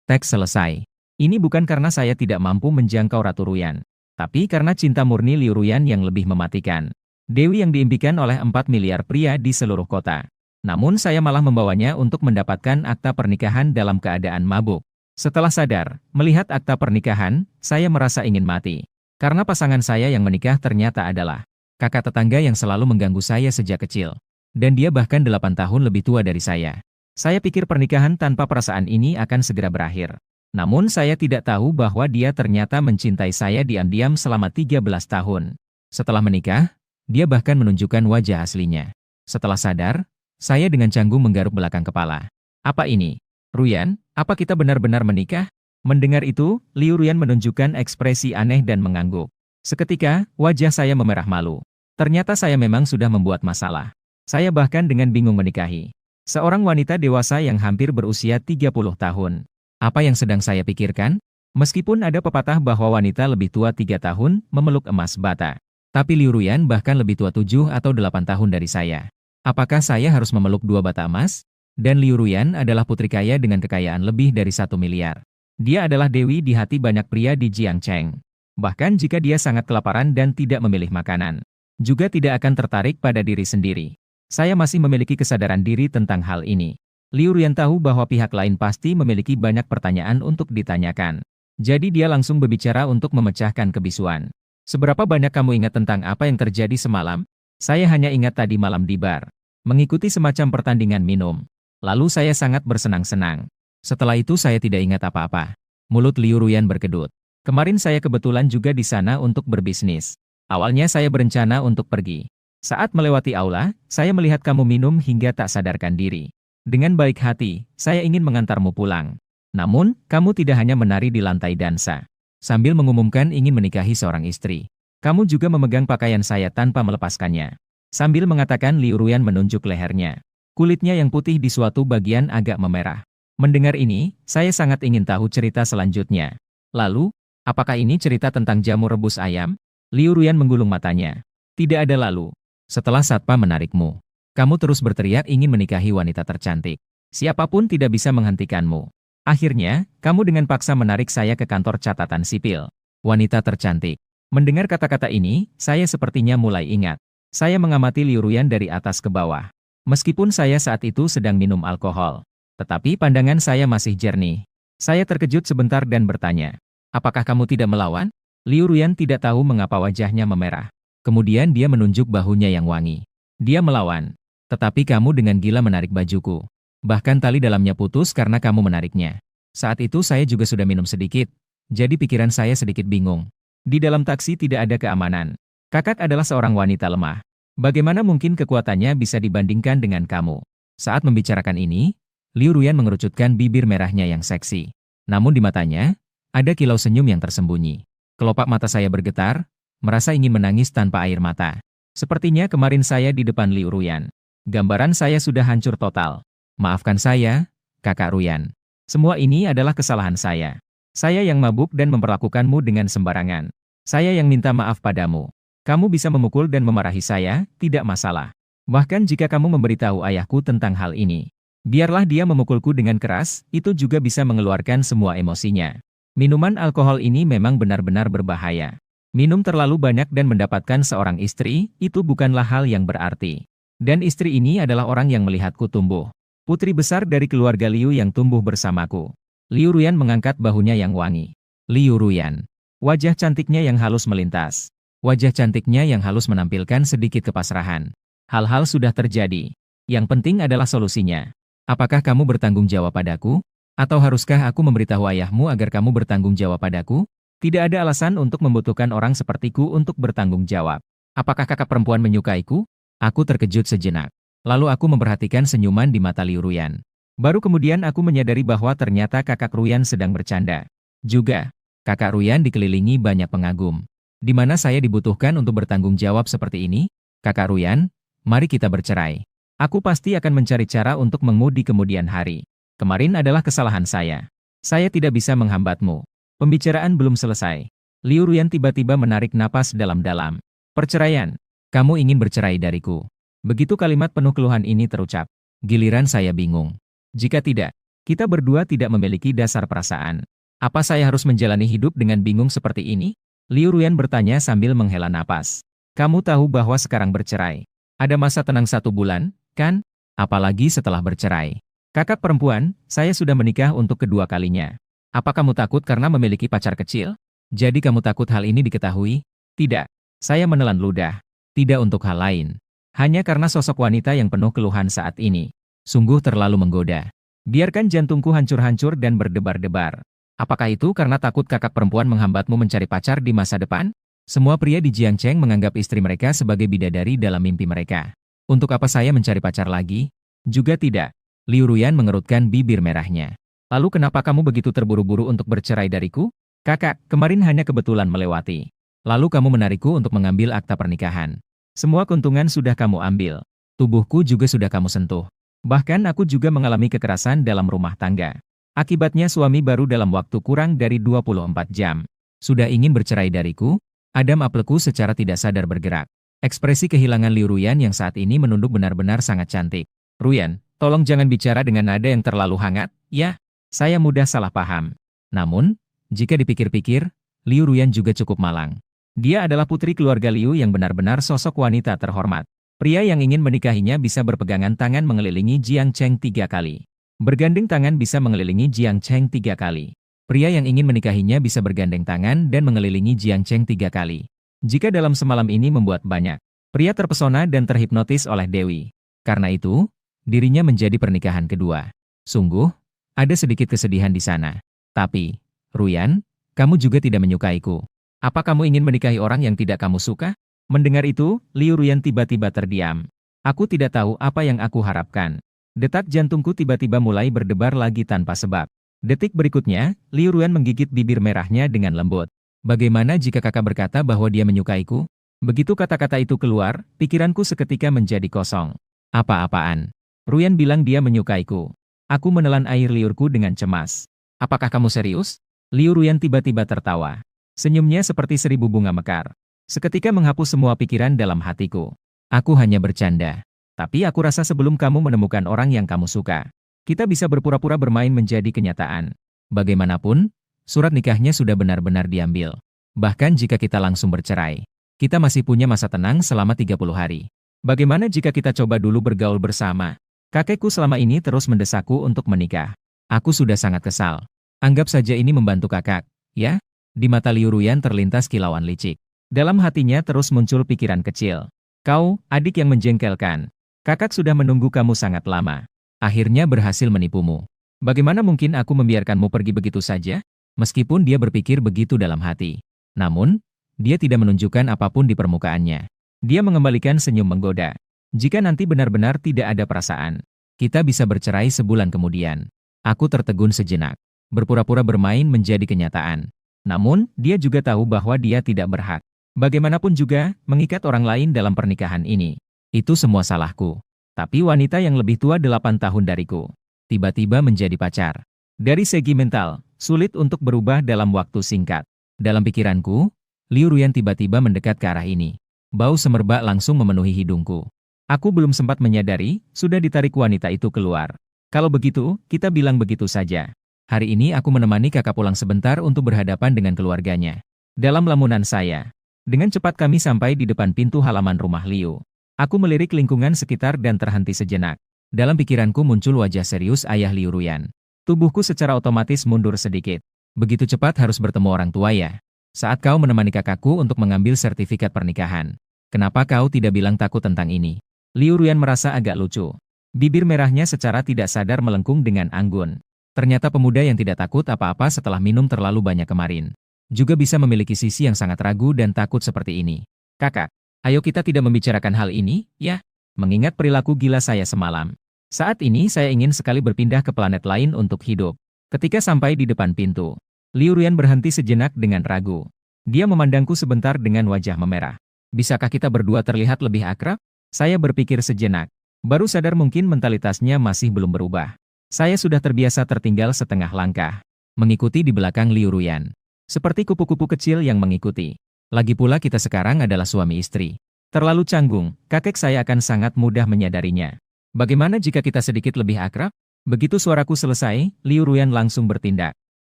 Teks selesai. Ini bukan karena saya tidak mampu menjangkau Ratu Ruyan, tapi karena cinta murni Liu Ruyan yang lebih mematikan. Dewi yang diimpikan oleh 4 miliar pria di seluruh kota. Namun saya malah membawanya untuk mendapatkan akta pernikahan dalam keadaan mabuk. Setelah sadar, melihat akta pernikahan, saya merasa ingin mati. Karena pasangan saya yang menikah ternyata adalah kakak tetangga yang selalu mengganggu saya sejak kecil. Dan dia bahkan 8 tahun lebih tua dari saya. Saya pikir pernikahan tanpa perasaan ini akan segera berakhir. Namun saya tidak tahu bahwa dia ternyata mencintai saya diam-diam selama 13 tahun. Setelah menikah, dia bahkan menunjukkan wajah aslinya. Setelah sadar, saya dengan canggung menggaruk belakang kepala. Apa ini? Ruyan, apa kita benar-benar menikah? Mendengar itu, Liu Ruyan menunjukkan ekspresi aneh dan mengangguk. Seketika, wajah saya memerah malu. Ternyata saya memang sudah membuat masalah. Saya bahkan dengan bingung menikahi seorang wanita dewasa yang hampir berusia 30 tahun. Apa yang sedang saya pikirkan? Meskipun ada pepatah bahwa wanita lebih tua 3 tahun memeluk emas bata. Tapi Liu Ruyan bahkan lebih tua 7 atau 8 tahun dari saya. Apakah saya harus memeluk 2 bata emas? Dan Liu Ruyan adalah putri kaya dengan kekayaan lebih dari 1 miliar. Dia adalah dewi di hati banyak pria di Jiangcheng. Bahkan jika dia sangat kelaparan dan tidak memilih makanan, juga tidak akan tertarik pada diri sendiri. Saya masih memiliki kesadaran diri tentang hal ini. Liu Ruyan tahu bahwa pihak lain pasti memiliki banyak pertanyaan untuk ditanyakan. Jadi dia langsung berbicara untuk memecahkan kebisuan. Seberapa banyak kamu ingat tentang apa yang terjadi semalam? Saya hanya ingat tadi malam di bar. Mengikuti semacam pertandingan minum. Lalu saya sangat bersenang-senang. Setelah itu saya tidak ingat apa-apa. Mulut Liu Ruyan berkedut. Kemarin saya kebetulan juga di sana untuk berbisnis. Awalnya saya berencana untuk pergi. Saat melewati aula, saya melihat kamu minum hingga tak sadarkan diri. Dengan baik hati, saya ingin mengantarmu pulang. Namun, kamu tidak hanya menari di lantai dansa. Sambil mengumumkan ingin menikahi seorang istri. Kamu juga memegang pakaian saya tanpa melepaskannya. Sambil mengatakan Liu Ruyan menunjuk lehernya. Kulitnya yang putih di suatu bagian agak memerah. Mendengar ini, saya sangat ingin tahu cerita selanjutnya. Lalu, apakah ini cerita tentang jamu rebus ayam? Liu Ruyan menggulung matanya. Tidak ada lalu. Setelah satpam menarikmu, kamu terus berteriak ingin menikahi wanita tercantik. Siapapun tidak bisa menghentikanmu. Akhirnya, kamu dengan paksa menarik saya ke kantor catatan sipil. Wanita tercantik. Mendengar kata-kata ini, saya sepertinya mulai ingat. Saya mengamati Liu Ruyan dari atas ke bawah. Meskipun saya saat itu sedang minum alkohol, tetapi pandangan saya masih jernih. Saya terkejut sebentar dan bertanya, apakah kamu tidak melawan? Liu Ruyan tidak tahu mengapa wajahnya memerah. Kemudian dia menunjuk bahunya yang wangi. Dia melawan. Tetapi kamu dengan gila menarik bajuku. Bahkan tali dalamnya putus karena kamu menariknya. Saat itu saya juga sudah minum sedikit. Jadi pikiran saya sedikit bingung. Di dalam taksi tidak ada keamanan. Kakak adalah seorang wanita lemah. Bagaimana mungkin kekuatannya bisa dibandingkan dengan kamu? Saat membicarakan ini, Liu Ruyan mengerucutkan bibir merahnya yang seksi. Namun di matanya, ada kilau senyum yang tersembunyi. Kelopak mata saya bergetar, merasa ingin menangis tanpa air mata. Sepertinya kemarin saya di depan Liu Ruyan. Gambaran saya sudah hancur total. Maafkan saya, Kakak Ruyan. Semua ini adalah kesalahan saya. Saya yang mabuk dan memperlakukanmu dengan sembarangan. Saya yang minta maaf padamu. Kamu bisa memukul dan memarahi saya, tidak masalah. Bahkan jika kamu memberitahu ayahku tentang hal ini, biarlah dia memukulku dengan keras, itu juga bisa mengeluarkan semua emosinya. Minuman alkohol ini memang benar-benar berbahaya. Minum terlalu banyak dan mendapatkan seorang istri, itu bukanlah hal yang berarti. Dan istri ini adalah orang yang melihatku tumbuh. Putri besar dari keluarga Liu yang tumbuh bersamaku. Liu Ruyan mengangkat bahunya yang wangi. Liu Ruyan. Wajah cantiknya yang halus melintas. Wajah cantiknya yang halus menampilkan sedikit kepasrahan. Hal-hal sudah terjadi. Yang penting adalah solusinya. Apakah kamu bertanggung jawab padaku? Atau haruskah aku memberitahu ayahmu agar kamu bertanggung jawab padaku? Tidak ada alasan untuk membutuhkan orang sepertiku untuk bertanggung jawab. Apakah kakak perempuan menyukaiku? Aku terkejut sejenak. Lalu aku memperhatikan senyuman di mata Liu Ruyan. Baru kemudian aku menyadari bahwa ternyata kakak Ruyan sedang bercanda. Juga, kakak Ruyan dikelilingi banyak pengagum. Di mana saya dibutuhkan untuk bertanggung jawab seperti ini? Kakak Ruyan, mari kita bercerai. Aku pasti akan mencari cara untuk mengemudi kemudian hari. Kemarin adalah kesalahan saya. Saya tidak bisa menghambatmu. Pembicaraan belum selesai. Liu Ruyan tiba-tiba menarik napas dalam-dalam. Perceraian. Kamu ingin bercerai dariku. Begitu kalimat penuh keluhan ini terucap. Giliran saya bingung. Jika tidak, Kita berdua tidak memiliki dasar perasaan. Apa saya harus menjalani hidup dengan bingung seperti ini? Liu Ruyan bertanya sambil menghela napas. Kamu tahu bahwa sekarang bercerai. Ada masa tenang 1 bulan, kan? Apalagi setelah bercerai. Kakak perempuan, saya sudah menikah untuk kedua kalinya. Apa kamu takut karena memiliki pacar kecil? Jadi kamu takut hal ini diketahui? Tidak. Saya menelan ludah. Tidak untuk hal lain. Hanya karena sosok wanita yang penuh keluhan saat ini. Sungguh terlalu menggoda. Biarkan jantungku hancur-hancur dan berdebar-debar. Apakah itu karena takut kakak perempuan menghambatmu mencari pacar di masa depan? Semua pria di Jiangcheng menganggap istri mereka sebagai bidadari dalam mimpi mereka. Untuk apa saya mencari pacar lagi? Juga tidak. Liu Ruyan mengerutkan bibir merahnya. Lalu kenapa kamu begitu terburu-buru untuk bercerai dariku? Kakak, kemarin hanya kebetulan melewati. Lalu kamu menarikku untuk mengambil akta pernikahan. Semua keuntungan sudah kamu ambil. Tubuhku juga sudah kamu sentuh. Bahkan aku juga mengalami kekerasan dalam rumah tangga. Akibatnya suami baru dalam waktu kurang dari 24 jam. Sudah ingin bercerai dariku? Adam apleku secara tidak sadar bergerak. Ekspresi kehilangan Liu Ruyan yang saat ini menunduk benar-benar sangat cantik. Ruyan, tolong jangan bicara dengan nada yang terlalu hangat, ya? Saya mudah salah paham. Namun, jika dipikir-pikir, Liu Ruyan juga cukup malang. Dia adalah putri keluarga Liu yang benar-benar sosok wanita terhormat. Pria yang ingin menikahinya bisa berpegangan tangan mengelilingi Jiangcheng 3 kali. Bergandeng tangan bisa mengelilingi Jiangcheng 3 kali. Pria yang ingin menikahinya bisa bergandeng tangan dan mengelilingi Jiangcheng 3 kali. Jika dalam semalam ini membuat banyak pria terpesona dan terhipnotis oleh Dewi. Karena itu, dirinya menjadi pernikahan kedua. Sungguh, ada sedikit kesedihan di sana. Tapi, Ruyan, kamu juga tidak menyukaiku. Apa kamu ingin menikahi orang yang tidak kamu suka? Mendengar itu, Liu Ruyan tiba-tiba terdiam. Aku tidak tahu apa yang aku harapkan. Detak jantungku tiba-tiba mulai berdebar lagi tanpa sebab. Detik berikutnya, Liu Ruyan menggigit bibir merahnya dengan lembut. Bagaimana jika kakak berkata bahwa dia menyukaiku? Begitu kata-kata itu keluar, pikiranku seketika menjadi kosong. Apa-apaan? Ruyan bilang dia menyukaiku. Aku menelan air liurku dengan cemas. Apakah kamu serius? Liu Ruyan tiba-tiba tertawa. Senyumnya seperti 1000 bunga mekar. Seketika menghapus semua pikiran dalam hatiku. Aku hanya bercanda. Tapi aku rasa sebelum kamu menemukan orang yang kamu suka, kita bisa berpura-pura bermain menjadi kenyataan. Bagaimanapun, surat nikahnya sudah benar-benar diambil. Bahkan jika kita langsung bercerai, kita masih punya masa tenang selama 30 hari. Bagaimana jika kita coba dulu bergaul bersama? Kakekku selama ini terus mendesakku untuk menikah. Aku sudah sangat kesal. Anggap saja ini membantu kakak, ya? Di mata Liu Ruyan terlintas kilauan licik. Dalam hatinya terus muncul pikiran kecil. Kau, adik yang menjengkelkan. Kakak sudah menunggu kamu sangat lama. Akhirnya berhasil menipumu. Bagaimana mungkin aku membiarkanmu pergi begitu saja? Meskipun dia berpikir begitu dalam hati. Namun, dia tidak menunjukkan apapun di permukaannya. Dia mengembalikan senyum menggoda. Jika nanti benar-benar tidak ada perasaan, kita bisa bercerai sebulan kemudian. Aku tertegun sejenak. Berpura-pura bermain menjadi kenyataan. Namun, dia juga tahu bahwa dia tidak berhak. Bagaimanapun juga, mengikat orang lain dalam pernikahan ini. Itu semua salahku. Tapi wanita yang lebih tua 8 tahun dariku, tiba-tiba menjadi pacar. Dari segi mental, sulit untuk berubah dalam waktu singkat. Dalam pikiranku, Liu Ruyan tiba-tiba mendekat ke arah ini. Bau semerbak langsung memenuhi hidungku. Aku belum sempat menyadari, sudah ditarik wanita itu keluar. Kalau begitu, kita bilang begitu saja. Hari ini aku menemani kakak pulang sebentar untuk berhadapan dengan keluarganya. Dalam lamunan saya, dengan cepat kami sampai di depan pintu halaman rumah Liu. Aku melirik lingkungan sekitar dan terhenti sejenak. Dalam pikiranku muncul wajah serius ayah Liu Ruyan. Tubuhku secara otomatis mundur sedikit. Begitu cepat harus bertemu orang tua ya. Saat kau menemani kakakku untuk mengambil sertifikat pernikahan. Kenapa kau tidak bilang takut tentang ini? Liu Ruyan merasa agak lucu. Bibir merahnya secara tidak sadar melengkung dengan anggun. Ternyata pemuda yang tidak takut apa-apa setelah minum terlalu banyak kemarin. Juga bisa memiliki sisi yang sangat ragu dan takut seperti ini. Kakak. Ayo kita tidak membicarakan hal ini, ya? Mengingat perilaku gila saya semalam. Saat ini saya ingin sekali berpindah ke planet lain untuk hidup. Ketika sampai di depan pintu, Liu Ruyan berhenti sejenak dengan ragu. Dia memandangku sebentar dengan wajah memerah. Bisakah kita berdua terlihat lebih akrab? Saya berpikir sejenak. Baru sadar mungkin mentalitasnya masih belum berubah. Saya sudah terbiasa tertinggal setengah langkah. Mengikuti di belakang Liu Ruyan. Seperti kupu-kupu kecil yang mengikuti. Lagi pula kita sekarang adalah suami istri. Terlalu canggung, kakek saya akan sangat mudah menyadarinya. Bagaimana jika kita sedikit lebih akrab? Begitu suaraku selesai, Liu Ruyan langsung bertindak.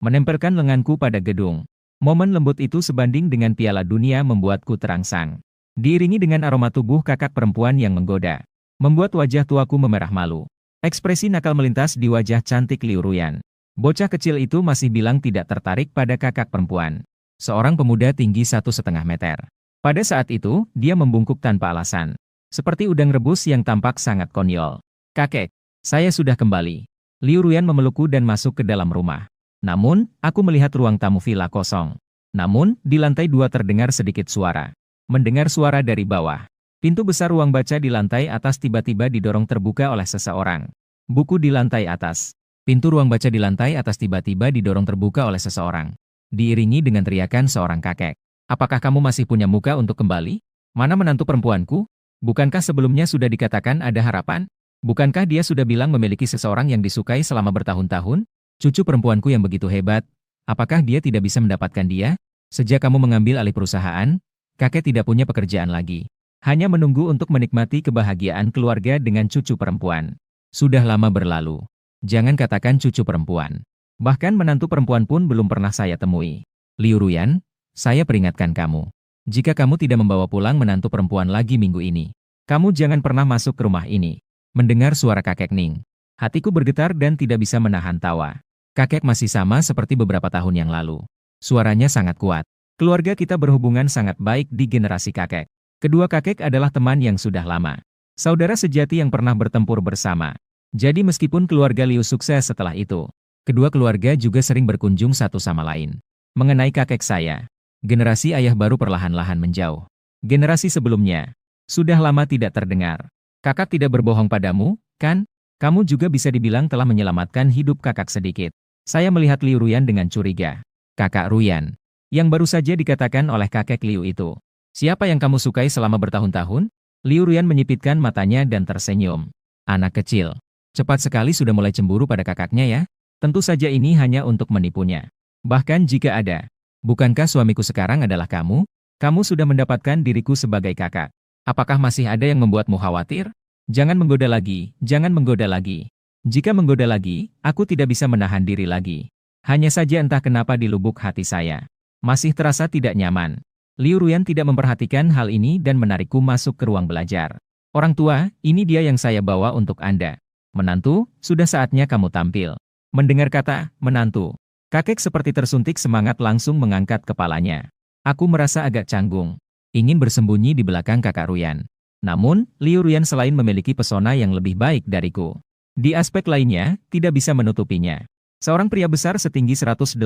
Menempelkan lenganku pada gedung. Momen lembut itu sebanding dengan piala dunia membuatku terangsang. Diiringi dengan aroma tubuh kakak perempuan yang menggoda. Membuat wajah tuaku memerah malu. Ekspresi nakal melintas di wajah cantik Liu Ruyan. Bocah kecil itu masih bilang tidak tertarik pada kakak perempuan. Seorang pemuda tinggi 1,5 meter. Pada saat itu, dia membungkuk tanpa alasan. Seperti udang rebus yang tampak sangat konyol. Kakek, saya sudah kembali. Liu Ruyan memelukku dan masuk ke dalam rumah. Namun, aku melihat ruang tamu villa kosong. Namun, di lantai 2 terdengar sedikit suara. Mendengar suara dari bawah. Pintu besar ruang baca di lantai atas tiba-tiba didorong terbuka oleh seseorang. Buku di lantai atas. Pintu ruang baca di lantai atas tiba-tiba didorong terbuka oleh seseorang. Diiringi dengan teriakan seorang kakek. Apakah kamu masih punya muka untuk kembali? Mana menantu perempuanku? Bukankah sebelumnya sudah dikatakan ada harapan? Bukankah dia sudah bilang memiliki seseorang yang disukai selama bertahun-tahun? Cucu perempuanku yang begitu hebat. Apakah dia tidak bisa mendapatkan dia? Sejak kamu mengambil alih perusahaan, kakek tidak punya pekerjaan lagi. Hanya menunggu untuk menikmati kebahagiaan keluarga dengan cucu perempuan. Sudah lama berlalu. Jangan katakan cucu perempuan. Bahkan menantu perempuan pun belum pernah saya temui. Liu Ruyan, saya peringatkan kamu. Jika kamu tidak membawa pulang menantu perempuan lagi minggu ini, kamu jangan pernah masuk ke rumah ini. Mendengar suara kakek Ning, hatiku bergetar dan tidak bisa menahan tawa. Kakek masih sama seperti beberapa tahun yang lalu. Suaranya sangat kuat. Keluarga kita berhubungan sangat baik di generasi kakek. Kedua kakek adalah teman yang sudah lama. Saudara sejati yang pernah bertempur bersama. Jadi meskipun keluarga Liu sukses setelah itu, kedua keluarga juga sering berkunjung satu sama lain. Mengenai kakek saya, generasi ayah baru perlahan-lahan menjauh. Generasi sebelumnya, sudah lama tidak terdengar. Kakak tidak berbohong padamu, kan? Kamu juga bisa dibilang telah menyelamatkan hidup kakak sedikit. Saya melihat Liu Ruyan dengan curiga. Kakak Ruyan, yang baru saja dikatakan oleh kakek Liu itu. Siapa yang kamu sukai selama bertahun-tahun? Liu Ruyan menyipitkan matanya dan tersenyum. Anak kecil, cepat sekali sudah mulai cemburu pada kakaknya ya? Tentu saja ini hanya untuk menipunya. Bahkan jika ada, bukankah suamiku sekarang adalah kamu? Kamu sudah mendapatkan diriku sebagai kakak. Apakah masih ada yang membuatmu khawatir? Jangan menggoda lagi, jangan menggoda lagi. Jika menggoda lagi, aku tidak bisa menahan diri lagi. Hanya saja entah kenapa di lubuk hati saya masih terasa tidak nyaman. Liu Ruyan tidak memperhatikan hal ini dan menarikku masuk ke ruang belajar. Orang tua, ini dia yang saya bawa untuk Anda. Menantu, sudah saatnya kamu tampil. Mendengar kata, menantu. Kakek seperti tersuntik semangat langsung mengangkat kepalanya. Aku merasa agak canggung. Ingin bersembunyi di belakang kakak Ruyan. Namun, Liu Ruyan selain memiliki pesona yang lebih baik dariku. Di aspek lainnya, tidak bisa menutupinya. Seorang pria besar setinggi 185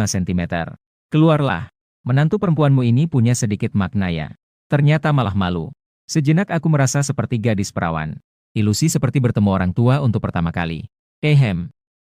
cm. Keluarlah. Menantu perempuanmu ini punya sedikit makna ya. Ternyata malah malu. Sejenak aku merasa seperti gadis perawan. Ilusi seperti bertemu orang tua untuk pertama kali.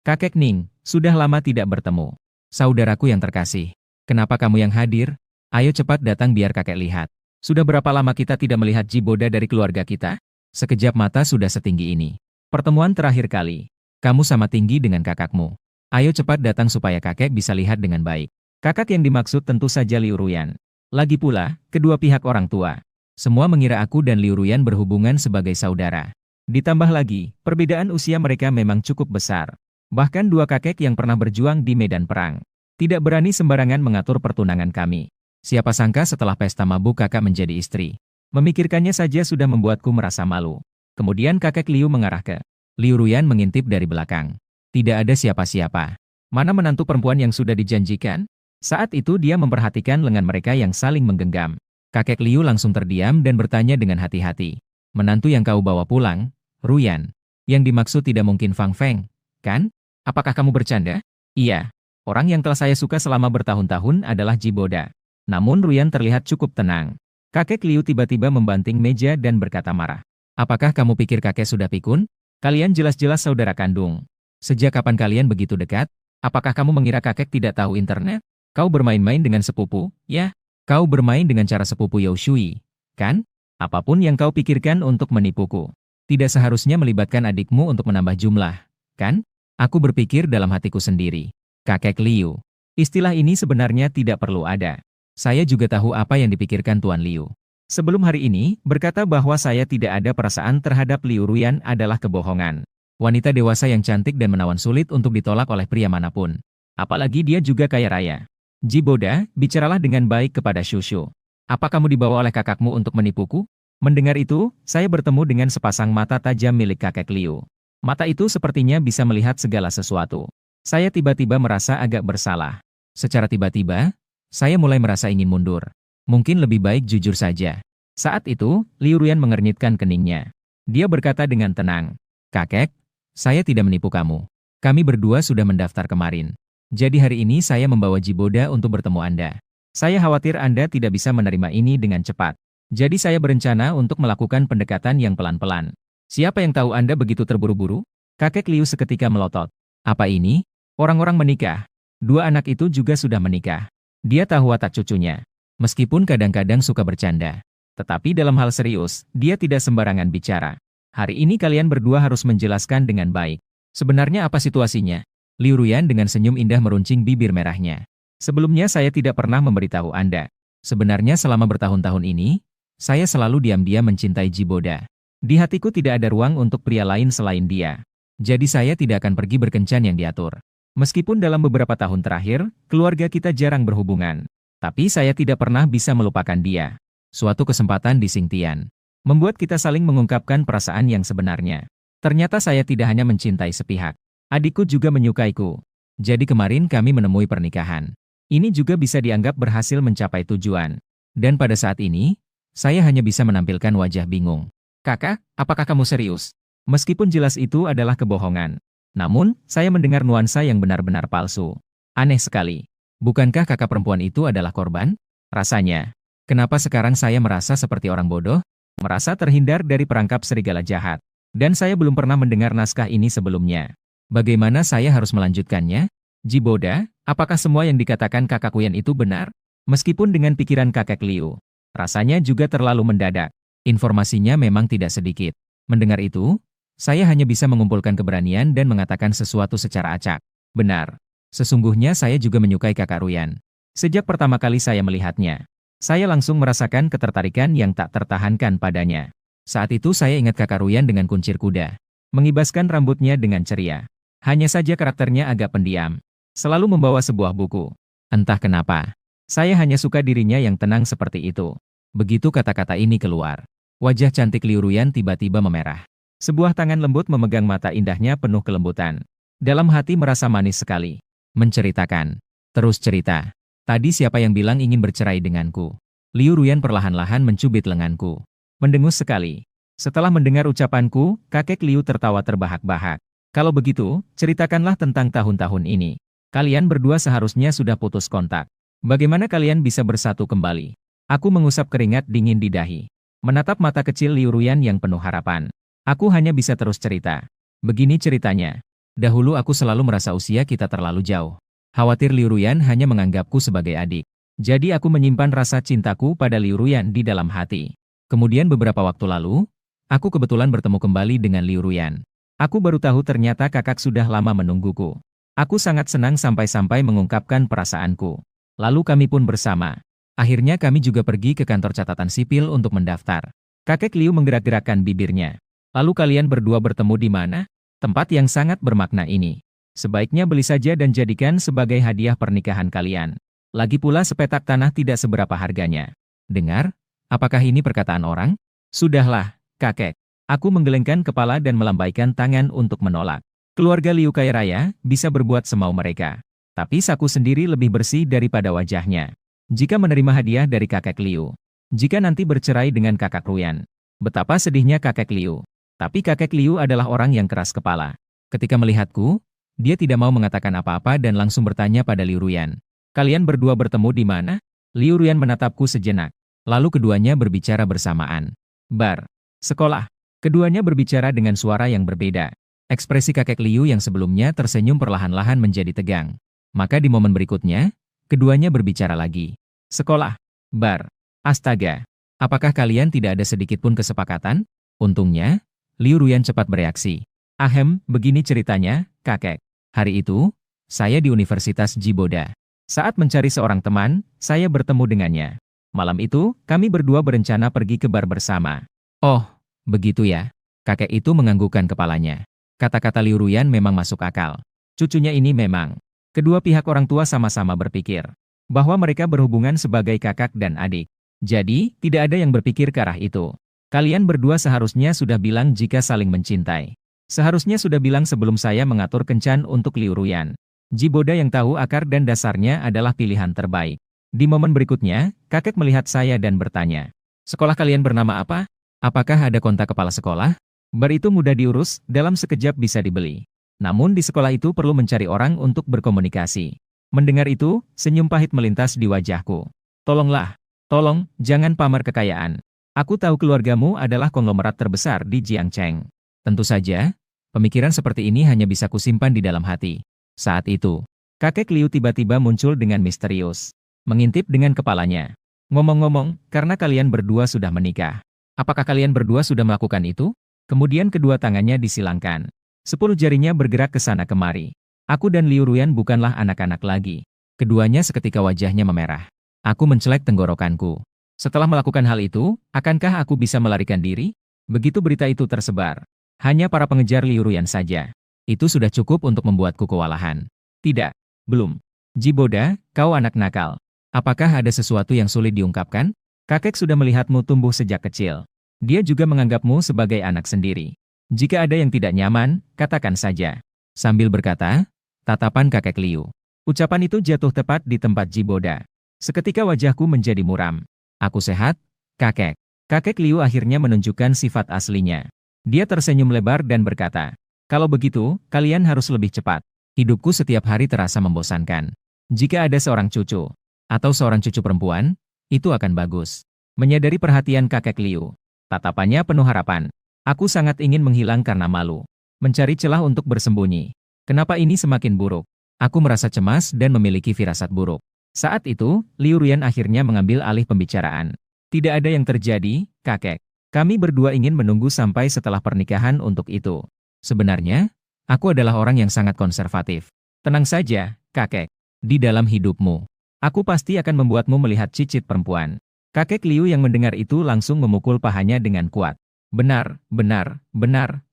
Kakek Ning, sudah lama tidak bertemu. Saudaraku yang terkasih. Kenapa kamu yang hadir? Ayo cepat datang biar kakek lihat. Sudah berapa lama kita tidak melihat Jiboda dari keluarga kita? Sekejap mata sudah setinggi ini. Pertemuan terakhir kali. Kamu sama tinggi dengan kakakmu. Ayo cepat datang supaya kakek bisa lihat dengan baik. Kakak yang dimaksud tentu saja Liu Ruyan. Lagi pula, kedua pihak orang tua. Semua mengira aku dan Liu Ruyan berhubungan sebagai saudara. Ditambah lagi, perbedaan usia mereka memang cukup besar. Bahkan dua kakek yang pernah berjuang di medan perang. Tidak berani sembarangan mengatur pertunangan kami. Siapa sangka setelah pesta mabuk kakak menjadi istri. Memikirkannya saja sudah membuatku merasa malu. Kemudian kakek Liu mengarah ke Liu Ruyan mengintip dari belakang. Tidak ada siapa-siapa. Mana menantu perempuan yang sudah dijanjikan? Saat itu dia memperhatikan lengan mereka yang saling menggenggam. Kakek Liu langsung terdiam dan bertanya dengan hati-hati. Menantu yang kau bawa pulang, Ruyan. Yang dimaksud tidak mungkin Fang Feng, kan? Apakah kamu bercanda? Iya. Orang yang telah saya suka selama bertahun-tahun adalah Jiboda. Namun Ruyan terlihat cukup tenang. Kakek Liu tiba-tiba membanting meja dan berkata marah. Apakah kamu pikir kakek sudah pikun? Kalian jelas-jelas saudara kandung. Sejak kapan kalian begitu dekat? Apakah kamu mengira kakek tidak tahu internet? Kau bermain-main dengan sepupu, ya? Kau bermain dengan cara sepupu Yao Shui, kan? Apapun yang kau pikirkan untuk menipuku. Tidak seharusnya melibatkan adikmu untuk menambah jumlah, kan? Aku berpikir dalam hatiku sendiri. Kakek Liu. Istilah ini sebenarnya tidak perlu ada. Saya juga tahu apa yang dipikirkan Tuan Liu. Sebelum hari ini, berkata bahwa saya tidak ada perasaan terhadap Liu Ruyan adalah kebohongan. Wanita dewasa yang cantik dan menawan sulit untuk ditolak oleh pria manapun. Apalagi dia juga kaya raya. Jiboda, bicaralah dengan baik kepada Shushu. Apa kamu dibawa oleh kakakmu untuk menipuku? Mendengar itu, saya bertemu dengan sepasang mata tajam milik kakek Liu. Mata itu sepertinya bisa melihat segala sesuatu. Saya tiba-tiba merasa agak bersalah. Secara tiba-tiba, saya mulai merasa ingin mundur. Mungkin lebih baik jujur saja. Saat itu, Liu Ruyan mengernyitkan keningnya. Dia berkata dengan tenang, "Kakek, saya tidak menipu kamu. Kami berdua sudah mendaftar kemarin. Jadi hari ini saya membawa Jiboda untuk bertemu Anda. Saya khawatir Anda tidak bisa menerima ini dengan cepat. Jadi saya berencana untuk melakukan pendekatan yang pelan-pelan. Siapa yang tahu Anda begitu terburu-buru?" Kakek Liu seketika melotot. "Apa ini? Orang-orang menikah. Dua anak itu juga sudah menikah." Dia tahu watak cucunya. Meskipun kadang-kadang suka bercanda. Tetapi dalam hal serius, dia tidak sembarangan bicara. "Hari ini kalian berdua harus menjelaskan dengan baik. Sebenarnya apa situasinya?" Liu Ruyan dengan senyum indah meruncing bibir merahnya. "Sebelumnya saya tidak pernah memberitahu Anda. Sebenarnya selama bertahun-tahun ini, saya selalu diam-diam mencintai Jiboda. Di hatiku tidak ada ruang untuk pria lain selain dia. Jadi saya tidak akan pergi berkencan yang diatur. Meskipun dalam beberapa tahun terakhir, keluarga kita jarang berhubungan. Tapi saya tidak pernah bisa melupakan dia. Suatu kesempatan di Xingtian membuat kita saling mengungkapkan perasaan yang sebenarnya. Ternyata saya tidak hanya mencintai sepihak. Adikku juga menyukaiku. Jadi kemarin kami menemui pernikahan. Ini juga bisa dianggap berhasil mencapai tujuan. Dan pada saat ini, saya hanya bisa menampilkan wajah bingung. Kakak, apakah kamu serius?" Meskipun jelas itu adalah kebohongan. Namun, saya mendengar nuansa yang benar-benar palsu. Aneh sekali. Bukankah kakak perempuan itu adalah korban? Rasanya. Kenapa sekarang saya merasa seperti orang bodoh? Merasa terhindar dari perangkap serigala jahat. Dan saya belum pernah mendengar naskah ini sebelumnya. Bagaimana saya harus melanjutkannya? Jiboda, apakah semua yang dikatakan kakak Kuyan itu benar? Meskipun dengan pikiran kakek Liu, rasanya juga terlalu mendadak. Informasinya memang tidak sedikit. Mendengar itu, saya hanya bisa mengumpulkan keberanian dan mengatakan sesuatu secara acak. Benar. Sesungguhnya saya juga menyukai kakak Ruyan. Sejak pertama kali saya melihatnya, saya langsung merasakan ketertarikan yang tak tertahankan padanya. Saat itu saya ingat kakak Ruyan dengan kuncir kuda, mengibaskan rambutnya dengan ceria. Hanya saja karakternya agak pendiam, selalu membawa sebuah buku. Entah kenapa, saya hanya suka dirinya yang tenang seperti itu. Begitu kata-kata ini keluar, wajah cantik Liu Ruyan tiba-tiba memerah. Sebuah tangan lembut memegang mata indahnya penuh kelembutan. Dalam hati merasa manis sekali. Menceritakan. Terus cerita. "Tadi siapa yang bilang ingin bercerai denganku?" Liu Ruyan perlahan-lahan mencubit lenganku. Mendengus sekali. Setelah mendengar ucapanku, kakek Liu tertawa terbahak-bahak. "Kalau begitu, ceritakanlah tentang tahun-tahun ini. Kalian berdua seharusnya sudah putus kontak. Bagaimana kalian bisa bersatu kembali?" Aku mengusap keringat dingin di dahi. Menatap mata kecil Liu Ruyan yang penuh harapan. Aku hanya bisa terus cerita. Begini ceritanya. Dahulu aku selalu merasa usia kita terlalu jauh. Khawatir Liu Ruyan hanya menganggapku sebagai adik. Jadi aku menyimpan rasa cintaku pada Liu Ruyan di dalam hati. Kemudian beberapa waktu lalu, aku kebetulan bertemu kembali dengan Liu Ruyan. Aku baru tahu ternyata kakak sudah lama menungguku. Aku sangat senang sampai-sampai mengungkapkan perasaanku. Lalu kami pun bersama. Akhirnya kami juga pergi ke kantor catatan sipil untuk mendaftar. Kakek Liu menggerak-gerakkan bibirnya. "Lalu kalian berdua bertemu di mana?" "Tempat yang sangat bermakna ini. Sebaiknya beli saja dan jadikan sebagai hadiah pernikahan kalian. Lagi pula sepetak tanah tidak seberapa harganya." Dengar, apakah ini perkataan orang? Sudahlah, kakek. Aku menggelengkan kepala dan melambaikan tangan untuk menolak. Keluarga Liu kaya raya, bisa berbuat semau mereka. Tapi saku sendiri lebih bersih daripada wajahnya. Jika menerima hadiah dari kakek Liu, jika nanti bercerai dengan kakak Ruyan, betapa sedihnya kakek Liu. Tapi kakek Liu adalah orang yang keras kepala. Ketika melihatku, dia tidak mau mengatakan apa-apa dan langsung bertanya pada Liu Ruyan. "Kalian berdua bertemu di mana?" Liu Ruyan menatapku sejenak. Lalu keduanya berbicara bersamaan. "Bar. Sekolah." Keduanya berbicara dengan suara yang berbeda. Ekspresi kakek Liu yang sebelumnya tersenyum perlahan-lahan menjadi tegang. Maka di momen berikutnya, keduanya berbicara lagi. "Sekolah. Bar. Astaga. Apakah kalian tidak ada sedikit pun kesepakatan?" Untungnya, Liu Ruyan cepat bereaksi. "Ahem, begini ceritanya, kakek. Hari itu, saya di Universitas Jiboda. Saat mencari seorang teman, saya bertemu dengannya. Malam itu, kami berdua berencana pergi ke bar bersama." "Oh, begitu ya." Kakek itu menganggukkan kepalanya. Kata-kata Liu Ruyan memang masuk akal. Cucunya ini memang. Kedua pihak orang tua sama-sama berpikir bahwa mereka berhubungan sebagai kakak dan adik. Jadi, tidak ada yang berpikir ke arah itu. Kalian berdua seharusnya sudah bilang jika saling mencintai. Seharusnya sudah bilang sebelum saya mengatur kencan untuk Liu Ruyan. Jiboda yang tahu akar dan dasarnya adalah pilihan terbaik. Di momen berikutnya, kakek melihat saya dan bertanya, "Sekolah kalian bernama apa? Apakah ada kontak kepala sekolah?" Bar itu mudah diurus, dalam sekejap bisa dibeli. Namun di sekolah itu perlu mencari orang untuk berkomunikasi. Mendengar itu, senyum pahit melintas di wajahku. Tolonglah, tolong, jangan pamer kekayaan. Aku tahu keluargamu adalah konglomerat terbesar di Jiangcheng. Tentu saja, pemikiran seperti ini hanya bisa kusimpan di dalam hati. Saat itu, kakek Liu tiba-tiba muncul dengan misterius. Mengintip dengan kepalanya. Ngomong-ngomong, karena kalian berdua sudah menikah. Apakah kalian berdua sudah melakukan itu? Kemudian kedua tangannya disilangkan. 10 jarinya bergerak ke sana kemari. Aku dan Liu Ruyan bukanlah anak-anak lagi. Keduanya seketika wajahnya memerah. Aku mencelek tenggorokanku. Setelah melakukan hal itu, akankah aku bisa melarikan diri? Begitu berita itu tersebar. Hanya para pengejar Liu Ruyan saja. Itu sudah cukup untuk membuatku kewalahan. Tidak, belum. Jiboda, kau anak nakal. Apakah ada sesuatu yang sulit diungkapkan? Kakek sudah melihatmu tumbuh sejak kecil. Dia juga menganggapmu sebagai anak sendiri. Jika ada yang tidak nyaman, katakan saja. Sambil berkata, tatapan kakek Liu. Ucapan itu jatuh tepat di tempat Jiboda. Seketika wajahku menjadi muram. Aku sehat, kakek. Kakek Liu akhirnya menunjukkan sifat aslinya. Dia tersenyum lebar dan berkata, kalau begitu, kalian harus lebih cepat. Hidupku setiap hari terasa membosankan. Jika ada seorang cucu, atau seorang cucu perempuan, itu akan bagus. Menyadari perhatian kakek Liu. Tatapannya penuh harapan. Aku sangat ingin menghilang karena malu. Mencari celah untuk bersembunyi. Kenapa ini semakin buruk? Aku merasa cemas dan memiliki firasat buruk. Saat itu, Liu Ruyan akhirnya mengambil alih pembicaraan. Tidak ada yang terjadi, kakek. Kami berdua ingin menunggu sampai setelah pernikahan untuk itu. Sebenarnya, aku adalah orang yang sangat konservatif. Tenang saja, kakek. Di dalam hidupmu, aku pasti akan membuatmu melihat cicit perempuan. Kakek Liu yang mendengar itu langsung memukul pahanya dengan kuat. Benar,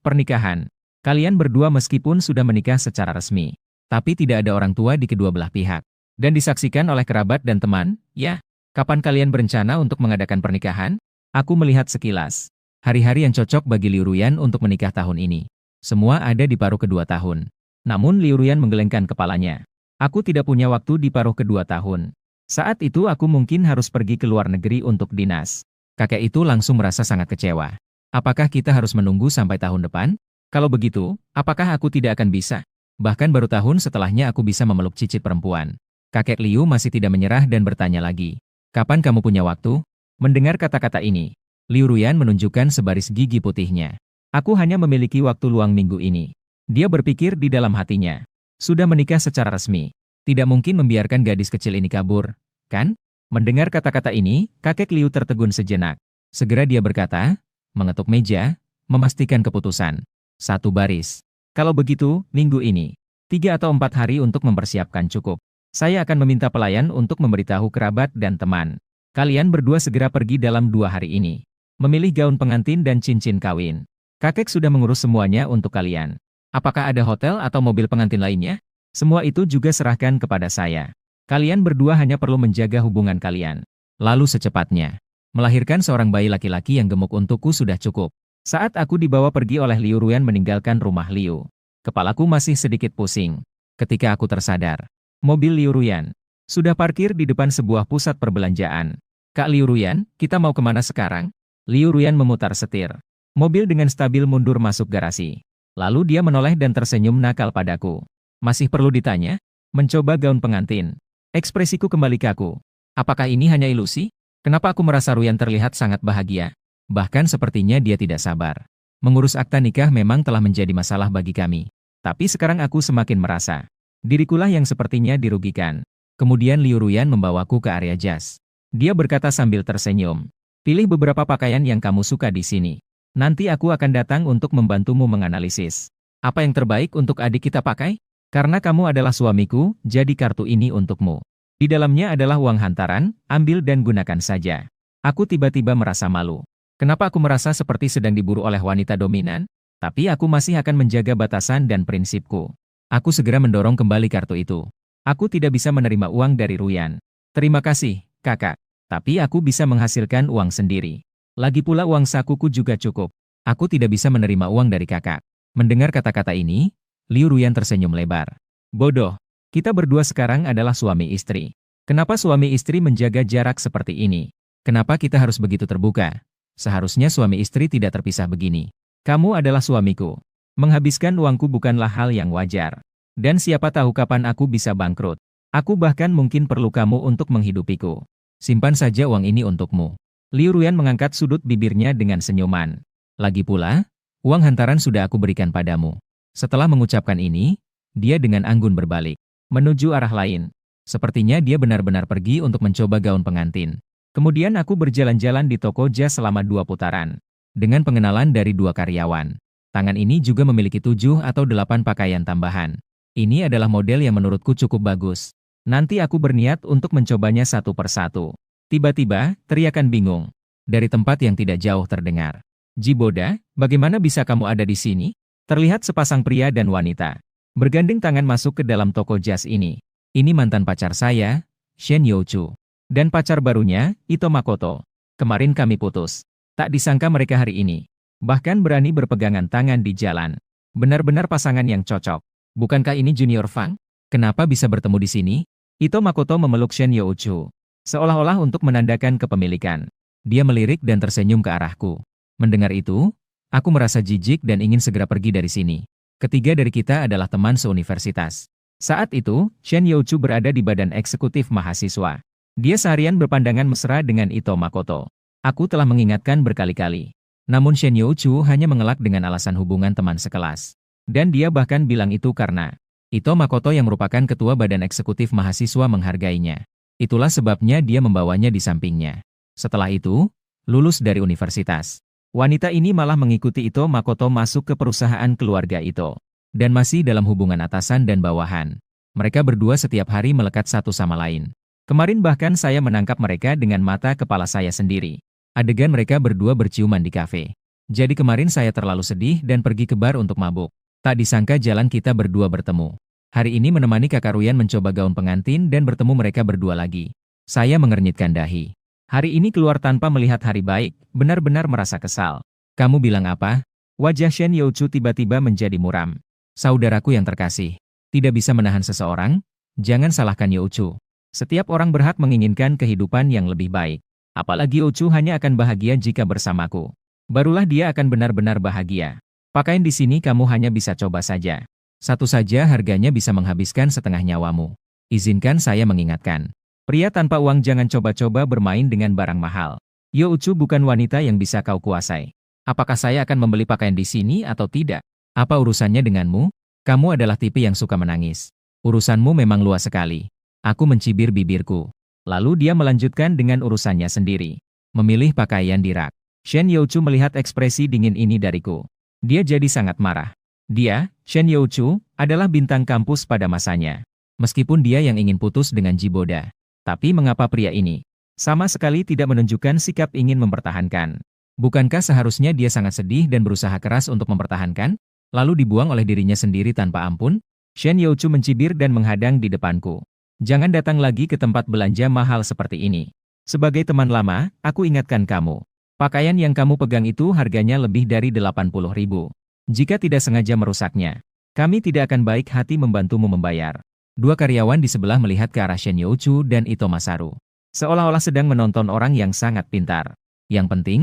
pernikahan. Kalian berdua meskipun sudah menikah secara resmi, tapi tidak ada orang tua di kedua belah pihak. Dan disaksikan oleh kerabat dan teman, ya. Kapan kalian berencana untuk mengadakan pernikahan? Aku melihat sekilas. Hari-hari yang cocok bagi Liu Ruyan untuk menikah tahun ini. Semua ada di paruh kedua tahun. Namun Liu Ruyan menggelengkan kepalanya. Aku tidak punya waktu di paruh kedua tahun. Saat itu aku mungkin harus pergi ke luar negeri untuk dinas. Kakek itu langsung merasa sangat kecewa. Apakah kita harus menunggu sampai tahun depan? Kalau begitu, apakah aku tidak akan bisa? Bahkan baru tahun setelahnya aku bisa memeluk cicit perempuan. Kakek Liu masih tidak menyerah dan bertanya lagi. Kapan kamu punya waktu? Mendengar kata-kata ini, Liu Ruyan menunjukkan sebaris gigi putihnya. Aku hanya memiliki waktu luang minggu ini. Dia berpikir di dalam hatinya. Sudah menikah secara resmi. Tidak mungkin membiarkan gadis kecil ini kabur, kan? Mendengar kata-kata ini, kakek Liu tertegun sejenak. Segera dia berkata, mengetuk meja, memastikan keputusan. 1 baris. Kalau begitu, minggu ini, 3 atau 4 hari untuk mempersiapkan cukup. Saya akan meminta pelayan untuk memberitahu kerabat dan teman. Kalian berdua segera pergi dalam 2 hari ini. Memilih gaun pengantin dan cincin kawin. Kakek sudah mengurus semuanya untuk kalian. Apakah ada hotel atau mobil pengantin lainnya? Semua itu juga serahkan kepada saya. Kalian berdua hanya perlu menjaga hubungan kalian. Lalu secepatnya, melahirkan seorang bayi laki-laki yang gemuk untukku sudah cukup. Saat aku dibawa pergi oleh Liu Ruyan meninggalkan rumah Liu, kepalaku masih sedikit pusing. Ketika aku tersadar, mobil Liu Ruyan sudah parkir di depan sebuah pusat perbelanjaan. Kak Liu Ruyan, kita mau kemana sekarang? Liu Ruyan memutar setir. Mobil dengan stabil mundur masuk garasi. Lalu dia menoleh dan tersenyum nakal padaku. Masih perlu ditanya? Mencoba gaun pengantin. Ekspresiku kembali kaku. Apakah ini hanya ilusi? Kenapa aku merasa Ruyan terlihat sangat bahagia? Bahkan sepertinya dia tidak sabar. Mengurus akta nikah memang telah menjadi masalah bagi kami. Tapi sekarang aku semakin merasa dirikulah yang sepertinya dirugikan. Kemudian Liu Ruyan membawaku ke area jas. Dia berkata sambil tersenyum. Pilih beberapa pakaian yang kamu suka di sini. Nanti aku akan datang untuk membantumu menganalisis. Apa yang terbaik untuk adik kita pakai? Karena kamu adalah suamiku, jadi kartu ini untukmu. Di dalamnya adalah uang hantaran, ambil dan gunakan saja. Aku tiba-tiba merasa malu. Kenapa aku merasa seperti sedang diburu oleh wanita dominan? Tapi aku masih akan menjaga batasan dan prinsipku. Aku segera mendorong kembali kartu itu. Aku tidak bisa menerima uang dari Ruyan. Terima kasih, kakak. Tapi aku bisa menghasilkan uang sendiri. Lagi pula uang sakuku juga cukup. Aku tidak bisa menerima uang dari kakak. Mendengar kata-kata ini, Liu Ruyan tersenyum lebar. Bodoh. Kita berdua sekarang adalah suami istri. Kenapa suami istri menjaga jarak seperti ini? Kenapa kita harus begitu terbuka? Seharusnya suami istri tidak terpisah begini. Kamu adalah suamiku. Menghabiskan uangku bukanlah hal yang wajar. Dan siapa tahu kapan aku bisa bangkrut. Aku bahkan mungkin perlu kamu untuk menghidupiku. Simpan saja uang ini untukmu. Liu Ruyan mengangkat sudut bibirnya dengan senyuman. Lagi pula, uang hantaran sudah aku berikan padamu. Setelah mengucapkan ini, dia dengan anggun berbalik. Menuju arah lain. Sepertinya dia benar-benar pergi untuk mencoba gaun pengantin. Kemudian aku berjalan-jalan di toko jas selama 2 putaran. Dengan pengenalan dari 2 karyawan. Tangan ini juga memiliki 7 atau 8 pakaian tambahan. Ini adalah model yang menurutku cukup bagus. Nanti aku berniat untuk mencobanya satu persatu. Tiba-tiba, teriakan bingung. Dari tempat yang tidak jauh terdengar. Jiboda, bagaimana bisa kamu ada di sini? Terlihat sepasang pria dan wanita. Bergandeng tangan masuk ke dalam toko jas ini. Ini mantan pacar saya, Shen Youchu. Dan pacar barunya, Ito Makoto. Kemarin kami putus. Tak disangka mereka hari ini. Bahkan berani berpegangan tangan di jalan. Benar-benar pasangan yang cocok. Bukankah ini Junior Fang? Kenapa bisa bertemu di sini? Ito Makoto memeluk Shen Youchu. Seolah-olah untuk menandakan kepemilikan. Dia melirik dan tersenyum ke arahku. Mendengar itu, aku merasa jijik dan ingin segera pergi dari sini. Ketiga dari kita adalah teman seuniversitas. Saat itu, Shen Youchu berada di badan eksekutif mahasiswa. Dia seharian berpandangan mesra dengan Ito Makoto. Aku telah mengingatkan berkali-kali. Namun Shen Youchu hanya mengelak dengan alasan hubungan teman sekelas. Dan dia bahkan bilang itu karena Ito Makoto yang merupakan ketua badan eksekutif mahasiswa menghargainya. Itulah sebabnya dia membawanya di sampingnya. Setelah itu, lulus dari universitas. Wanita ini malah mengikuti Ito Makoto masuk ke perusahaan keluarga Ito. Dan masih dalam hubungan atasan dan bawahan. Mereka berdua setiap hari melekat satu sama lain. Kemarin bahkan saya menangkap mereka dengan mata kepala saya sendiri. Adegan mereka berdua berciuman di kafe. Jadi kemarin saya terlalu sedih dan pergi ke bar untuk mabuk. Tak disangka jalan kita berdua bertemu. Hari ini menemani kakak Ruyan mencoba gaun pengantin dan bertemu mereka berdua lagi. Saya mengernyitkan dahi. Hari ini keluar tanpa melihat hari baik, benar-benar merasa kesal. Kamu bilang apa? Wajah Shen Youchu tiba-tiba menjadi muram. Saudaraku yang terkasih. Tidak bisa menahan seseorang? Jangan salahkan Youchu. Setiap orang berhak menginginkan kehidupan yang lebih baik. Apalagi Youchu hanya akan bahagia jika bersamaku. Barulah dia akan benar-benar bahagia. Pakaian di sini kamu hanya bisa coba saja. Satu saja harganya bisa menghabiskan setengah nyawamu. Izinkan saya mengingatkan. Pria tanpa uang jangan coba-coba bermain dengan barang mahal. Youchu bukan wanita yang bisa kau kuasai. Apakah saya akan membeli pakaian di sini atau tidak? Apa urusannya denganmu? Kamu adalah tipe yang suka menangis. Urusanmu memang luas sekali. Aku mencibir bibirku. Lalu dia melanjutkan dengan urusannya sendiri. Memilih pakaian di rak. Shen Youchu melihat ekspresi dingin ini dariku. Dia jadi sangat marah. Dia, Shen Youchu, adalah bintang kampus pada masanya. Meskipun dia yang ingin putus dengan Jiboda. Tapi mengapa pria ini sama sekali tidak menunjukkan sikap ingin mempertahankan? Bukankah seharusnya dia sangat sedih dan berusaha keras untuk mempertahankan? Lalu dibuang oleh dirinya sendiri tanpa ampun? Shen Youchu mencibir dan menghadang di depanku. Jangan datang lagi ke tempat belanja mahal seperti ini. Sebagai teman lama, aku ingatkan kamu. Pakaian yang kamu pegang itu harganya lebih dari 80.000. Jika tidak sengaja merusaknya, kami tidak akan baik hati membantumu membayar. Dua karyawan di sebelah melihat ke arah Shen Youchu dan Ito Masaru. Seolah-olah sedang menonton orang yang sangat pintar. Yang penting,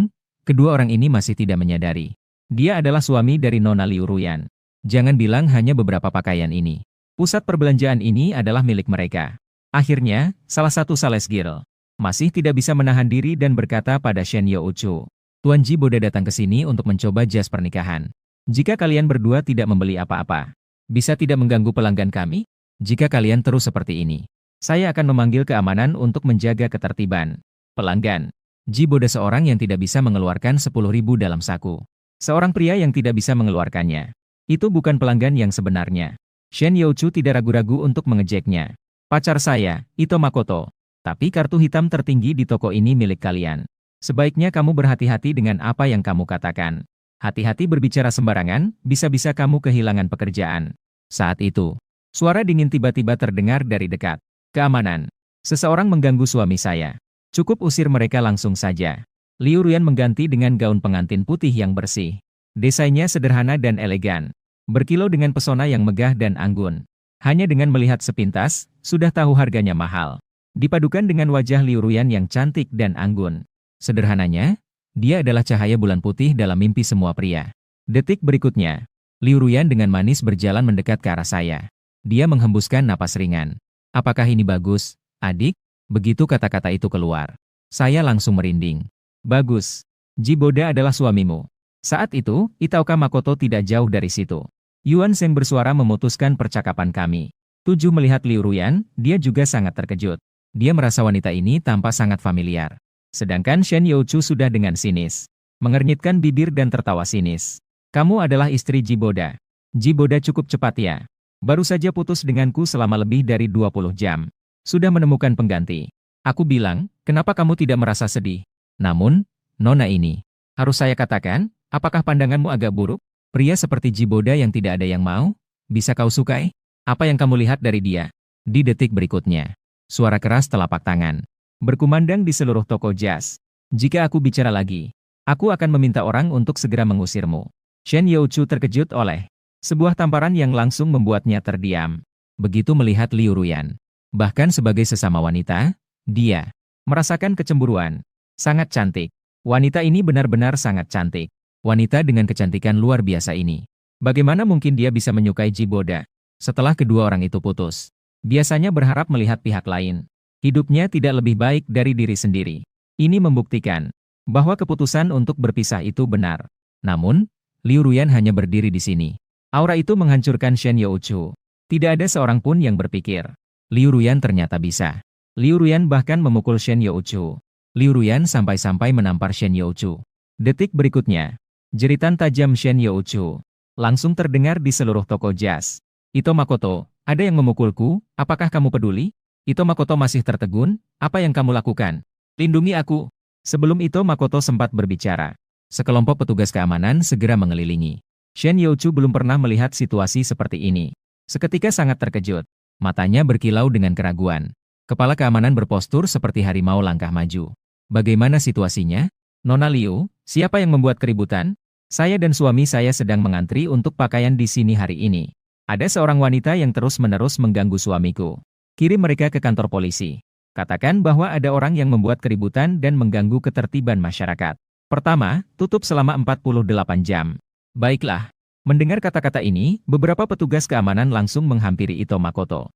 kedua orang ini masih tidak menyadari. Dia adalah suami dari Nona Liu Ruyan. Jangan bilang hanya beberapa pakaian ini. Pusat perbelanjaan ini adalah milik mereka. Akhirnya, salah satu sales girl masih tidak bisa menahan diri dan berkata pada Shen Youchu, Tuan Jiboda datang ke sini untuk mencoba jas pernikahan. Jika kalian berdua tidak membeli apa-apa, bisa tidak mengganggu pelanggan kami? Jika kalian terus seperti ini, saya akan memanggil keamanan untuk menjaga ketertiban. Pelanggan. Jiboda seorang yang tidak bisa mengeluarkan 10.000 dalam saku. Seorang pria yang tidak bisa mengeluarkannya. Itu bukan pelanggan yang sebenarnya. Shen Youchu tidak ragu-ragu untuk mengejeknya. Pacar saya, Ito Makoto. Tapi kartu hitam tertinggi di toko ini milik kalian. Sebaiknya kamu berhati-hati dengan apa yang kamu katakan. Hati-hati berbicara sembarangan, bisa-bisa kamu kehilangan pekerjaan. Saat itu, suara dingin tiba-tiba terdengar dari dekat. Keamanan. Seseorang mengganggu suami saya. Cukup usir mereka langsung saja. Liu Ruyan mengganti dengan gaun pengantin putih yang bersih. Desainnya sederhana dan elegan. Berkilau dengan pesona yang megah dan anggun. Hanya dengan melihat sepintas, sudah tahu harganya mahal. Dipadukan dengan wajah Liu Ruyan yang cantik dan anggun. Sederhananya, dia adalah cahaya bulan putih dalam mimpi semua pria. Detik berikutnya, Liu Ruyan dengan manis berjalan mendekat ke arah saya. Dia menghembuskan napas ringan. Apakah ini bagus, adik? Begitu kata-kata itu keluar. Saya langsung merinding. Bagus. Jiboda adalah suamimu. Saat itu, Itaoka Makoto tidak jauh dari situ. Yuan Sheng bersuara memutuskan percakapan kami. Tujuh melihat Liu Ruyan, dia juga sangat terkejut. Dia merasa wanita ini tampak sangat familiar. Sedangkan Shen Youchu sudah dengan sinis. Mengernyitkan bibir dan tertawa sinis. Kamu adalah istri Jiboda. Jiboda cukup cepat ya. Baru saja putus denganku selama lebih dari 20 jam. Sudah menemukan pengganti. Aku bilang, kenapa kamu tidak merasa sedih? Namun, nona ini. Harus saya katakan, apakah pandanganmu agak buruk? Pria seperti Jiboda yang tidak ada yang mau? Bisa kau sukai? Apa yang kamu lihat dari dia? Di detik berikutnya, suara keras telapak tangan berkumandang di seluruh toko jas. Jika aku bicara lagi, aku akan meminta orang untuk segera mengusirmu. Shen Youchu terkejut oleh sebuah tamparan yang langsung membuatnya terdiam. Begitu melihat Liu Ruyan. Bahkan sebagai sesama wanita, dia merasakan kecemburuan. Sangat cantik. Wanita ini benar-benar sangat cantik. Wanita dengan kecantikan luar biasa ini. Bagaimana mungkin dia bisa menyukai Jiboda? Setelah kedua orang itu putus, biasanya berharap melihat pihak lain. Hidupnya tidak lebih baik dari diri sendiri. Ini membuktikan bahwa keputusan untuk berpisah itu benar. Namun, Liu Ruyan hanya berdiri di sini. Aura itu menghancurkan Shen Youchu. Tidak ada seorang pun yang berpikir, Liu Ruyan ternyata bisa. Liu Ruyan bahkan memukul Shen Youchu. Liu Ruyan sampai-sampai menampar Shen Youchu. Detik berikutnya, jeritan tajam Shen Youchu langsung terdengar di seluruh toko jas. Ito Makoto, ada yang memukulku, apakah kamu peduli? Ito Makoto masih tertegun, apa yang kamu lakukan? Lindungi aku. Sebelum Ito Makoto sempat berbicara, sekelompok petugas keamanan segera mengelilingi. Shen Youchu belum pernah melihat situasi seperti ini. Seketika sangat terkejut. Matanya berkilau dengan keraguan. Kepala keamanan berpostur seperti harimau langkah maju. Bagaimana situasinya? Nona Liu, siapa yang membuat keributan? Saya dan suami saya sedang mengantri untuk pakaian di sini hari ini. Ada seorang wanita yang terus-menerus mengganggu suamiku. Kirim mereka ke kantor polisi. Katakan bahwa ada orang yang membuat keributan dan mengganggu ketertiban masyarakat. Pertama, tutup selama 48 jam. Baiklah. Mendengar kata-kata ini, beberapa petugas keamanan langsung menghampiri Ito Makoto.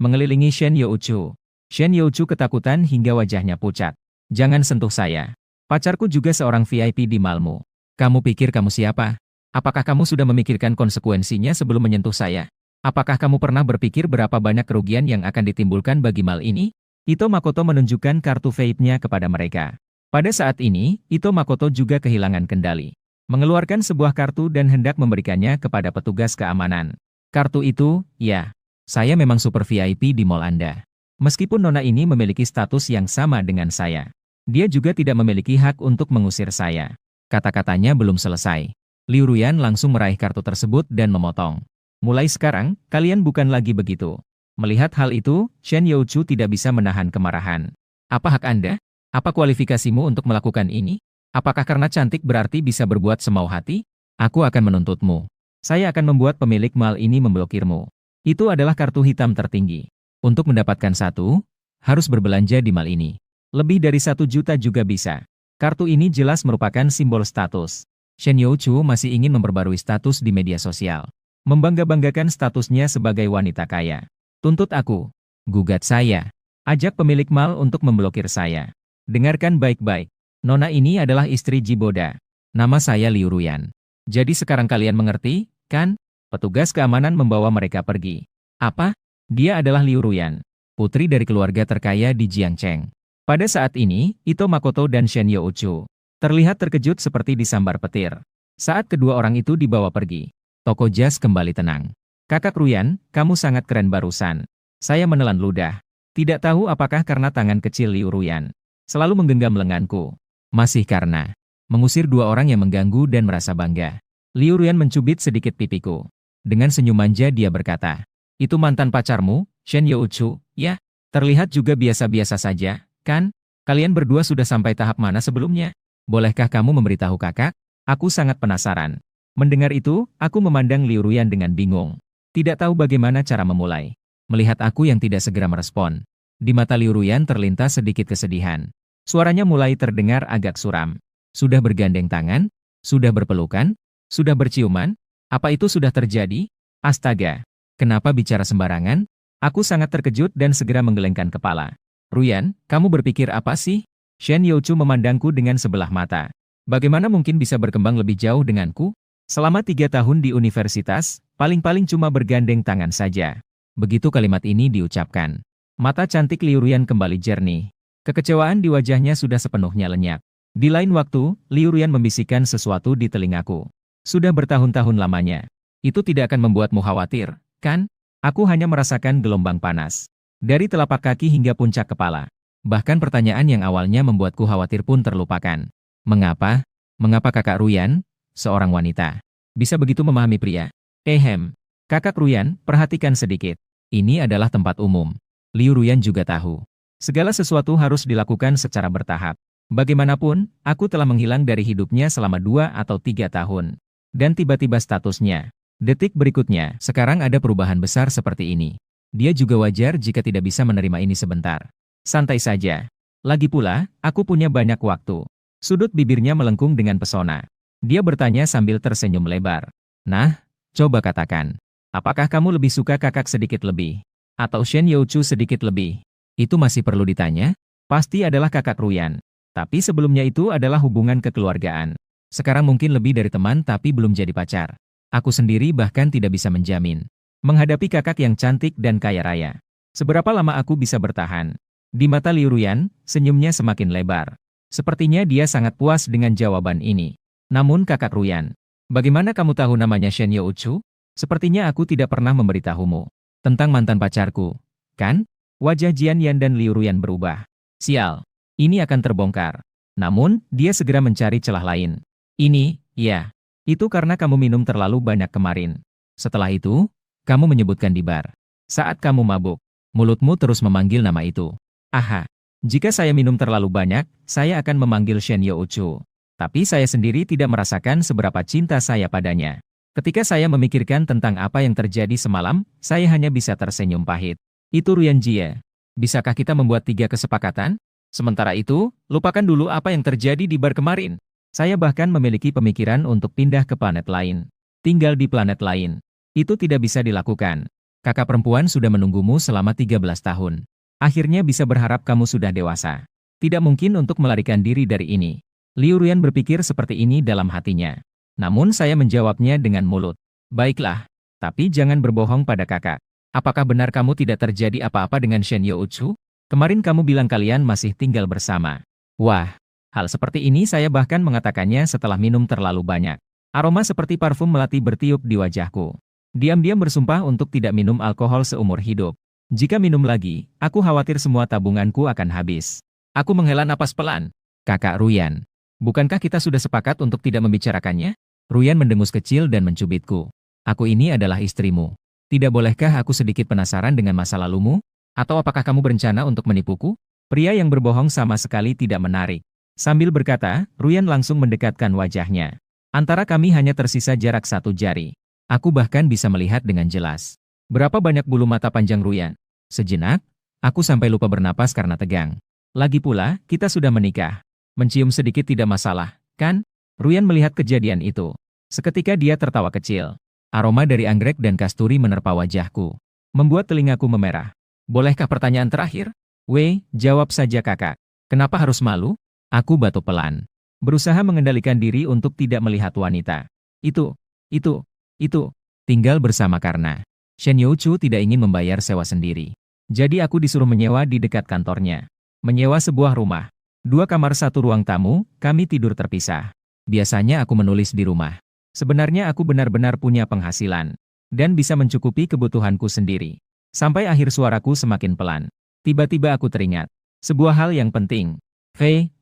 Mengelilingi Shen Youchu. Shen Youchu ketakutan hingga wajahnya pucat. Jangan sentuh saya. Pacarku juga seorang VIP di malmu. Kamu pikir kamu siapa? Apakah kamu sudah memikirkan konsekuensinya sebelum menyentuh saya? Apakah kamu pernah berpikir berapa banyak kerugian yang akan ditimbulkan bagi mal ini? Ito Makoto menunjukkan kartu VIP-nya kepada mereka. Pada saat ini, Ito Makoto juga kehilangan kendali. Mengeluarkan sebuah kartu dan hendak memberikannya kepada petugas keamanan. Kartu itu, ya, saya memang super VIP di mall Anda. Meskipun nona ini memiliki status yang sama dengan saya, dia juga tidak memiliki hak untuk mengusir saya. Kata-katanya belum selesai. Liu Ruyan langsung meraih kartu tersebut dan memotong. Mulai sekarang, kalian bukan lagi begitu. Melihat hal itu, Shen Youchu tidak bisa menahan kemarahan. Apa hak Anda? Apa kualifikasimu untuk melakukan ini? Apakah karena cantik berarti bisa berbuat semau hati? Aku akan menuntutmu. Saya akan membuat pemilik mal ini memblokirmu. Itu adalah kartu hitam tertinggi. Untuk mendapatkan satu, harus berbelanja di mal ini. Lebih dari 1 juta juga bisa. Kartu ini jelas merupakan simbol status. Shen Youchu masih ingin memperbarui status di media sosial. Membangga-banggakan statusnya sebagai wanita kaya. Tuntut aku. Gugat saya. Ajak pemilik mal untuk memblokir saya. Dengarkan baik-baik. Nona ini adalah istri Jiboda. Nama saya Liu Ruyan. Jadi sekarang kalian mengerti, kan? Petugas keamanan membawa mereka pergi. Apa? Dia adalah Liu Ruyan, putri dari keluarga terkaya di Jiangcheng. Pada saat ini, Ito Makoto dan Shen Youchu terlihat terkejut seperti disambar petir. Saat kedua orang itu dibawa pergi, toko jas kembali tenang. Kakak Ruyan, kamu sangat keren barusan. Saya menelan ludah. Tidak tahu apakah karena tangan kecil Liu Ruyan selalu menggenggam lenganku. Masih karena mengusir dua orang yang mengganggu dan merasa bangga. Liu Ruyan mencubit sedikit pipiku. Dengan senyum manja dia berkata, "Itu mantan pacarmu, Shen Youchu, ya? Terlihat juga biasa-biasa saja, kan? Kalian berdua sudah sampai tahap mana sebelumnya? Bolehkah kamu memberitahu kakak? Aku sangat penasaran." Mendengar itu, aku memandang Liu Ruyan dengan bingung. Tidak tahu bagaimana cara memulai. Melihat aku yang tidak segera merespon. Di mata Liu Ruyan terlintas sedikit kesedihan. Suaranya mulai terdengar agak suram. "Sudah bergandeng tangan? Sudah berpelukan? Sudah berciuman? Apa itu sudah terjadi? Astaga, kenapa bicara sembarangan?" Aku sangat terkejut dan segera menggelengkan kepala. "Ruyan, kamu berpikir apa sih?" Shen Youchu memandangku dengan sebelah mata. "Bagaimana mungkin bisa berkembang lebih jauh denganku? Selama 3 tahun di universitas, paling-paling cuma bergandeng tangan saja." Begitu kalimat ini diucapkan, mata cantik Liu Ruyan kembali jernih. Kekecewaan di wajahnya sudah sepenuhnya lenyap. Di lain waktu, Liu Ruyan membisikkan sesuatu di telingaku. "Sudah bertahun-tahun lamanya. Itu tidak akan membuatmu khawatir, kan? Aku hanya merasakan gelombang panas. Dari telapak kaki hingga puncak kepala. Bahkan pertanyaan yang awalnya membuatku khawatir pun terlupakan. Mengapa? Mengapa kakak Ruyan, seorang wanita, bisa begitu memahami pria? Kakak Ruyan, perhatikan sedikit. Ini adalah tempat umum." Liu Ruyan juga tahu. Segala sesuatu harus dilakukan secara bertahap. Bagaimanapun, aku telah menghilang dari hidupnya selama 2 atau 3 tahun. Dan tiba-tiba statusnya. Detik berikutnya, sekarang ada perubahan besar seperti ini. Dia juga wajar jika tidak bisa menerima ini sebentar. Santai saja. Lagi pula, aku punya banyak waktu. Sudut bibirnya melengkung dengan pesona. Dia bertanya sambil tersenyum lebar. "Nah, coba katakan. Apakah kamu lebih suka kakak sedikit lebih? Atau Shen Youchu sedikit lebih?" Itu masih perlu ditanya? Pasti adalah kakak Ruyan. Tapi sebelumnya itu adalah hubungan kekeluargaan. Sekarang mungkin lebih dari teman tapi belum jadi pacar. Aku sendiri bahkan tidak bisa menjamin. Menghadapi kakak yang cantik dan kaya raya. Seberapa lama aku bisa bertahan? Di mata Liu Ruyan, senyumnya semakin lebar. Sepertinya dia sangat puas dengan jawaban ini. "Namun kakak Ruyan, bagaimana kamu tahu namanya Shen Youchu? Sepertinya aku tidak pernah memberitahumu tentang mantan pacarku, kan?" Wajah Jian Yan dan Liu Ruyan berubah. Sial, ini akan terbongkar. Namun, dia segera mencari celah lain. Ya, itu karena kamu minum terlalu banyak kemarin. Setelah itu, kamu menyebutkan di bar. Saat kamu mabuk, mulutmu terus memanggil nama itu. Aha, jika saya minum terlalu banyak, saya akan memanggil Shen Youchu. Tapi saya sendiri tidak merasakan seberapa cinta saya padanya. Ketika saya memikirkan tentang apa yang terjadi semalam, saya hanya bisa tersenyum pahit. Itu Ruyan Jie. Bisakah kita membuat 3 kesepakatan? Sementara itu, lupakan dulu apa yang terjadi di bar kemarin. Saya bahkan memiliki pemikiran untuk pindah ke planet lain. Tinggal di planet lain. Itu tidak bisa dilakukan. Kakak perempuan sudah menunggumu selama 13 tahun. Akhirnya bisa berharap kamu sudah dewasa. Tidak mungkin untuk melarikan diri dari ini. Liu Ruyan berpikir seperti ini dalam hatinya. Namun saya menjawabnya dengan mulut. Baiklah, tapi jangan berbohong pada kakak. Apakah benar kamu tidak terjadi apa-apa dengan Shen Youchu? Kemarin kamu bilang kalian masih tinggal bersama. Wah, hal seperti ini saya bahkan mengatakannya setelah minum terlalu banyak. Aroma seperti parfum melati bertiup di wajahku. Diam-diam bersumpah untuk tidak minum alkohol seumur hidup. Jika minum lagi, aku khawatir semua tabunganku akan habis. Aku menghela napas pelan. Kakak Ruyan, bukankah kita sudah sepakat untuk tidak membicarakannya? Ruyan mendengus kecil dan mencubitku. Aku ini adalah istrimu. Tidak bolehkah aku sedikit penasaran dengan masa lalumu? Atau apakah kamu berencana untuk menipuku? Pria yang berbohong sama sekali tidak menarik. Sambil berkata, Ruyan langsung mendekatkan wajahnya. Antara kami hanya tersisa jarak 1 jari. Aku bahkan bisa melihat dengan jelas. Berapa banyak bulu mata panjang Ruyan? Sejenak, aku sampai lupa bernapas karena tegang. Lagi pula, kita sudah menikah. Mencium sedikit tidak masalah, kan? Ruyan melihat kejadian itu. Seketika dia tertawa kecil. Aroma dari anggrek dan kasturi menerpa wajahku. Membuat telingaku memerah. Bolehkah pertanyaan terakhir? Jawab saja kakak. Kenapa harus malu? Aku batuk pelan. Berusaha mengendalikan diri untuk tidak melihat wanita. Itu. Tinggal bersama karena Shen Youchu tidak ingin membayar sewa sendiri. Jadi aku disuruh menyewa di dekat kantornya. Menyewa sebuah rumah. 2 kamar 1 ruang tamu, kami tidur terpisah. Biasanya aku menulis di rumah. Sebenarnya aku benar-benar punya penghasilan. Dan bisa mencukupi kebutuhanku sendiri. Sampai akhir suaraku semakin pelan. Tiba-tiba aku teringat. Sebuah hal yang penting.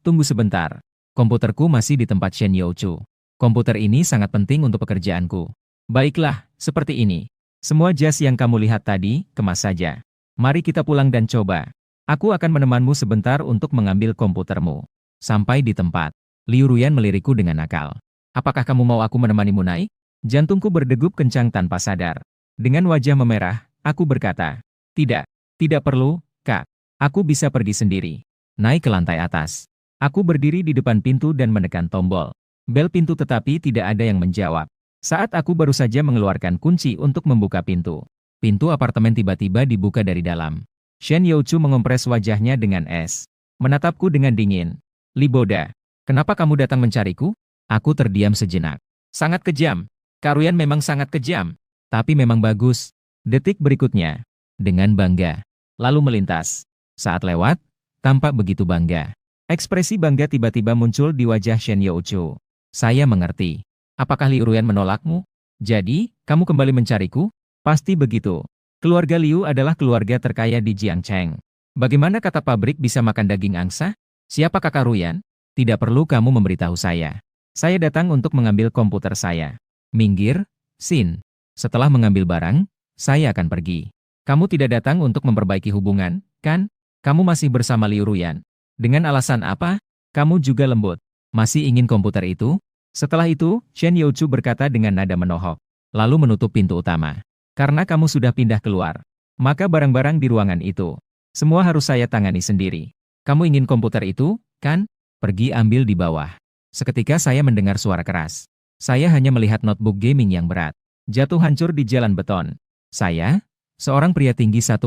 Tunggu sebentar. Komputerku masih di tempat Shen Youchu. Komputer ini sangat penting untuk pekerjaanku. Baiklah, seperti ini. Semua jas yang kamu lihat tadi, kemas saja. Mari kita pulang dan coba. Aku akan menemanmu sebentar untuk mengambil komputermu. Sampai di tempat, Liu Ruyan melirikku dengan nakal. Apakah kamu mau aku menemanimu naik? Jantungku berdegup kencang tanpa sadar. Dengan wajah memerah, aku berkata, tidak, tidak perlu, Kak. Aku bisa pergi sendiri. Naik ke lantai atas. Aku berdiri di depan pintu dan menekan tombol. Bel pintu tetapi tidak ada yang menjawab. Saat aku baru saja mengeluarkan kunci untuk membuka pintu. Pintu apartemen tiba-tiba dibuka dari dalam. Shen Youchu mengompres wajahnya dengan es. Menatapku dengan dingin. Li Boda, kenapa kamu datang mencariku? Aku terdiam sejenak. Sangat kejam. Kak Ruyan memang sangat kejam. Tapi memang bagus. Detik berikutnya. Dengan bangga. Lalu melintas. Saat lewat, tampak begitu bangga. Ekspresi bangga tiba-tiba muncul di wajah Shen Youchu. Saya mengerti. Apakah Liu Ruyan menolakmu? Jadi, kamu kembali mencariku? Pasti begitu. Keluarga Liu adalah keluarga terkaya di Jiangcheng. Bagaimana kata pabrik bisa makan daging angsa? Siapa Kakak Ruyan? Tidak perlu kamu memberitahu saya. Saya datang untuk mengambil komputer saya. Minggir, Sin. Setelah mengambil barang, saya akan pergi. Kamu tidak datang untuk memperbaiki hubungan, kan? Kamu masih bersama Liu Ruyan. Dengan alasan apa? Kamu juga lembut. Masih ingin komputer itu? Setelah itu, Shen Youchu berkata dengan nada menohok. Lalu menutup pintu utama. Karena kamu sudah pindah keluar. Maka barang-barang di ruangan itu. Semua harus saya tangani sendiri. Kamu ingin komputer itu, kan? Pergi ambil di bawah. Seketika saya mendengar suara keras. Saya hanya melihat notebook gaming yang berat. Jatuh hancur di jalan beton. Saya, seorang pria tinggi 1,85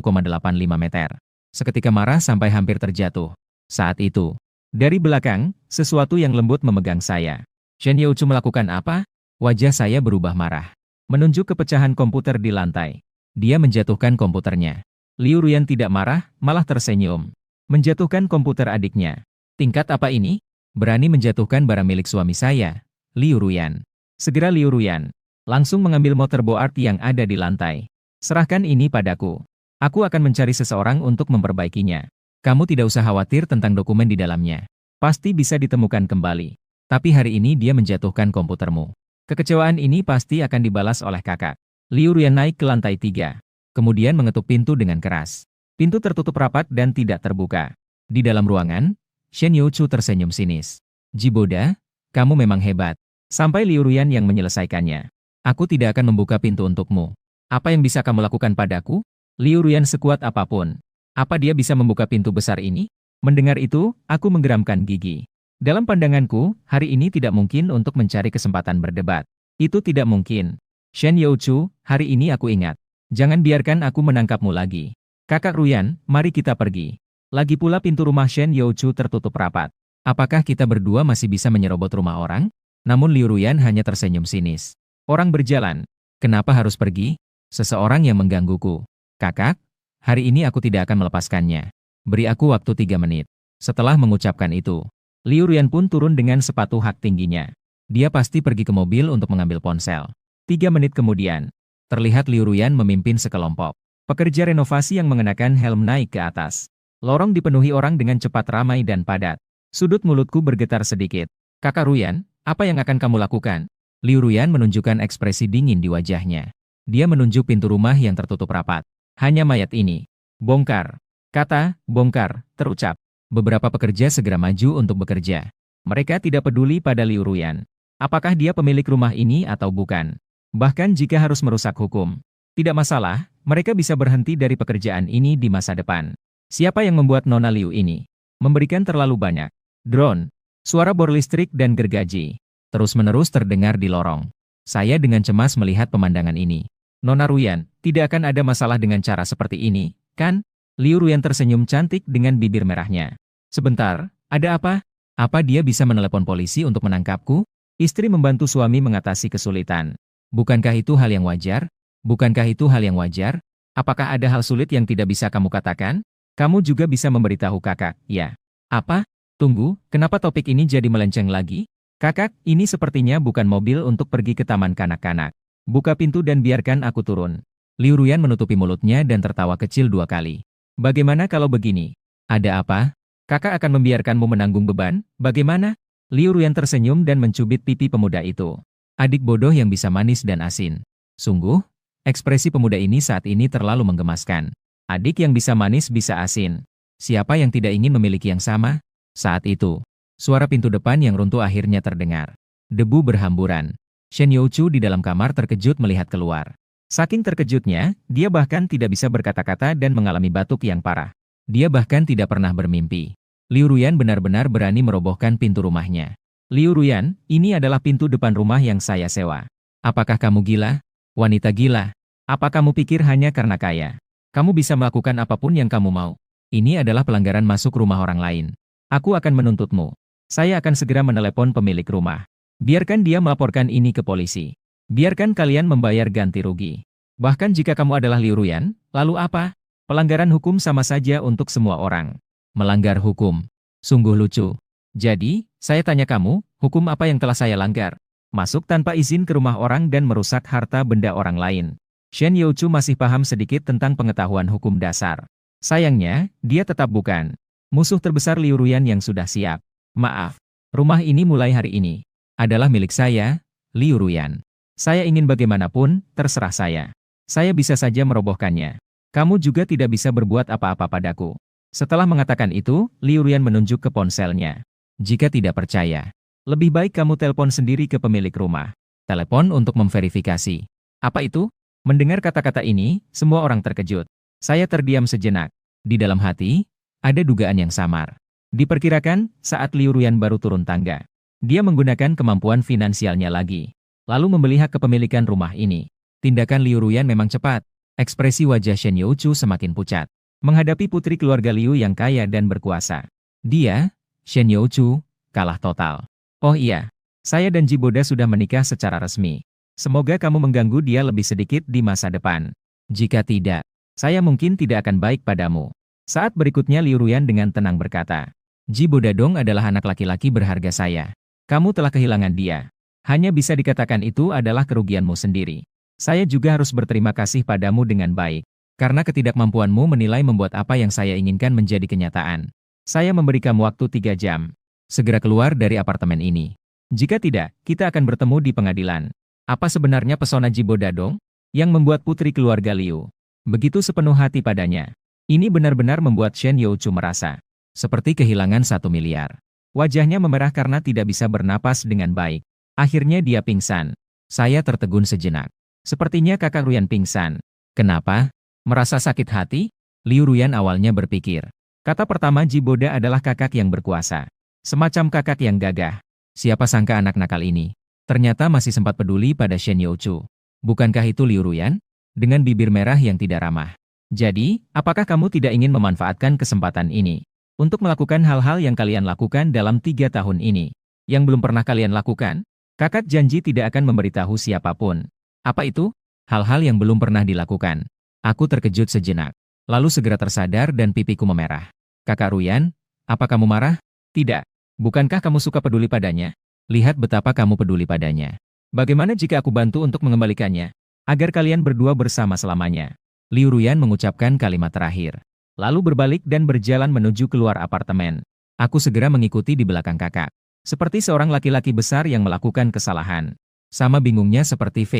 meter. Seketika marah sampai hampir terjatuh. Saat itu, dari belakang, sesuatu yang lembut memegang saya. Shen Youchu melakukan apa? Wajah saya berubah marah. Menunjuk ke pecahan komputer di lantai. Dia menjatuhkan komputernya. Liu Ruyan tidak marah, malah tersenyum. Menjatuhkan komputer adiknya. Tingkat apa ini? Berani menjatuhkan barang milik suami saya, Liu Ruyan. Segera Liu Ruyan langsung mengambil motherboard yang ada di lantai. Serahkan ini padaku. Aku akan mencari seseorang untuk memperbaikinya. Kamu tidak usah khawatir tentang dokumen di dalamnya. Pasti bisa ditemukan kembali. Tapi hari ini dia menjatuhkan komputermu. Kekecewaan ini pasti akan dibalas oleh kakak. Liu Ruyan naik ke lantai 3. Kemudian mengetuk pintu dengan keras. Pintu tertutup rapat dan tidak terbuka. Di dalam ruangan, Shen Youchu tersenyum sinis. Jiboda, kamu memang hebat. Sampai Liu Ruyan yang menyelesaikannya. Aku tidak akan membuka pintu untukmu. Apa yang bisa kamu lakukan padaku? Liu Ruyan sekuat apapun. Apa dia bisa membuka pintu besar ini? Mendengar itu, aku menggeramkan gigi. Dalam pandanganku, hari ini tidak mungkin untuk mencari kesempatan berdebat. Itu tidak mungkin. Shen Youchu, hari ini aku ingat. Jangan biarkan aku menangkapmu lagi. Kakak Ruyan, mari kita pergi. Lagi pula pintu rumah Shen Youchu tertutup rapat. Apakah kita berdua masih bisa menyerobot rumah orang? Namun Liu Ruyan hanya tersenyum sinis. Orang berjalan. Kenapa harus pergi? Seseorang yang menggangguku. Kakak, hari ini aku tidak akan melepaskannya. Beri aku waktu 3 menit. Setelah mengucapkan itu, Liu Ruyan pun turun dengan sepatu hak tingginya. Dia pasti pergi ke mobil untuk mengambil ponsel. 3 menit kemudian, terlihat Liu Ruyan memimpin sekelompok pekerja renovasi yang mengenakan helm naik ke atas. Lorong dipenuhi orang dengan cepat ramai dan padat. Sudut mulutku bergetar sedikit. Kakak Ruyan, apa yang akan kamu lakukan? Liu Ruyan menunjukkan ekspresi dingin di wajahnya. Dia menunjuk pintu rumah yang tertutup rapat. Hanya mayat ini. Bongkar. Kata, bongkar, terucap. Beberapa pekerja segera maju untuk bekerja. Mereka tidak peduli pada Liu Ruyan. Apakah dia pemilik rumah ini atau bukan? Bahkan jika harus merusak hukum. Tidak masalah, mereka bisa berhenti dari pekerjaan ini di masa depan. Siapa yang membuat Nona Liu ini? Memberikan terlalu banyak. Drone. Suara bor listrik dan gergaji. Terus-menerus terdengar di lorong. Saya dengan cemas melihat pemandangan ini. Nona Ruyan, tidak akan ada masalah dengan cara seperti ini, kan? Liu Ruyan tersenyum cantik dengan bibir merahnya. Sebentar, ada apa? Apa dia bisa menelepon polisi untuk menangkapku? Istri membantu suami mengatasi kesulitan. Bukankah itu hal yang wajar? Bukankah itu hal yang wajar? Apakah ada hal sulit yang tidak bisa kamu katakan? Kamu juga bisa memberitahu kakak, ya. Apa? Tunggu, kenapa topik ini jadi melenceng lagi? Kakak, ini sepertinya bukan mobil untuk pergi ke taman kanak-kanak. Buka pintu dan biarkan aku turun. Liu Ruyan menutupi mulutnya dan tertawa kecil 2 kali. Bagaimana kalau begini? Ada apa? Kakak akan membiarkanmu menanggung beban? Bagaimana? Liu Ruyan tersenyum dan mencubit pipi pemuda itu. Adik bodoh yang bisa manis dan asin. Sungguh, ekspresi pemuda ini saat ini terlalu menggemaskan. Adik yang bisa manis bisa asin. Siapa yang tidak ingin memiliki yang sama? Saat itu, suara pintu depan yang runtuh akhirnya terdengar. Debu berhamburan. Shen Youchu di dalam kamar terkejut melihat keluar. Saking terkejutnya, dia bahkan tidak bisa berkata-kata dan mengalami batuk yang parah. Dia bahkan tidak pernah bermimpi. Liu Ruyan benar-benar berani merobohkan pintu rumahnya. Liu Ruyan, ini adalah pintu depan rumah yang saya sewa. Apakah kamu gila? Wanita gila. Apa kamu pikir hanya karena kaya? Kamu bisa melakukan apapun yang kamu mau. Ini adalah pelanggaran masuk rumah orang lain. Aku akan menuntutmu. Saya akan segera menelepon pemilik rumah. Biarkan dia melaporkan ini ke polisi. Biarkan kalian membayar ganti rugi. Bahkan jika kamu adalah Liu Ruyan, lalu apa? Pelanggaran hukum sama saja untuk semua orang. Melanggar hukum. Sungguh lucu. Jadi, saya tanya kamu, hukum apa yang telah saya langgar? Masuk tanpa izin ke rumah orang dan merusak harta benda orang lain. Shen Youchu masih paham sedikit tentang pengetahuan hukum dasar. Sayangnya, dia tetap bukan musuh terbesar Liu Ruyan yang sudah siap. Maaf, rumah ini mulai hari ini adalah milik saya, Liu Ruyan. Saya ingin bagaimanapun, terserah saya. Saya bisa saja merobohkannya. Kamu juga tidak bisa berbuat apa-apa padaku. Setelah mengatakan itu, Liu Ruyan menunjuk ke ponselnya. Jika tidak percaya, lebih baik kamu telepon sendiri ke pemilik rumah. Telepon untuk memverifikasi. Apa itu? Mendengar kata-kata ini, semua orang terkejut. Saya terdiam sejenak. Di dalam hati, ada dugaan yang samar. Diperkirakan, saat Liu Ruyan baru turun tangga, dia menggunakan kemampuan finansialnya lagi, lalu membeli hak kepemilikan rumah ini. Tindakan Liu Ruyan memang cepat. Ekspresi wajah Shen Youchu semakin pucat. Menghadapi putri keluarga Liu yang kaya dan berkuasa. Dia, Shen Youchu, kalah total. Oh iya, saya dan Jiboda sudah menikah secara resmi. Semoga kamu mengganggu dia lebih sedikit di masa depan. Jika tidak, saya mungkin tidak akan baik padamu. Saat berikutnya Liu Ruyan dengan tenang berkata, Jiboda dong adalah anak laki-laki berharga saya. Kamu telah kehilangan dia. Hanya bisa dikatakan itu adalah kerugianmu sendiri. Saya juga harus berterima kasih padamu dengan baik. Karena ketidakmampuanmu menilai membuat apa yang saya inginkan menjadi kenyataan. Saya memberi kamu waktu 3 jam. Segera keluar dari apartemen ini. Jika tidak, kita akan bertemu di pengadilan. Apa sebenarnya pesona Jiboda dong yang membuat putri keluarga Liu begitu sepenuh hati padanya? Ini benar-benar membuat Shen Youchu merasa seperti kehilangan 1 miliar. Wajahnya memerah karena tidak bisa bernapas dengan baik. Akhirnya dia pingsan. Saya tertegun sejenak. Sepertinya kakak Ruyan pingsan. Kenapa? Merasa sakit hati? Liu Ruyan awalnya berpikir. Kata pertama Jiboda adalah kakak yang berkuasa. Semacam kakak yang gagah. Siapa sangka anak nakal ini ternyata masih sempat peduli pada Shen Youchu. Bukankah itu Liu Ruyan? Dengan bibir merah yang tidak ramah. Jadi, apakah kamu tidak ingin memanfaatkan kesempatan ini untuk melakukan hal-hal yang kalian lakukan dalam 3 tahun ini? Yang belum pernah kalian lakukan? Kakak janji tidak akan memberitahu siapapun. Apa itu? Hal-hal yang belum pernah dilakukan. Aku terkejut sejenak. Lalu segera tersadar dan pipiku memerah. Kakak Ruyan, apa kamu marah? Tidak. Bukankah kamu suka peduli padanya? Lihat betapa kamu peduli padanya. Bagaimana jika aku bantu untuk mengembalikannya? Agar kalian berdua bersama selamanya. Liu Ruyan mengucapkan kalimat terakhir. Lalu berbalik dan berjalan menuju keluar apartemen. Aku segera mengikuti di belakang kakak. Seperti seorang laki-laki besar yang melakukan kesalahan. Sama bingungnya seperti V.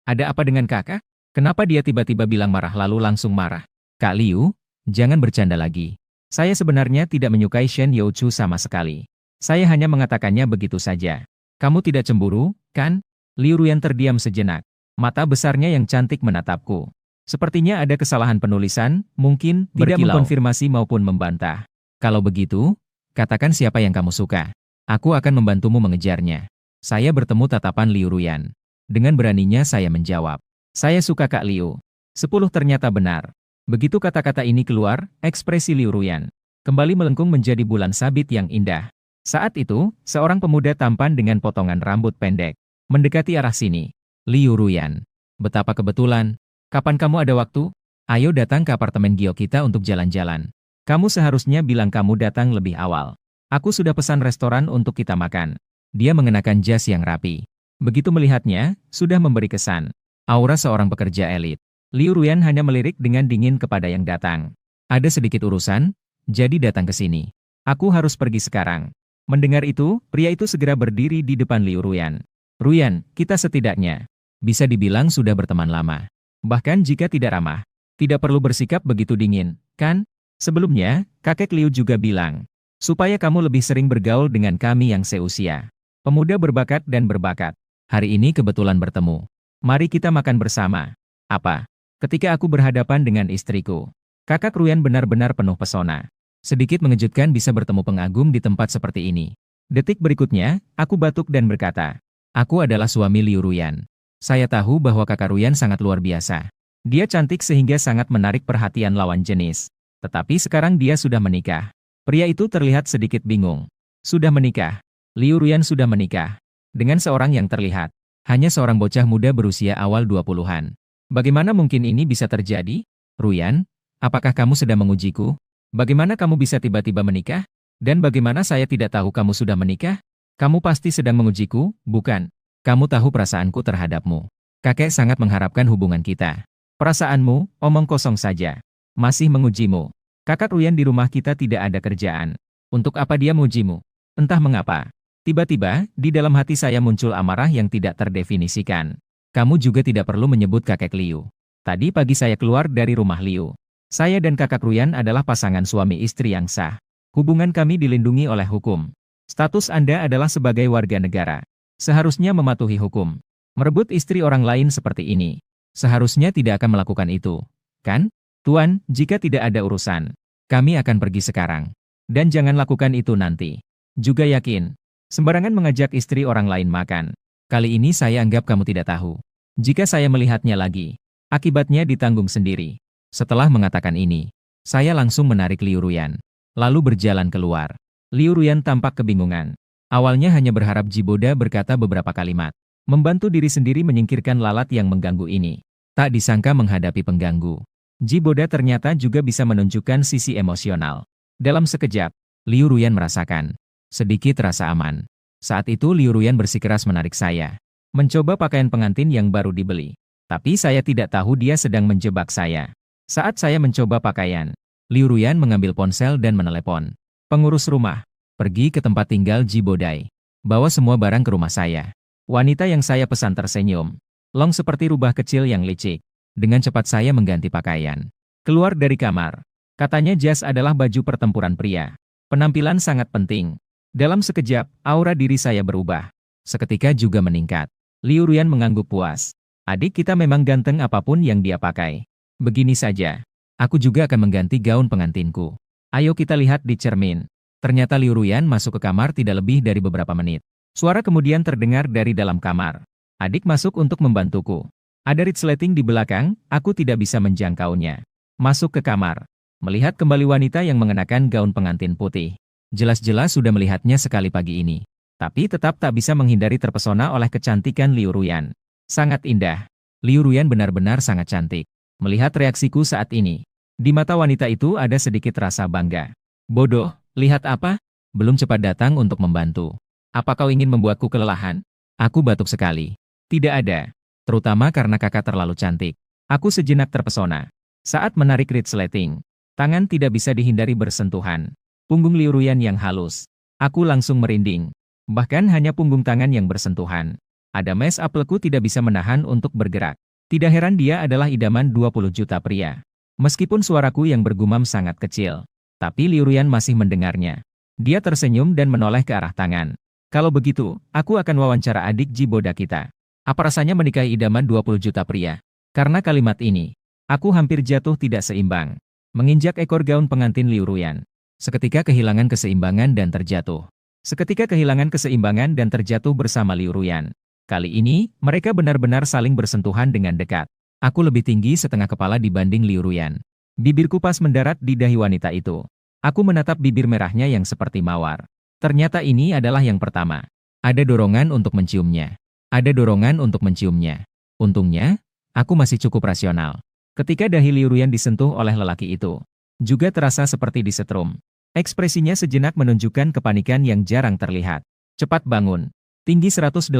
Ada apa dengan kakak? Kenapa dia tiba-tiba bilang marah lalu langsung marah? Kak Liu, jangan bercanda lagi. Saya sebenarnya tidak menyukai Shen Youchu sama sekali. Saya hanya mengatakannya begitu saja. Kamu tidak cemburu, kan? Liu Ruyan terdiam sejenak. Mata besarnya yang cantik menatapku. Sepertinya ada kesalahan penulisan, mungkin tidak mengkonfirmasi maupun membantah. Kalau begitu, katakan siapa yang kamu suka. Aku akan membantumu mengejarnya. Saya bertemu tatapan Liu Ruyan. Dengan beraninya saya menjawab. Saya suka Kak Liu. 10 ternyata benar. Begitu kata-kata ini keluar, ekspresi Liu Ruyan kembali melengkung menjadi bulan sabit yang indah. Saat itu, seorang pemuda tampan dengan potongan rambut pendek mendekati arah sini. Liu Ruyan. Betapa kebetulan. Kapan kamu ada waktu? Ayo datang ke apartemen Gio kita untuk jalan-jalan. Kamu seharusnya bilang kamu datang lebih awal. Aku sudah pesan restoran untuk kita makan. Dia mengenakan jas yang rapi. Begitu melihatnya, sudah memberi kesan aura seorang pekerja elit. Liu Ruyan hanya melirik dengan dingin kepada yang datang. Ada sedikit urusan, jadi datang ke sini. Aku harus pergi sekarang. Mendengar itu, pria itu segera berdiri di depan Liu Ruyan. Ruyan, kita setidaknya bisa dibilang sudah berteman lama. Bahkan jika tidak ramah, tidak perlu bersikap begitu dingin, kan? Sebelumnya, kakek Liu juga bilang, supaya kamu lebih sering bergaul dengan kami yang seusia. Pemuda berbakat dan berbakat. Hari ini kebetulan bertemu. Mari kita makan bersama. Apa? Ketika aku berhadapan dengan istriku, kakak Ruyan benar-benar penuh pesona. Sedikit mengejutkan bisa bertemu pengagum di tempat seperti ini. Detik berikutnya, aku batuk dan berkata, aku adalah suami Liu Ruyan. Saya tahu bahwa kakak Ruyan sangat luar biasa. Dia cantik sehingga sangat menarik perhatian lawan jenis. Tetapi sekarang dia sudah menikah. Pria itu terlihat sedikit bingung. Sudah menikah. Liu Ruyan sudah menikah. Dengan seorang yang terlihat hanya seorang bocah muda berusia awal 20-an. Bagaimana mungkin ini bisa terjadi? Ruyan, apakah kamu sedang mengujiku? Bagaimana kamu bisa tiba-tiba menikah? Dan bagaimana saya tidak tahu kamu sudah menikah? Kamu pasti sedang mengujiku, bukan? Kamu tahu perasaanku terhadapmu. Kakek sangat mengharapkan hubungan kita. Perasaanmu, omong kosong saja. Masih mengujimu. Kakak Ruyan di rumah kita tidak ada kerjaan. Untuk apa dia mengujimu? Entah mengapa. Tiba-tiba, di dalam hati saya muncul amarah yang tidak terdefinisikan. Kamu juga tidak perlu menyebut kakek Liu. Tadi pagi saya keluar dari rumah Liu. Saya dan kakak Ruyan adalah pasangan suami istri yang sah. Hubungan kami dilindungi oleh hukum. Status Anda adalah sebagai warga negara. Seharusnya mematuhi hukum. Merebut istri orang lain seperti ini. Seharusnya tidak akan melakukan itu. Kan? Tuan, jika tidak ada urusan, kami akan pergi sekarang. Dan jangan lakukan itu nanti. Juga yakin. Sembarangan mengajak istri orang lain makan. Kali ini saya anggap kamu tidak tahu. Jika saya melihatnya lagi, akibatnya ditanggung sendiri. Setelah mengatakan ini, saya langsung menarik Liu Ruyan, lalu berjalan keluar. Liu Ruyan tampak kebingungan. Awalnya hanya berharap Jiboda berkata beberapa kalimat, membantu diri sendiri menyingkirkan lalat yang mengganggu ini. Tak disangka menghadapi pengganggu, Jiboda ternyata juga bisa menunjukkan sisi emosional. Dalam sekejap, Liu Ruyan merasakan sedikit rasa aman. Saat itu Liu Ruyan bersikeras menarik saya, mencoba pakaian pengantin yang baru dibeli. Tapi saya tidak tahu dia sedang menjebak saya. Saat saya mencoba pakaian, Liu Ruyan mengambil ponsel dan menelepon pengurus rumah. Pergi ke tempat tinggal Jibodai. Bawa semua barang ke rumah saya. Wanita yang saya pesan tersenyum. Long seperti rubah kecil yang licik. Dengan cepat saya mengganti pakaian. Keluar dari kamar. Katanya jas adalah baju pertempuran pria. Penampilan sangat penting. Dalam sekejap, aura diri saya berubah. Seketika juga meningkat. Liu Ruyan mengangguk puas. Adik kita memang ganteng apapun yang dia pakai. Begini saja, aku juga akan mengganti gaun pengantinku. Ayo kita lihat di cermin. Ternyata Liu Ruyan masuk ke kamar tidak lebih dari beberapa menit. Suara kemudian terdengar dari dalam kamar. Adik masuk untuk membantuku. Ada resleting di belakang, aku tidak bisa menjangkaunya. Masuk ke kamar. Melihat kembali wanita yang mengenakan gaun pengantin putih. Jelas-jelas sudah melihatnya sekali pagi ini. Tapi tetap tak bisa menghindari terpesona oleh kecantikan Liu Ruyan. Sangat indah. Liu Ruyan benar-benar sangat cantik. Melihat reaksiku saat ini, di mata wanita itu ada sedikit rasa bangga. Bodoh, lihat apa? Belum cepat datang untuk membantu. Apa kau ingin membuatku kelelahan? Aku batuk sekali. Tidak ada. Terutama karena kakak terlalu cantik. Aku sejenak terpesona. Saat menarik resleting, tangan tidak bisa dihindari bersentuhan. Punggung Liu Ruyan yang halus. Aku langsung merinding. Bahkan hanya punggung tangan yang bersentuhan. Ada mes apelku tidak bisa menahan untuk bergerak. Tidak heran dia adalah idaman 20 juta pria. Meskipun suaraku yang bergumam sangat kecil, tapi Liu Ruyan masih mendengarnya. Dia tersenyum dan menoleh ke arah tangan. Kalau begitu, aku akan wawancara adik Jiboda kita. Apa rasanya menikahi idaman 20 juta pria? Karena kalimat ini, aku hampir jatuh tidak seimbang. Menginjak ekor gaun pengantin Liu Ruyan. Seketika kehilangan keseimbangan dan terjatuh. Seketika kehilangan keseimbangan dan terjatuh bersama Liu Ruyan. Kali ini, mereka benar-benar saling bersentuhan dengan dekat. Aku lebih tinggi setengah kepala dibanding Liu Ruyan. Bibirku pas mendarat di dahi wanita itu. Aku menatap bibir merahnya yang seperti mawar. Ternyata ini adalah yang pertama. Ada dorongan untuk menciumnya. Ada dorongan untuk menciumnya. Untungnya, aku masih cukup rasional. Ketika dahi Liu Ruyan disentuh oleh lelaki itu, juga terasa seperti disetrum. Ekspresinya sejenak menunjukkan kepanikan yang jarang terlihat. Cepat bangun. Tinggi 185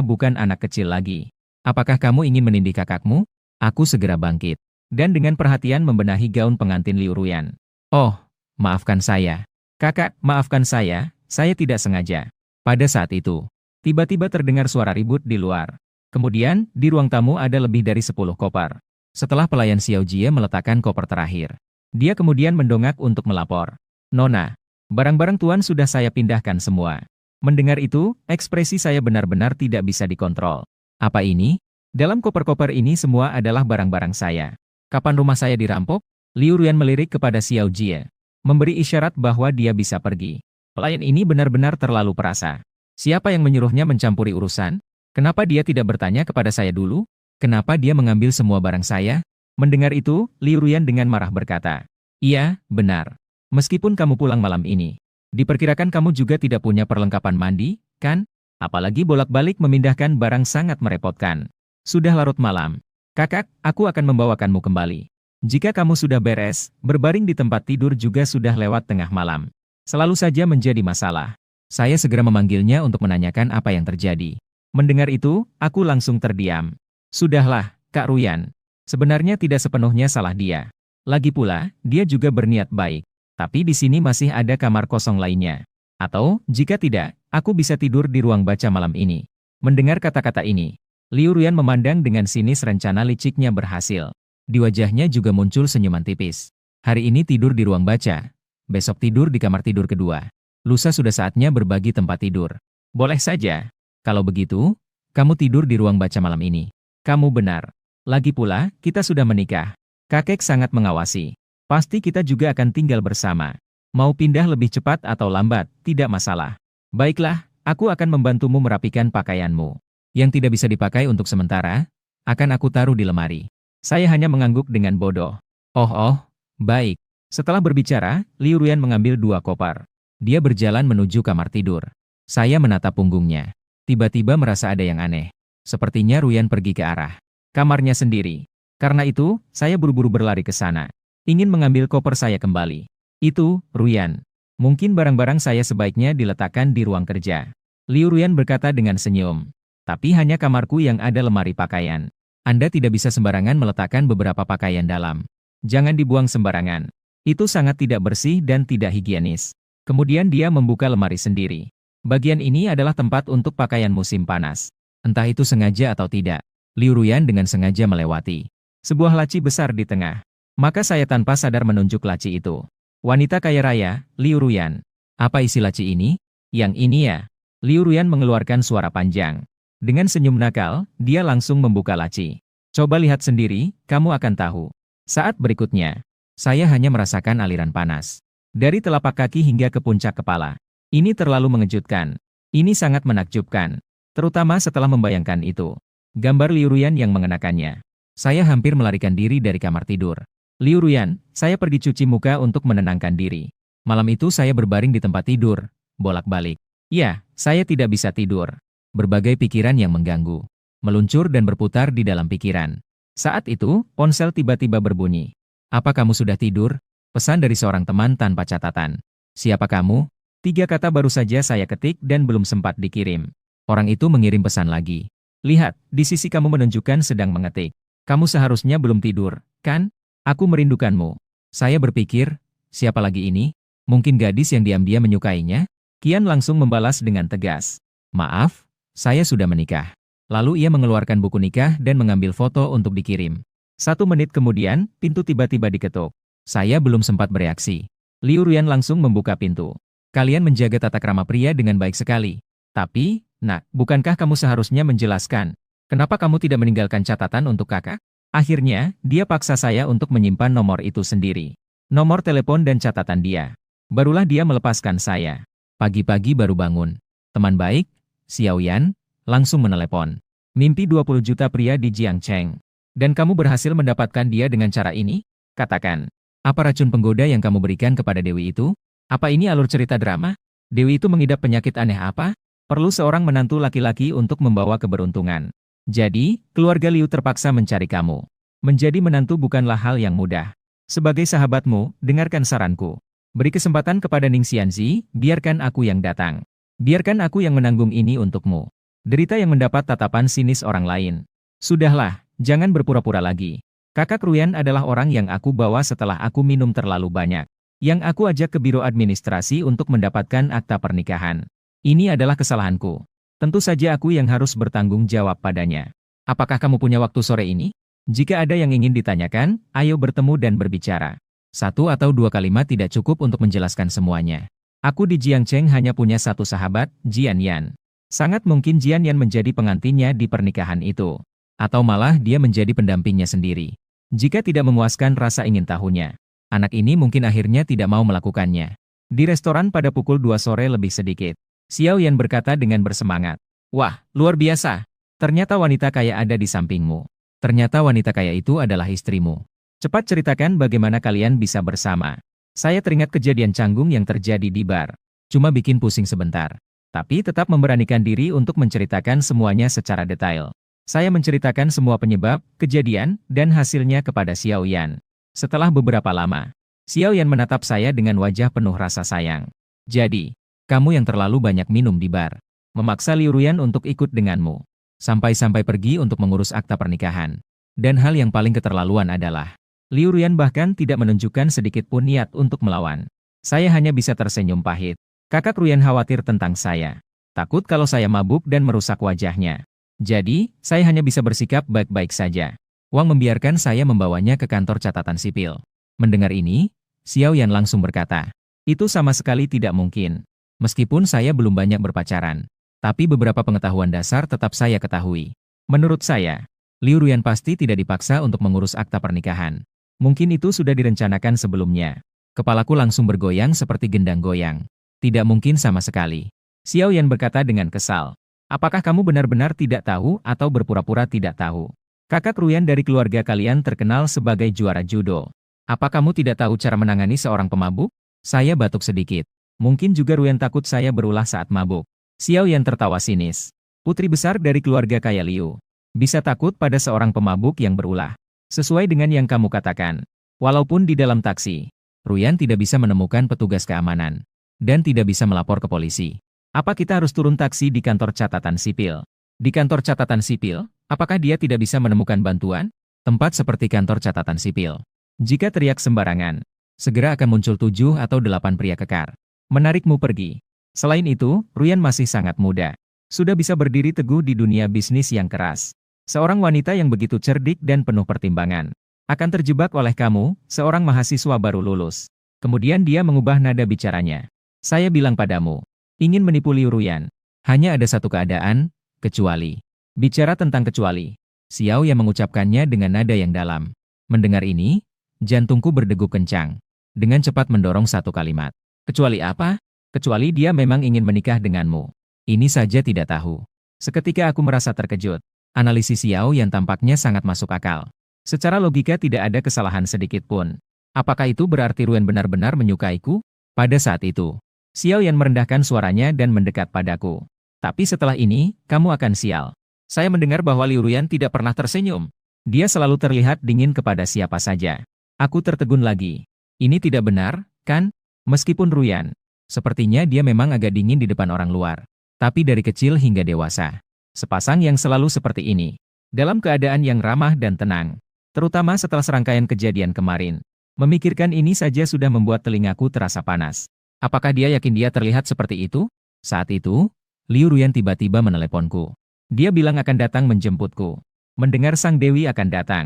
bukan anak kecil lagi. Apakah kamu ingin menindih kakakmu? Aku segera bangkit. Dan dengan perhatian membenahi gaun pengantin Liu Ruyan. Oh, maafkan saya. Kakak, maafkan saya, saya tidak sengaja. Pada saat itu, tiba-tiba terdengar suara ribut di luar. Kemudian, di ruang tamu ada lebih dari 10 koper. Setelah pelayan Xiao Jie meletakkan koper terakhir, dia kemudian mendongak untuk melapor. Nona, barang-barang tuan sudah saya pindahkan semua. Mendengar itu, ekspresi saya benar-benar tidak bisa dikontrol. Apa ini? Dalam koper-koper ini semua adalah barang-barang saya. Kapan rumah saya dirampok? Liu Ruyan melirik kepada Xiao Jie, memberi isyarat bahwa dia bisa pergi. Pelayan ini benar-benar terlalu perasa. Siapa yang menyuruhnya mencampuri urusan? Kenapa dia tidak bertanya kepada saya dulu? Kenapa dia mengambil semua barang saya? Mendengar itu, Liu Ruyan dengan marah berkata, "Iya, benar. Meskipun kamu pulang malam ini, diperkirakan kamu juga tidak punya perlengkapan mandi, kan? Apalagi bolak-balik memindahkan barang sangat merepotkan. Sudah larut malam. Kakak, aku akan membawakanmu kembali. Jika kamu sudah beres, berbaring di tempat tidur juga sudah lewat tengah malam. Selalu saja menjadi masalah." Saya segera memanggilnya untuk menanyakan apa yang terjadi. Mendengar itu, aku langsung terdiam. Sudahlah, Kak Ruyan. Sebenarnya tidak sepenuhnya salah dia. Lagi pula, dia juga berniat baik. Tapi di sini masih ada kamar kosong lainnya. Atau, jika tidak, aku bisa tidur di ruang baca malam ini. Mendengar kata-kata ini, Liu Ruyan memandang dengan sinis rencana liciknya berhasil. Di wajahnya juga muncul senyuman tipis. Hari ini tidur di ruang baca. Besok tidur di kamar tidur kedua. Lusa sudah saatnya berbagi tempat tidur. Boleh saja. Kalau begitu, kamu tidur di ruang baca malam ini. Kamu benar. Lagi pula, kita sudah menikah. Kakek sangat mengawasi. Pasti kita juga akan tinggal bersama. Mau pindah lebih cepat atau lambat, tidak masalah. Baiklah, aku akan membantumu merapikan pakaianmu. Yang tidak bisa dipakai untuk sementara, akan aku taruh di lemari. Saya hanya mengangguk dengan bodoh. Oh, baik. Setelah berbicara, Liu Ruyan mengambil 2 koper. Dia berjalan menuju kamar tidur. Saya menatap punggungnya. Tiba-tiba merasa ada yang aneh. Sepertinya Ruyan pergi ke arah kamarnya sendiri. Karena itu, saya buru-buru berlari ke sana. Ingin mengambil koper saya kembali. Itu, Ruyan. Mungkin barang-barang saya sebaiknya diletakkan di ruang kerja. Liu Ruyan berkata dengan senyum. Tapi hanya kamarku yang ada lemari pakaian. Anda tidak bisa sembarangan meletakkan beberapa pakaian dalam. Jangan dibuang sembarangan. Itu sangat tidak bersih dan tidak higienis. Kemudian dia membuka lemari sendiri. Bagian ini adalah tempat untuk pakaian musim panas. Entah itu sengaja atau tidak, Liu Ruyan dengan sengaja melewati sebuah laci besar di tengah. Maka saya tanpa sadar menunjuk laci itu. Wanita kaya raya, Liu Ruyan. Apa isi laci ini? Yang ini ya. Liu Ruyan mengeluarkan suara panjang. Dengan senyum nakal, dia langsung membuka laci. Coba lihat sendiri, kamu akan tahu. Saat berikutnya, saya hanya merasakan aliran panas. Dari telapak kaki hingga ke puncak kepala. Ini terlalu mengejutkan. Ini sangat menakjubkan. Terutama setelah membayangkan itu. Gambar Liu Ruyan yang mengenakannya. Saya hampir melarikan diri dari kamar tidur. Liu Ruyan, saya pergi cuci muka untuk menenangkan diri. Malam itu saya berbaring di tempat tidur, bolak-balik. Ya, saya tidak bisa tidur. Berbagai pikiran yang mengganggu, meluncur dan berputar di dalam pikiran. Saat itu, ponsel tiba-tiba berbunyi. "Apa kamu sudah tidur?" Pesan dari seorang teman tanpa catatan. "Siapa kamu?" 3 kata baru saja saya ketik dan belum sempat dikirim. Orang itu mengirim pesan lagi. "Lihat, di sisi kamu menunjukkan sedang mengetik. Kamu seharusnya belum tidur, kan? Aku merindukanmu." Saya berpikir, siapa lagi ini? Mungkin gadis yang diam-diam menyukainya? Kian langsung membalas dengan tegas. "Maaf, saya sudah menikah." Lalu ia mengeluarkan buku nikah dan mengambil foto untuk dikirim. 1 menit kemudian, pintu tiba-tiba diketuk. Saya belum sempat bereaksi. Liu Ruyan langsung membuka pintu. "Kalian menjaga tata krama pria dengan baik sekali. Tapi, nak, bukankah kamu seharusnya menjelaskan? Kenapa kamu tidak meninggalkan catatan untuk kakak?" Akhirnya, dia paksa saya untuk menyimpan nomor itu sendiri. Nomor telepon dan catatan dia. Barulah dia melepaskan saya. Pagi-pagi baru bangun. Teman baik, Xiao Yan, langsung menelepon. "Mimpi 20 juta pria di Jiangcheng. Dan kamu berhasil mendapatkan dia dengan cara ini? Katakan, apa racun penggoda yang kamu berikan kepada Dewi itu? Apa ini alur cerita drama? Dewi itu mengidap penyakit aneh apa? Perlu seorang menantu laki-laki untuk membawa keberuntungan. Jadi, keluarga Liu terpaksa mencari kamu. Menjadi menantu bukanlah hal yang mudah. Sebagai sahabatmu, dengarkan saranku. Beri kesempatan kepada Ning Xianzi, biarkan aku yang datang. Biarkan aku yang menanggung ini untukmu. Derita yang mendapat tatapan sinis orang lain. Sudahlah, jangan berpura-pura lagi. Kakak Ruyan adalah orang yang aku bawa setelah aku minum terlalu banyak. Yang aku ajak ke biro administrasi untuk mendapatkan akta pernikahan. Ini adalah kesalahanku. Tentu saja aku yang harus bertanggung jawab padanya. Apakah kamu punya waktu sore ini? Jika ada yang ingin ditanyakan, ayo bertemu dan berbicara. Satu atau dua kalimat tidak cukup untuk menjelaskan semuanya. Aku di Jiangcheng hanya punya satu sahabat, Jian Yan. Sangat mungkin Jian Yan menjadi pengantinnya di pernikahan itu. Atau malah dia menjadi pendampingnya sendiri. Jika tidak memuaskan rasa ingin tahunya, anak ini mungkin akhirnya tidak mau melakukannya. Di restoran pada pukul 2 sore lebih sedikit, Xiao Yan berkata dengan bersemangat. Wah, luar biasa. Ternyata wanita kaya ada di sampingmu. Ternyata wanita kaya itu adalah istrimu. Cepat ceritakan bagaimana kalian bisa bersama. Saya teringat kejadian canggung yang terjadi di bar. Cuma bikin pusing sebentar. Tapi tetap memberanikan diri untuk menceritakan semuanya secara detail. Saya menceritakan semua penyebab, kejadian, dan hasilnya kepada Xiao Yan. Setelah beberapa lama, Xiao Yan menatap saya dengan wajah penuh rasa sayang. Jadi, kamu yang terlalu banyak minum di bar. Memaksa Liu Ruyan untuk ikut denganmu. Sampai-sampai pergi untuk mengurus akta pernikahan. Dan hal yang paling keterlaluan adalah, Liu Ruyan bahkan tidak menunjukkan sedikit pun niat untuk melawan. Saya hanya bisa tersenyum pahit. Kakak Ruyan khawatir tentang saya. Takut kalau saya mabuk dan merusak wajahnya. Jadi, saya hanya bisa bersikap baik-baik saja. Wang membiarkan saya membawanya ke kantor catatan sipil. Mendengar ini, Xiao Yan langsung berkata, itu sama sekali tidak mungkin. Meskipun saya belum banyak berpacaran, tapi beberapa pengetahuan dasar tetap saya ketahui. Menurut saya, Liu Ruyan pasti tidak dipaksa untuk mengurus akta pernikahan. Mungkin itu sudah direncanakan sebelumnya. Kepalaku langsung bergoyang seperti gendang goyang. Tidak mungkin sama sekali. Xiao Yan berkata dengan kesal. Apakah kamu benar-benar tidak tahu atau berpura-pura tidak tahu? Kakak Ruyan dari keluarga kalian terkenal sebagai juara judo. Apa kamu tidak tahu cara menangani seorang pemabuk? Saya batuk sedikit. Mungkin juga Ruyan takut saya berulah saat mabuk. Xiao Yan tertawa sinis. Putri besar dari keluarga kaya Liu. Bisa takut pada seorang pemabuk yang berulah. Sesuai dengan yang kamu katakan. Walaupun di dalam taksi, Ruyan tidak bisa menemukan petugas keamanan. Dan tidak bisa melapor ke polisi. Apa kita harus turun taksi di kantor catatan sipil? Di kantor catatan sipil, apakah dia tidak bisa menemukan bantuan? Tempat seperti kantor catatan sipil. Jika teriak sembarangan, segera akan muncul 7 atau 8 pria kekar. Menarikmu pergi. Selain itu, Ruyan masih sangat muda. Sudah bisa berdiri teguh di dunia bisnis yang keras. Seorang wanita yang begitu cerdik dan penuh pertimbangan. Akan terjebak oleh kamu, seorang mahasiswa baru lulus. Kemudian dia mengubah nada bicaranya. Saya bilang padamu, ingin menipu Liu Ruyan. Hanya ada satu keadaan, kecuali. Bicara tentang kecuali. Xiao yang mengucapkannya dengan nada yang dalam. Mendengar ini, jantungku berdegup kencang. Dengan cepat mendorong satu kalimat. Kecuali apa? Kecuali dia memang ingin menikah denganmu. Ini saja tidak tahu. Seketika aku merasa terkejut. Analisis Xiao yang tampaknya sangat masuk akal. Secara logika tidak ada kesalahan sedikit pun. Apakah itu berarti Ruyan benar-benar menyukaiku? Pada saat itu, Xiao Yan merendahkan suaranya dan mendekat padaku. Tapi setelah ini, kamu akan sial. Saya mendengar bahwa Liu Ruyan tidak pernah tersenyum. Dia selalu terlihat dingin kepada siapa saja. Aku tertegun lagi. Ini tidak benar, kan? Meskipun Ruyan, sepertinya dia memang agak dingin di depan orang luar. Tapi dari kecil hingga dewasa, sepasang yang selalu seperti ini. Dalam keadaan yang ramah dan tenang. Terutama setelah serangkaian kejadian kemarin. Memikirkan ini saja sudah membuat telingaku terasa panas. Apakah dia yakin dia terlihat seperti itu? Saat itu, Liu Ruyan tiba-tiba meneleponku. Dia bilang akan datang menjemputku. Mendengar Sang Dewi akan datang.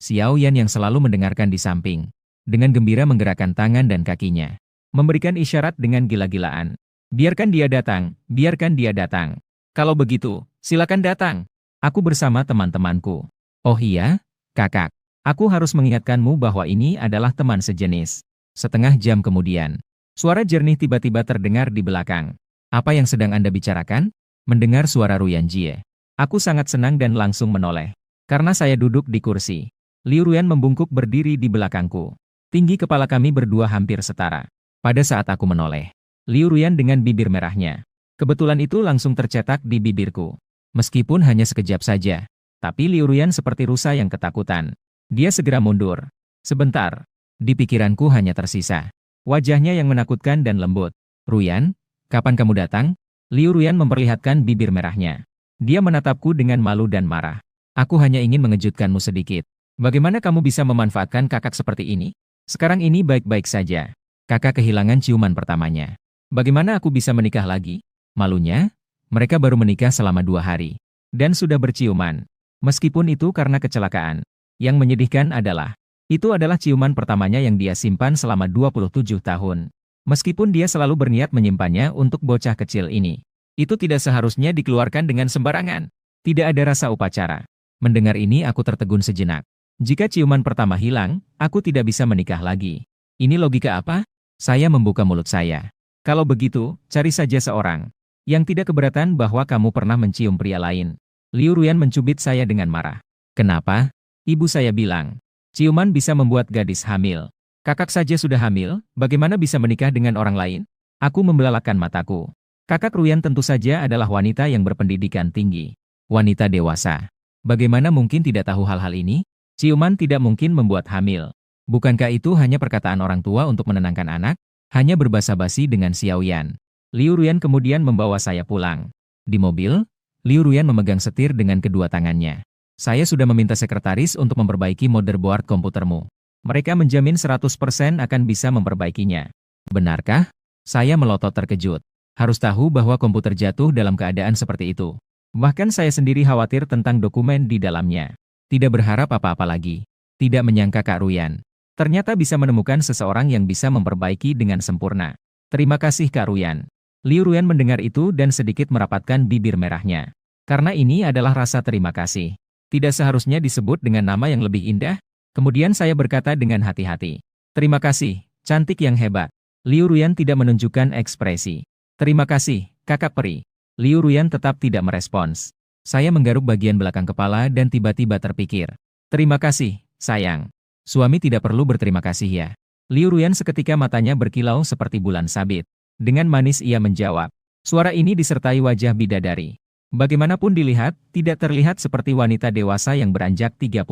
Xiao Yan yang selalu mendengarkan di samping. Dengan gembira menggerakkan tangan dan kakinya. Memberikan isyarat dengan gila-gilaan. Biarkan dia datang, biarkan dia datang. Kalau begitu, silakan datang. Aku bersama teman-temanku. Oh iya, kakak. Aku harus mengingatkanmu bahwa ini adalah teman sejenis. Setengah jam kemudian, suara jernih tiba-tiba terdengar di belakang. Apa yang sedang Anda bicarakan? Mendengar suara Ruyan Jie. Aku sangat senang dan langsung menoleh. Karena saya duduk di kursi. Liu Ruyan membungkuk berdiri di belakangku. Tinggi kepala kami berdua hampir setara. Pada saat aku menoleh, Liu Ruyan dengan bibir merahnya. Kebetulan itu langsung tercetak di bibirku. Meskipun hanya sekejap saja. Tapi Liu Ruyan seperti rusa yang ketakutan. Dia segera mundur. Sebentar. Di pikiranku hanya tersisa wajahnya yang menakutkan dan lembut. Ruyan, kapan kamu datang? Liu Ruyan memperlihatkan bibir merahnya. Dia menatapku dengan malu dan marah. Aku hanya ingin mengejutkanmu sedikit. Bagaimana kamu bisa memanfaatkan kakak seperti ini? Sekarang ini baik-baik saja. Kakak kehilangan ciuman pertamanya. Bagaimana aku bisa menikah lagi? Malunya, mereka baru menikah selama 2 hari. Dan sudah berciuman. Meskipun itu karena kecelakaan. Yang menyedihkan adalah, itu adalah ciuman pertamanya yang dia simpan selama 27 tahun. Meskipun dia selalu berniat menyimpannya untuk bocah kecil ini. Itu tidak seharusnya dikeluarkan dengan sembarangan. Tidak ada rasa upacara. Mendengar ini aku tertegun sejenak. Jika ciuman pertama hilang, aku tidak bisa menikah lagi. Ini logika apa? Saya membuka mulut saya. Kalau begitu, cari saja seorang yang tidak keberatan bahwa kamu pernah mencium pria lain. Liu Ruyan mencubit saya dengan marah. Kenapa? Ibu saya bilang, ciuman bisa membuat gadis hamil. Kakak saja sudah hamil, bagaimana bisa menikah dengan orang lain? Aku membelalakkan mataku. Kakak Ruyan tentu saja adalah wanita yang berpendidikan tinggi. Wanita dewasa. Bagaimana mungkin tidak tahu hal-hal ini? Ciuman tidak mungkin membuat hamil. Bukankah itu hanya perkataan orang tua untuk menenangkan anak? Hanya berbasa-basi dengan Xiao Yan. Liu Ruyan kemudian membawa saya pulang. Di mobil, Liu Ruyan memegang setir dengan kedua tangannya. Saya sudah meminta sekretaris untuk memperbaiki motherboard komputermu. Mereka menjamin 100% akan bisa memperbaikinya. Benarkah? Saya melotot terkejut. Harus tahu bahwa komputer jatuh dalam keadaan seperti itu. Bahkan saya sendiri khawatir tentang dokumen di dalamnya. Tidak berharap apa-apa lagi. Tidak menyangka Kak Ruyan ternyata bisa menemukan seseorang yang bisa memperbaiki dengan sempurna. Terima kasih Kak Ruyan. Liu Ruyan mendengar itu dan sedikit merapatkan bibir merahnya. Karena ini adalah rasa terima kasih. Tidak seharusnya disebut dengan nama yang lebih indah. Kemudian saya berkata dengan hati-hati. Terima kasih, cantik yang hebat. Liu Ruyan tidak menunjukkan ekspresi. Terima kasih, kakak peri. Liu Ruyan tetap tidak merespons. Saya menggaruk bagian belakang kepala dan tiba-tiba terpikir. Terima kasih, sayang. Suami tidak perlu berterima kasih ya. Liu Ruyan seketika matanya berkilau seperti bulan sabit. Dengan manis ia menjawab. Suara ini disertai wajah bidadari. Bagaimanapun dilihat, tidak terlihat seperti wanita dewasa yang beranjak 30.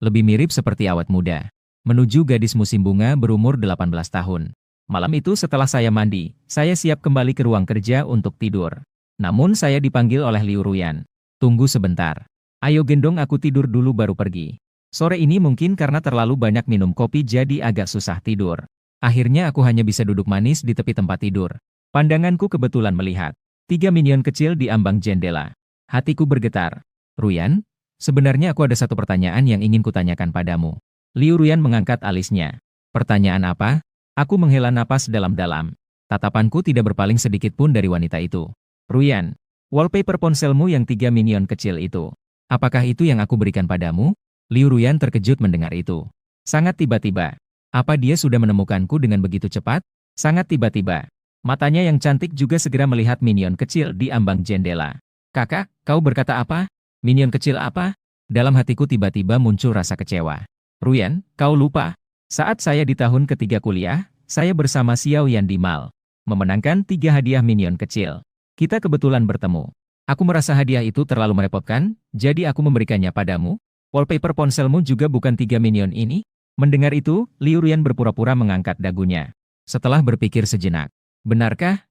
Lebih mirip seperti awet muda. Menuju gadis musim bunga berumur 18 tahun. Malam itu setelah saya mandi, saya siap kembali ke ruang kerja untuk tidur. Namun saya dipanggil oleh Liu Ruyan. Tunggu sebentar. Ayo gendong aku tidur dulu baru pergi. Sore ini mungkin karena terlalu banyak minum kopi jadi agak susah tidur. Akhirnya aku hanya bisa duduk manis di tepi tempat tidur. Pandanganku kebetulan melihat 3 minion kecil di ambang jendela. Hatiku bergetar. Ruyan, sebenarnya aku ada satu pertanyaan yang ingin kutanyakan padamu. Liu Ruyan mengangkat alisnya. Pertanyaan apa? Aku menghela napas dalam-dalam. Tatapanku tidak berpaling sedikit pun dari wanita itu. Ruyan, wallpaper ponselmu yang 3 minion kecil itu. Apakah itu yang aku berikan padamu? Liu Ruyan terkejut mendengar itu. Sangat tiba-tiba. Apa dia sudah menemukanku dengan begitu cepat? Sangat tiba-tiba. Matanya yang cantik juga segera melihat minion kecil di ambang jendela. Kakak, kau berkata apa? Minion kecil apa? Dalam hatiku tiba-tiba muncul rasa kecewa. Ruyan, kau lupa. Saat saya di tahun ketiga kuliah, saya bersama Xiao Yan di mall. Memenangkan 3 hadiah minion kecil. Kita kebetulan bertemu. Aku merasa hadiah itu terlalu merepotkan, jadi aku memberikannya padamu. Wallpaper ponselmu juga bukan 3 minion ini? Mendengar itu, Liu Ruyan berpura-pura mengangkat dagunya. Setelah berpikir sejenak. Benarkah?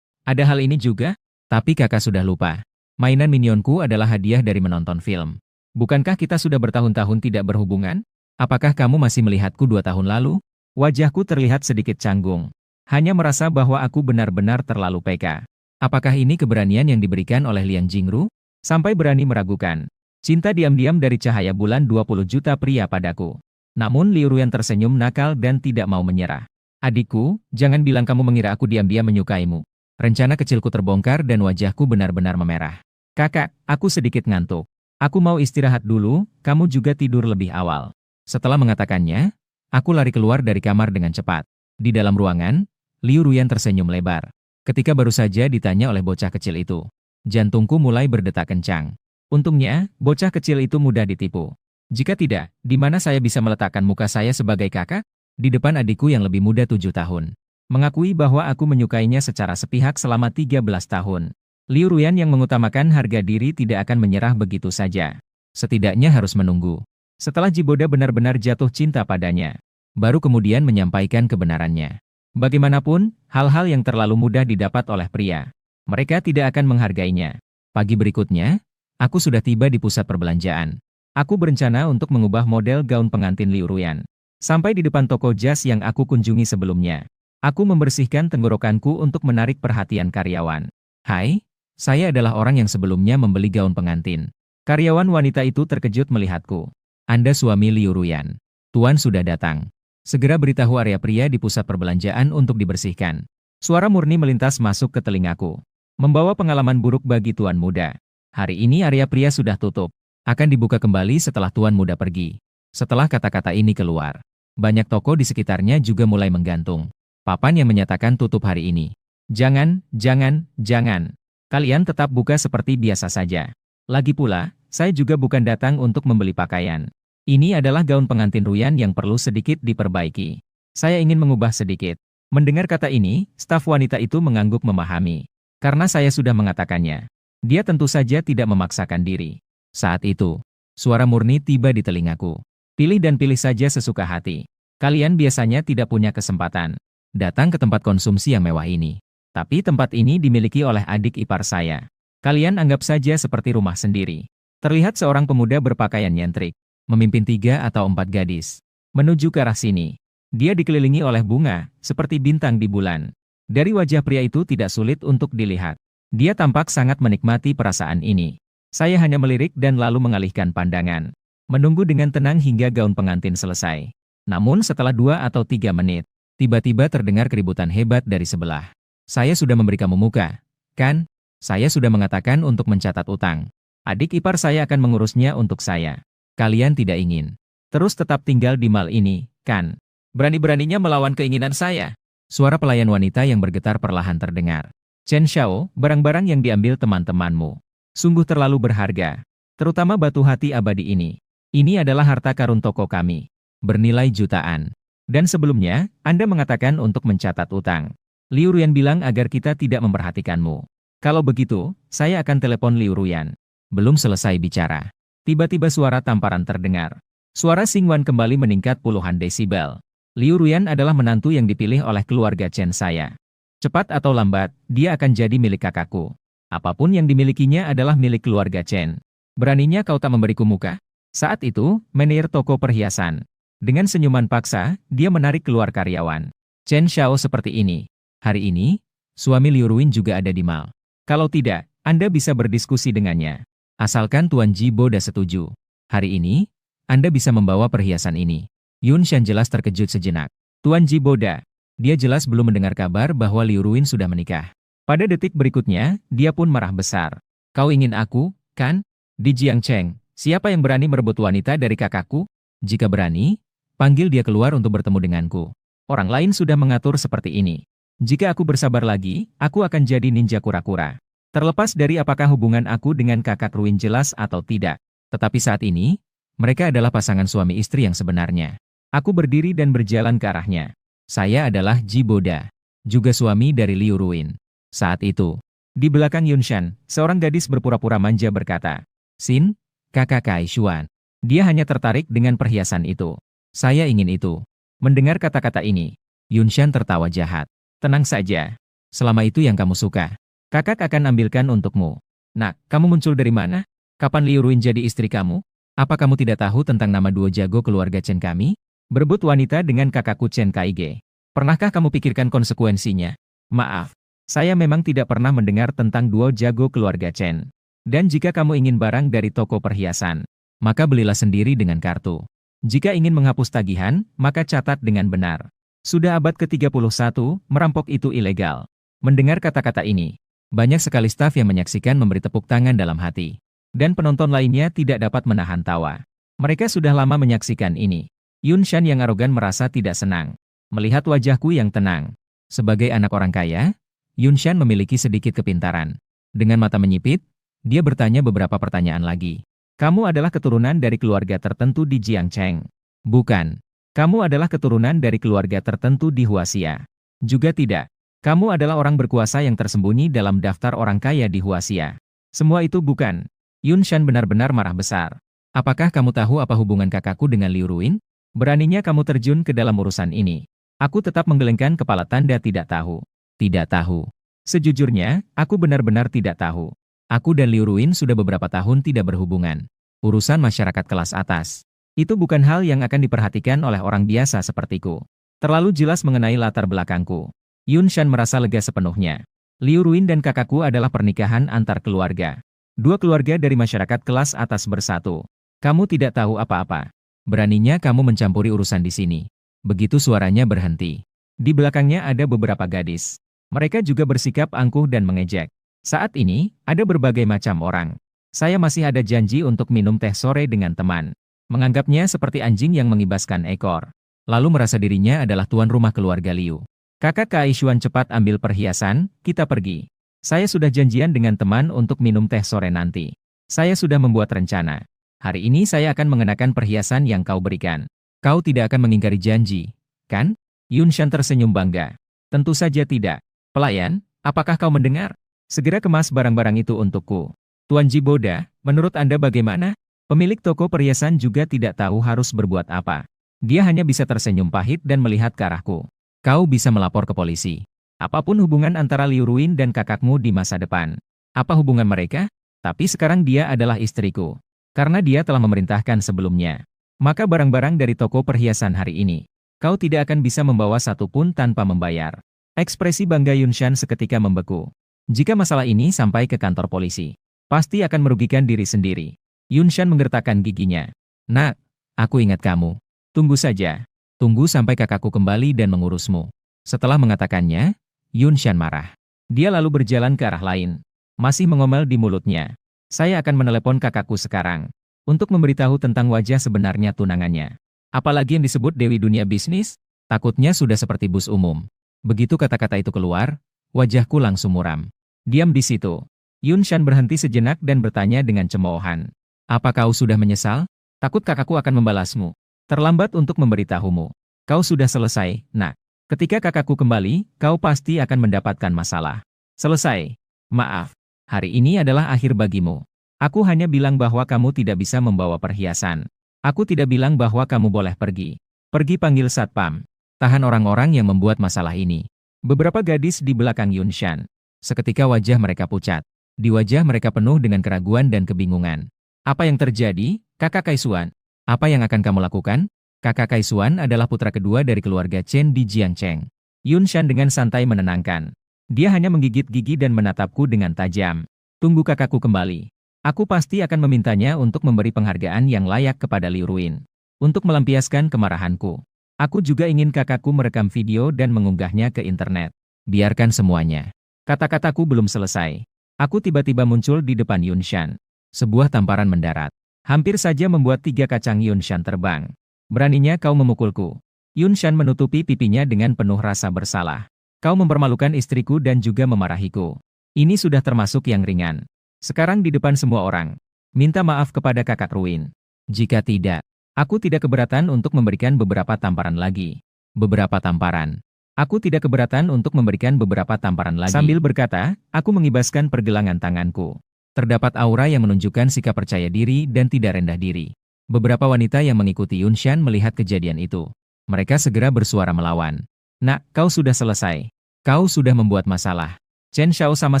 Ada hal ini juga? Tapi kakak sudah lupa. Mainan minionku adalah hadiah dari menonton film. Bukankah kita sudah bertahun-tahun tidak berhubungan? Apakah kamu masih melihatku 2 tahun lalu? Wajahku terlihat sedikit canggung. Hanya merasa bahwa aku benar-benar terlalu peka. Apakah ini keberanian yang diberikan oleh Liang Jingru? Sampai berani meragukan. Cinta diam-diam dari cahaya bulan 20 juta pria padaku. Namun Liu Ruyan tersenyum nakal dan tidak mau menyerah. Adikku, jangan bilang kamu mengira aku diam-diam menyukaimu. Rencana kecilku terbongkar dan wajahku benar-benar memerah. Kakak, aku sedikit ngantuk. Aku mau istirahat dulu, kamu juga tidur lebih awal. Setelah mengatakannya, aku lari keluar dari kamar dengan cepat. Di dalam ruangan, Liu Ruyan tersenyum lebar. Ketika baru saja ditanya oleh bocah kecil itu. Jantungku mulai berdetak kencang. Untungnya, bocah kecil itu mudah ditipu. Jika tidak, di mana saya bisa meletakkan muka saya sebagai kakak? Di depan adikku yang lebih muda 7 tahun. Mengakui bahwa aku menyukainya secara sepihak selama 13 tahun. Liu Ruyan yang mengutamakan harga diri tidak akan menyerah begitu saja. Setidaknya harus menunggu. Setelah Jiboda benar-benar jatuh cinta padanya, baru kemudian menyampaikan kebenarannya. Bagaimanapun, hal-hal yang terlalu mudah didapat oleh pria. Mereka tidak akan menghargainya. Pagi berikutnya, aku sudah tiba di pusat perbelanjaan. Aku berencana untuk mengubah model gaun pengantin Liu Ruyan. Sampai di depan toko jas yang aku kunjungi sebelumnya. Aku membersihkan tenggorokanku untuk menarik perhatian karyawan. Hai, saya adalah orang yang sebelumnya membeli gaun pengantin. Karyawan wanita itu terkejut melihatku. Anda suami Liu Ruyan. Tuan sudah datang. Segera beritahu area pria di pusat perbelanjaan untuk dibersihkan. Suara murni melintas masuk ke telingaku. Membawa pengalaman buruk bagi tuan muda. Hari ini area pria sudah tutup. Akan dibuka kembali setelah tuan muda pergi. Setelah kata-kata ini keluar, banyak toko di sekitarnya juga mulai menggantung papan yang menyatakan tutup hari ini. Jangan, jangan, jangan. Kalian tetap buka seperti biasa saja. Lagi pula, saya juga bukan datang untuk membeli pakaian. Ini adalah gaun pengantin Ruyan yang perlu sedikit diperbaiki. Saya ingin mengubah sedikit. Mendengar kata ini, staf wanita itu mengangguk memahami. Karena saya sudah mengatakannya. Dia tentu saja tidak memaksakan diri. Saat itu, suara murni tiba di telingaku. Pilih dan pilih saja sesuka hati. Kalian biasanya tidak punya kesempatan datang ke tempat konsumsi yang mewah ini. Tapi tempat ini dimiliki oleh adik ipar saya. Kalian anggap saja seperti rumah sendiri. Terlihat seorang pemuda berpakaian nyentrik, memimpin 3 atau 4 gadis menuju ke arah sini. Dia dikelilingi oleh bunga, seperti bintang di bulan. Dari wajah pria itu tidak sulit untuk dilihat. Dia tampak sangat menikmati perasaan ini. Saya hanya melirik dan lalu mengalihkan pandangan. Menunggu dengan tenang hingga gaun pengantin selesai. Namun setelah 2 atau 3 menit, tiba-tiba terdengar keributan hebat dari sebelah. Saya sudah memberi kamu muka, kan? Saya sudah mengatakan untuk mencatat utang. Adik ipar saya akan mengurusnya untuk saya. Kalian tidak ingin terus tetap tinggal di mal ini, kan? Berani-beraninya melawan keinginan saya. Suara pelayan wanita yang bergetar perlahan terdengar. Chen Xiao, barang-barang yang diambil teman-temanmu sungguh terlalu berharga. Terutama batu hati abadi ini. Ini adalah harta karun toko kami. Bernilai jutaan. Dan sebelumnya, Anda mengatakan untuk mencatat utang. Liu Ruyan bilang agar kita tidak memperhatikanmu. Kalau begitu, saya akan telepon Liu Ruyan. Belum selesai bicara. Tiba-tiba suara tamparan terdengar. Suara Xingwan kembali meningkat puluhan desibel. Liu Ruyan adalah menantu yang dipilih oleh keluarga Chen saya. Cepat atau lambat, dia akan jadi milik kakakku. Apapun yang dimilikinya adalah milik keluarga Chen. Beraninya kau tak memberiku muka? Saat itu, manajer toko perhiasan. Dengan senyuman paksa, dia menarik keluar karyawan. Chen Xiao seperti ini. Hari ini, suami Liu Ruyan juga ada di mal. Kalau tidak, Anda bisa berdiskusi dengannya. Asalkan Tuan Ji Boda setuju. Hari ini, Anda bisa membawa perhiasan ini. Yun Shan jelas terkejut sejenak. Tuan Ji Boda. Dia jelas belum mendengar kabar bahwa Liu Ruyan sudah menikah. Pada detik berikutnya, dia pun marah besar. Kau ingin aku, kan? Di Jiangcheng, siapa yang berani merebut wanita dari kakakku? Jika berani, panggil dia keluar untuk bertemu denganku. Orang lain sudah mengatur seperti ini. Jika aku bersabar lagi, aku akan jadi ninja kura-kura. Terlepas dari apakah hubungan aku dengan kakak Ruyan jelas atau tidak. Tetapi saat ini, mereka adalah pasangan suami istri yang sebenarnya. Aku berdiri dan berjalan ke arahnya. Saya adalah Ji Boda, juga suami dari Liu Ruyan. Saat itu, di belakang Yun Shan, seorang gadis berpura-pura manja berkata, Xin, kakak Kai Xuan. Dia hanya tertarik dengan perhiasan itu. Saya ingin itu. Mendengar kata-kata ini, Yun Shan tertawa jahat. Tenang saja. Selama itu yang kamu suka, kakak akan ambilkan untukmu. Nak, kamu muncul dari mana? Kapan Liu Ruyan jadi istri kamu? Apa kamu tidak tahu tentang nama duo jago keluarga Chen kami? Berebut wanita dengan kakakku Chen Kaige. Pernahkah kamu pikirkan konsekuensinya? Maaf, saya memang tidak pernah mendengar tentang duo jago keluarga Chen. Dan jika kamu ingin barang dari toko perhiasan, maka belilah sendiri dengan kartu. Jika ingin menghapus tagihan, maka catat dengan benar. Sudah abad ke-31, merampok itu ilegal. Mendengar kata-kata ini, banyak sekali staf yang menyaksikan memberi tepuk tangan dalam hati. Dan penonton lainnya tidak dapat menahan tawa. Mereka sudah lama menyaksikan ini. Yun Shan yang arogan merasa tidak senang melihat wajahku yang tenang. Sebagai anak orang kaya, Yun Shan memiliki sedikit kepintaran. Dengan mata menyipit, dia bertanya beberapa pertanyaan lagi. Kamu adalah keturunan dari keluarga tertentu di Jiangcheng? Bukan. Kamu adalah keturunan dari keluarga tertentu di Huaxia? Juga tidak. Kamu adalah orang berkuasa yang tersembunyi dalam daftar orang kaya di Huaxia? Semua itu bukan. Yun Shan benar-benar marah besar. Apakah kamu tahu apa hubungan kakakku dengan Liu Ruyan? Beraninya kamu terjun ke dalam urusan ini. Aku tetap menggelengkan kepala tanda tidak tahu. Tidak tahu. Sejujurnya, aku benar-benar tidak tahu. Aku dan Liu Ruyan sudah beberapa tahun tidak berhubungan. Urusan masyarakat kelas atas. Itu bukan hal yang akan diperhatikan oleh orang biasa sepertiku. Terlalu jelas mengenai latar belakangku. Yun Shan merasa lega sepenuhnya. Liu Ruin dan kakakku adalah pernikahan antar keluarga. Dua keluarga dari masyarakat kelas atas bersatu. Kamu tidak tahu apa-apa. Beraninya kamu mencampuri urusan di sini. Begitu suaranya berhenti. Di belakangnya ada beberapa gadis. Mereka juga bersikap angkuh dan mengejek. Saat ini, ada berbagai macam orang. Saya masih ada janji untuk minum teh sore dengan teman. Menganggapnya seperti anjing yang mengibaskan ekor. Lalu merasa dirinya adalah tuan rumah keluarga Liu. Kakak Kaishuan cepat ambil perhiasan, kita pergi. Saya sudah janjian dengan teman untuk minum teh sore nanti. Saya sudah membuat rencana. Hari ini saya akan mengenakan perhiasan yang kau berikan. Kau tidak akan mengingkari janji, kan? Yun Shan tersenyum bangga. Tentu saja tidak. Pelayan, apakah kau mendengar? Segera kemas barang-barang itu untukku. Tuan Jiboda, menurut Anda bagaimana? Pemilik toko perhiasan juga tidak tahu harus berbuat apa. Dia hanya bisa tersenyum pahit dan melihat ke arahku. Kau bisa melapor ke polisi. Apapun hubungan antara Liu Ruin dan kakakmu di masa depan. Apa hubungan mereka? Tapi sekarang dia adalah istriku. Karena dia telah memerintahkan sebelumnya. Maka barang-barang dari toko perhiasan hari ini, kau tidak akan bisa membawa satu pun tanpa membayar. Ekspresi bangga Yun Shan seketika membeku. Jika masalah ini sampai ke kantor polisi, pasti akan merugikan diri sendiri. Yun Shan menggertakkan giginya. Nak, aku ingat kamu. Tunggu saja. Tunggu sampai kakakku kembali dan mengurusmu. Setelah mengatakannya, Yun Shan marah. Dia lalu berjalan ke arah lain. Masih mengomel di mulutnya. Saya akan menelepon kakakku sekarang. Untuk memberitahu tentang wajah sebenarnya tunangannya. Apalagi yang disebut Dewi Dunia Bisnis, takutnya sudah seperti bus umum. Begitu kata-kata itu keluar, wajahku langsung muram. Diam di situ. Yun Shan berhenti sejenak dan bertanya dengan cemoohan. Apa kau sudah menyesal? Takut kakakku akan membalasmu. Terlambat untuk memberitahumu. Kau sudah selesai, nak. Ketika kakakku kembali, kau pasti akan mendapatkan masalah. Selesai. Maaf. Hari ini adalah akhir bagimu. Aku hanya bilang bahwa kamu tidak bisa membawa perhiasan. Aku tidak bilang bahwa kamu boleh pergi. Pergi panggil satpam. Tahan orang-orang yang membuat masalah ini. Beberapa gadis di belakang Yun Shan. Seketika wajah mereka pucat. Di wajah mereka penuh dengan keraguan dan kebingungan. Apa yang terjadi, kakak Kaishuan? Apa yang akan kamu lakukan? Kakak Kaishuan adalah putra kedua dari keluarga Chen di Jiangcheng. Yun Shan dengan santai menenangkan. Dia hanya menggigit gigi dan menatapku dengan tajam. Tunggu kakakku kembali. Aku pasti akan memintanya untuk memberi penghargaan yang layak kepada Liu Ruin. Untuk melampiaskan kemarahanku. Aku juga ingin kakakku merekam video dan mengunggahnya ke internet. Biarkan semuanya. Kata-kataku belum selesai. Aku tiba-tiba muncul di depan Yun Shan. Sebuah tamparan mendarat. Hampir saja membuat 3 kacang Yun Shan terbang. Beraninya kau memukulku. Yun Shan menutupi pipinya dengan penuh rasa bersalah. Kau mempermalukan istriku dan juga memarahiku. Ini sudah termasuk yang ringan. Sekarang di depan semua orang. Minta maaf kepada kakak Ruin. Jika tidak, aku tidak keberatan untuk memberikan beberapa tamparan lagi. Beberapa tamparan. Aku tidak keberatan untuk memberikan beberapa tamparan lagi. Sambil berkata, aku mengibaskan pergelangan tanganku. Terdapat aura yang menunjukkan sikap percaya diri dan tidak rendah diri. Beberapa wanita yang mengikuti Yun Shan melihat kejadian itu. Mereka segera bersuara melawan. Nak, kau sudah selesai. Kau sudah membuat masalah. Chen Shao sama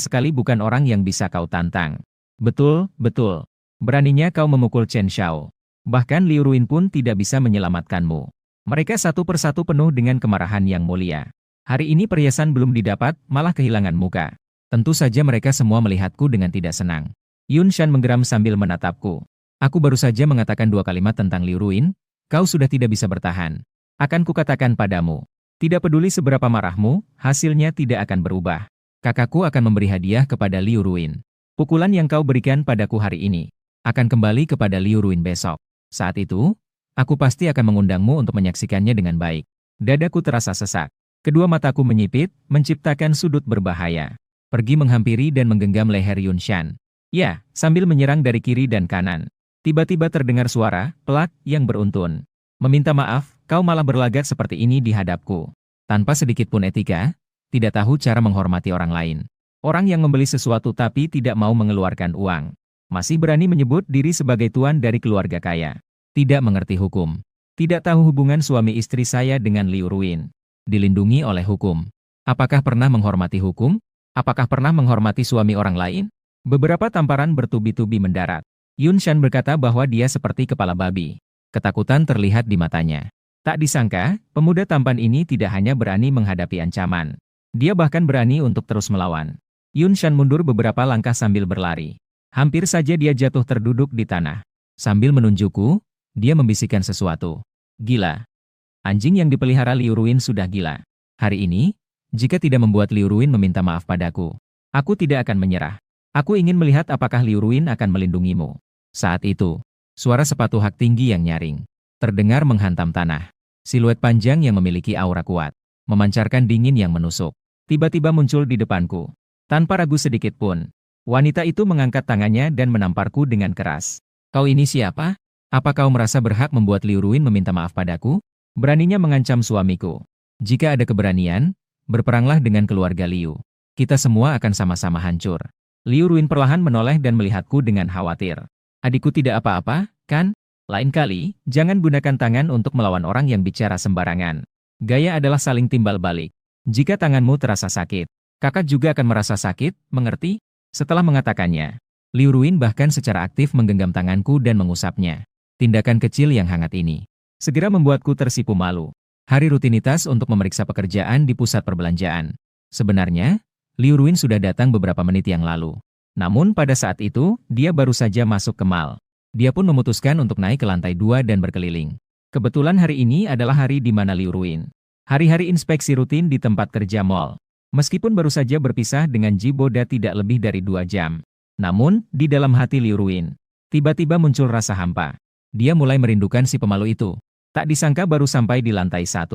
sekali bukan orang yang bisa kau tantang. Betul, betul. Beraninya kau memukul Chen Shao. Bahkan Liu Ruin pun tidak bisa menyelamatkanmu. Mereka satu persatu penuh dengan kemarahan yang mulia. Hari ini perhiasan belum didapat, malah kehilangan muka. Tentu saja mereka semua melihatku dengan tidak senang. Yun Shan menggeram sambil menatapku. Aku baru saja mengatakan 2 kalimat tentang Liu Ruin, kau sudah tidak bisa bertahan. Akan kukatakan padamu. Tidak peduli seberapa marahmu, hasilnya tidak akan berubah. Kakakku akan memberi hadiah kepada Liu Ruin. Pukulan yang kau berikan padaku hari ini akan kembali kepada Liu Ruin besok. Saat itu, aku pasti akan mengundangmu untuk menyaksikannya dengan baik. Dadaku terasa sesak. Kedua mataku menyipit, menciptakan sudut berbahaya. Pergi menghampiri dan menggenggam leher Yun Shan. Ya, sambil menyerang dari kiri dan kanan. Tiba-tiba terdengar suara, pelak, yang beruntun. Meminta maaf, kau malah berlagak seperti ini di hadapku. Tanpa sedikit pun etika, tidak tahu cara menghormati orang lain. Orang yang membeli sesuatu tapi tidak mau mengeluarkan uang. Masih berani menyebut diri sebagai tuan dari keluarga kaya. Tidak mengerti hukum. Tidak tahu hubungan suami istri saya dengan Liu Ruin. Dilindungi oleh hukum. Apakah pernah menghormati hukum? Apakah pernah menghormati suami orang lain? Beberapa tamparan bertubi-tubi mendarat. Yun Shan berkata bahwa dia seperti kepala babi. Ketakutan terlihat di matanya. Tak disangka, pemuda tampan ini tidak hanya berani menghadapi ancaman. Dia bahkan berani untuk terus melawan. Yun Shan mundur beberapa langkah sambil berlari. Hampir saja dia jatuh terduduk di tanah. Sambil menunjukku, dia membisikkan sesuatu. Gila. Anjing yang dipelihara Liu Ruin sudah gila. Hari ini, jika tidak membuat Liu Ruin meminta maaf padaku, aku tidak akan menyerah. Aku ingin melihat apakah Liu Ruin akan melindungimu. Saat itu, suara sepatu hak tinggi yang nyaring terdengar menghantam tanah. Siluet panjang yang memiliki aura kuat, memancarkan dingin yang menusuk, tiba-tiba muncul di depanku. Tanpa ragu sedikit pun, wanita itu mengangkat tangannya dan menamparku dengan keras. Kau ini siapa? Apa kau merasa berhak membuat Liu Ruin meminta maaf padaku? Beraninya mengancam suamiku. Jika ada keberanian, berperanglah dengan keluarga Liu. Kita semua akan sama-sama hancur. Liu Ruin perlahan menoleh dan melihatku dengan khawatir. Adikku tidak apa-apa, kan? Lain kali, jangan gunakan tangan untuk melawan orang yang bicara sembarangan. Gaya adalah saling timbal balik. Jika tanganmu terasa sakit, kakak juga akan merasa sakit, mengerti? Setelah mengatakannya, Liu Ruin bahkan secara aktif menggenggam tanganku dan mengusapnya. Tindakan kecil yang hangat ini segera membuatku tersipu malu. Hari rutinitas untuk memeriksa pekerjaan di pusat perbelanjaan. Sebenarnya, Liu Ruin sudah datang beberapa menit yang lalu. Namun pada saat itu, dia baru saja masuk ke mall. Dia pun memutuskan untuk naik ke lantai 2 dan berkeliling. Kebetulan hari ini adalah hari di mana Liu Ruin hari-hari inspeksi rutin di tempat kerja mall. Meskipun baru saja berpisah dengan Ji Boda tidak lebih dari 2 jam. Namun, di dalam hati Liu Ruin, tiba-tiba muncul rasa hampa. Dia mulai merindukan si pemalu itu. Tak disangka baru sampai di lantai 1.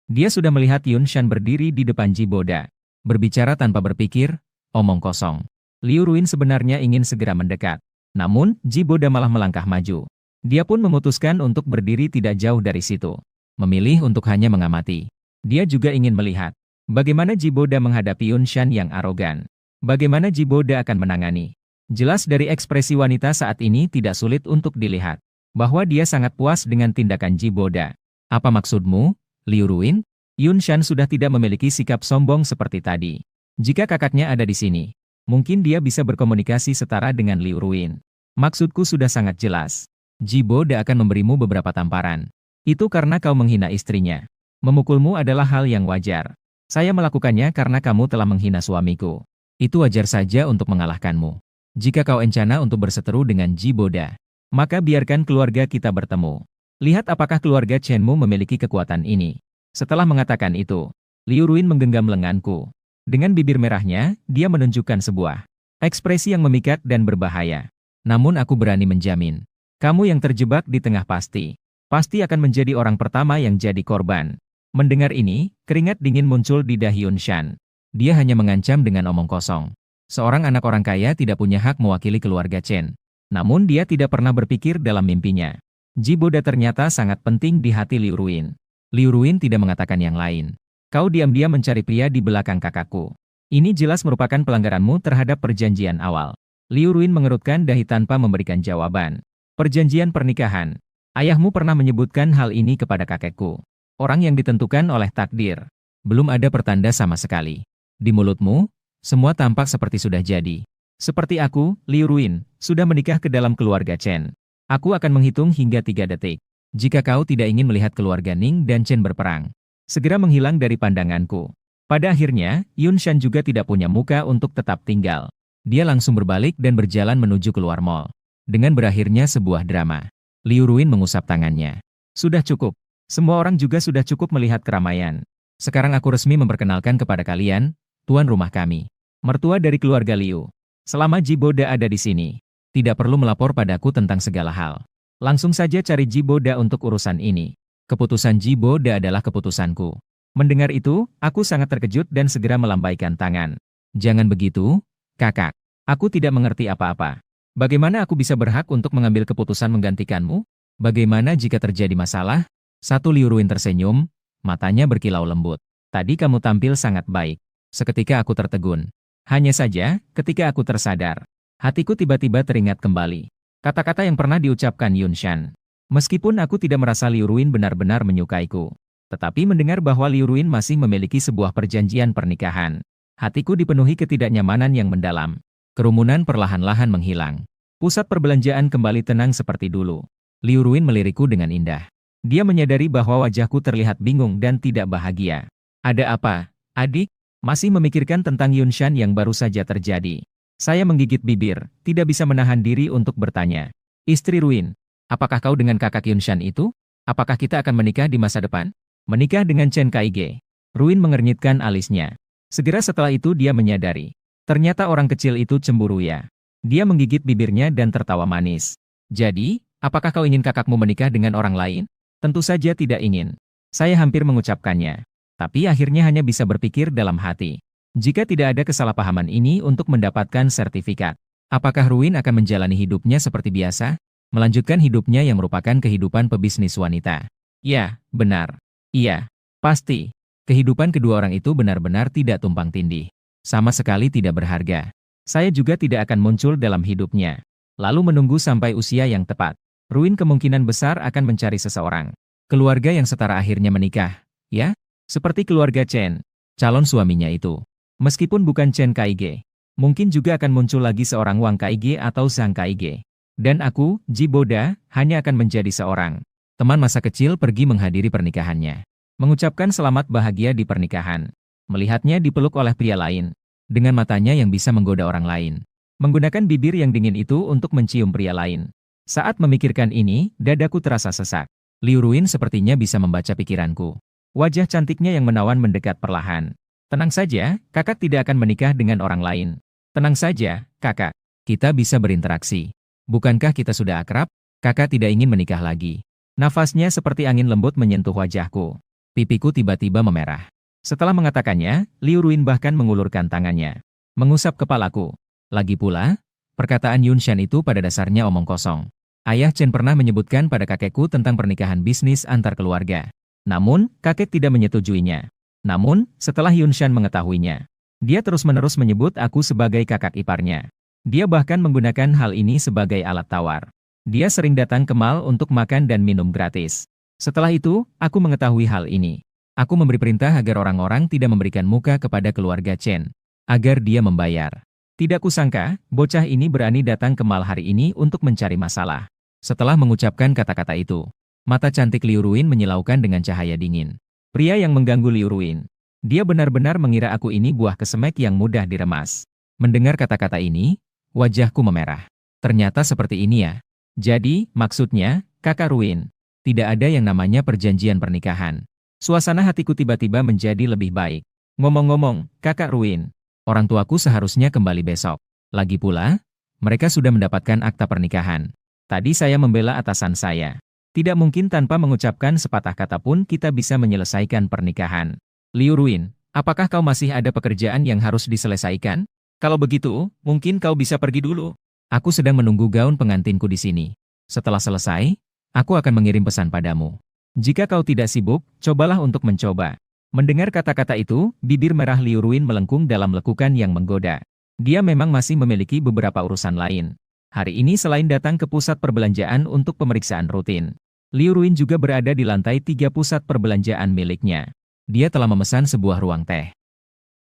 Dia sudah melihat Yun Shan berdiri di depan Ji Boda. Berbicara tanpa berpikir, omong kosong. Liu Ruin sebenarnya ingin segera mendekat. Namun, Ji Boda malah melangkah maju. Dia pun memutuskan untuk berdiri tidak jauh dari situ. Memilih untuk hanya mengamati. Dia juga ingin melihat bagaimana Ji Boda menghadapi Yun Shan yang arogan. Bagaimana Ji Boda akan menangani. Jelas dari ekspresi wanita saat ini tidak sulit untuk dilihat bahwa dia sangat puas dengan tindakan Ji Boda. Apa maksudmu, Liu Ruin? Yun Shan sudah tidak memiliki sikap sombong seperti tadi. Jika kakaknya ada di sini, mungkin dia bisa berkomunikasi setara dengan Liu Ruin. Maksudku sudah sangat jelas. Ji Boda akan memberimu beberapa tamparan. Itu karena kau menghina istrinya. Memukulmu adalah hal yang wajar. Saya melakukannya karena kamu telah menghina suamiku. Itu wajar saja untuk mengalahkanmu. Jika kau encana untuk berseteru dengan Ji Boda, maka biarkan keluarga kita bertemu. Lihat apakah keluarga Chenmu memiliki kekuatan ini. Setelah mengatakan itu, Liu Ruin menggenggam lenganku. Dengan bibir merahnya, dia menunjukkan sebuah ekspresi yang memikat dan berbahaya. Namun aku berani menjamin, kamu yang terjebak di tengah pasti akan menjadi orang pertama yang jadi korban. Mendengar ini, keringat dingin muncul di dahi Yun Shan. Dia hanya mengancam dengan omong kosong. Seorang anak orang kaya tidak punya hak mewakili keluarga Chen. Namun dia tidak pernah berpikir dalam mimpinya. Ji Boda ternyata sangat penting di hati Liu Ruin. Liu Ruin tidak mengatakan yang lain. Kau diam-diam mencari pria di belakang kakakku. Ini jelas merupakan pelanggaranmu terhadap perjanjian awal. Liu Ruin mengerutkan dahi tanpa memberikan jawaban. Perjanjian pernikahan. Ayahmu pernah menyebutkan hal ini kepada kakekku. Orang yang ditentukan oleh takdir. Belum ada pertanda sama sekali. Di mulutmu, semua tampak seperti sudah jadi. Seperti aku, Liu Ruin, sudah menikah ke dalam keluarga Chen. Aku akan menghitung hingga 3 detik. Jika kau tidak ingin melihat keluarga Ning dan Chen berperang, segera menghilang dari pandanganku. Pada akhirnya, Yun Shan juga tidak punya muka untuk tetap tinggal. Dia langsung berbalik dan berjalan menuju keluar mall. Dengan berakhirnya sebuah drama. Liu Ruin mengusap tangannya. Sudah cukup. Semua orang juga sudah cukup melihat keramaian. Sekarang aku resmi memperkenalkan kepada kalian, tuan rumah kami. Mertua dari keluarga Liu. Selama Ji Boda ada di sini, tidak perlu melapor padaku tentang segala hal. Langsung saja cari Ji Boda untuk urusan ini. Keputusan Ji Boda adalah keputusanku. Mendengar itu, aku sangat terkejut dan segera melambaikan tangan. Jangan begitu, kakak. Aku tidak mengerti apa-apa. Bagaimana aku bisa berhak untuk mengambil keputusan menggantikanmu? Bagaimana jika terjadi masalah? Satu Liu Ruin tersenyum, matanya berkilau lembut. Tadi kamu tampil sangat baik. Seketika aku tertegun. Hanya saja, ketika aku tersadar, hatiku tiba-tiba teringat kembali kata-kata yang pernah diucapkan Yun Shan. Meskipun aku tidak merasa Liu Ruin benar-benar menyukaiku, tetapi mendengar bahwa Liu Ruin masih memiliki sebuah perjanjian pernikahan, hatiku dipenuhi ketidaknyamanan yang mendalam. Kerumunan perlahan-lahan menghilang. Pusat perbelanjaan kembali tenang seperti dulu. Liu Ruin melirikku dengan indah. Dia menyadari bahwa wajahku terlihat bingung dan tidak bahagia. Ada apa, adik? Masih memikirkan tentang Yunshan yang baru saja terjadi. Saya menggigit bibir, tidak bisa menahan diri untuk bertanya. Istri Ruin, apakah kau dengan kakak Yunshan itu? Apakah kita akan menikah di masa depan? Menikah dengan Chen Kaige. Ruin mengernyitkan alisnya. Segera setelah itu dia menyadari. Ternyata orang kecil itu cemburu ya. Dia menggigit bibirnya dan tertawa manis. Jadi, apakah kau ingin kakakmu menikah dengan orang lain? Tentu saja tidak ingin. Saya hampir mengucapkannya. Tapi akhirnya hanya bisa berpikir dalam hati. Jika tidak ada kesalahpahaman ini untuk mendapatkan sertifikat, apakah Ruin akan menjalani hidupnya seperti biasa? Melanjutkan hidupnya yang merupakan kehidupan pebisnis wanita. Ya, benar. Iya, pasti. Kehidupan kedua orang itu benar-benar tidak tumpang tindih. Sama sekali tidak berharga. Saya juga tidak akan muncul dalam hidupnya. Lalu menunggu sampai usia yang tepat. Ruin kemungkinan besar akan mencari seseorang. Keluarga yang setara akhirnya menikah. Ya, seperti keluarga Chen, calon suaminya itu. Meskipun bukan Chen Kaige, mungkin juga akan muncul lagi seorang Wang Kaige atau Zhang Kaige. Dan aku, Ji Boda, hanya akan menjadi seorang teman masa kecil pergi menghadiri pernikahannya. Mengucapkan selamat bahagia di pernikahan. Melihatnya dipeluk oleh pria lain. Dengan matanya yang bisa menggoda orang lain. Menggunakan bibir yang dingin itu untuk mencium pria lain. Saat memikirkan ini, dadaku terasa sesak. Liu Ruin sepertinya bisa membaca pikiranku. Wajah cantiknya yang menawan mendekat perlahan. Tenang saja, kakak tidak akan menikah dengan orang lain. Tenang saja, kakak. Kita bisa berinteraksi. Bukankah kita sudah akrab? Kakak tidak ingin menikah lagi. Nafasnya seperti angin lembut menyentuh wajahku. Pipiku tiba-tiba memerah. Setelah mengatakannya, Liu Ruin bahkan mengulurkan tangannya. Mengusap kepalaku. Lagi pula, perkataan Yunshan itu pada dasarnya omong kosong. Ayah Chen pernah menyebutkan pada kakekku tentang pernikahan bisnis antar keluarga. Namun, kakek tidak menyetujuinya. Namun, setelah Yunshan mengetahuinya, dia terus-menerus menyebut aku sebagai kakak iparnya. Dia bahkan menggunakan hal ini sebagai alat tawar. Dia sering datang ke mall untuk makan dan minum gratis. Setelah itu, aku mengetahui hal ini. Aku memberi perintah agar orang-orang tidak memberikan muka kepada keluarga Chen. Agar dia membayar. Tidak kusangka, bocah ini berani datang ke mall hari ini untuk mencari masalah. Setelah mengucapkan kata-kata itu, mata cantik Liu Ruin menyilaukan dengan cahaya dingin. Pria yang mengganggu Liu Ruin. Dia benar-benar mengira aku ini buah kesemek yang mudah diremas. Mendengar kata-kata ini, wajahku memerah. Ternyata seperti ini ya. Jadi, maksudnya, kakak Ruin. Tidak ada yang namanya perjanjian pernikahan. Suasana hatiku tiba-tiba menjadi lebih baik. Ngomong-ngomong, kakak Ruin. Orang tuaku seharusnya kembali besok. Lagi pula, mereka sudah mendapatkan akta pernikahan. Tadi saya membela atasan saya. Tidak mungkin tanpa mengucapkan sepatah kata pun kita bisa menyelesaikan pernikahan. Liu Ruin, apakah kau masih ada pekerjaan yang harus diselesaikan? Kalau begitu, mungkin kau bisa pergi dulu. Aku sedang menunggu gaun pengantinku di sini. Setelah selesai, aku akan mengirim pesan padamu. Jika kau tidak sibuk, cobalah untuk mencoba. Mendengar kata-kata itu, bibir merah Liu Ruin melengkung dalam lekukan yang menggoda. Dia memang masih memiliki beberapa urusan lain. Hari ini selain datang ke pusat perbelanjaan untuk pemeriksaan rutin, Liu Ruin juga berada di lantai 3 pusat perbelanjaan miliknya. Dia telah memesan sebuah ruang teh.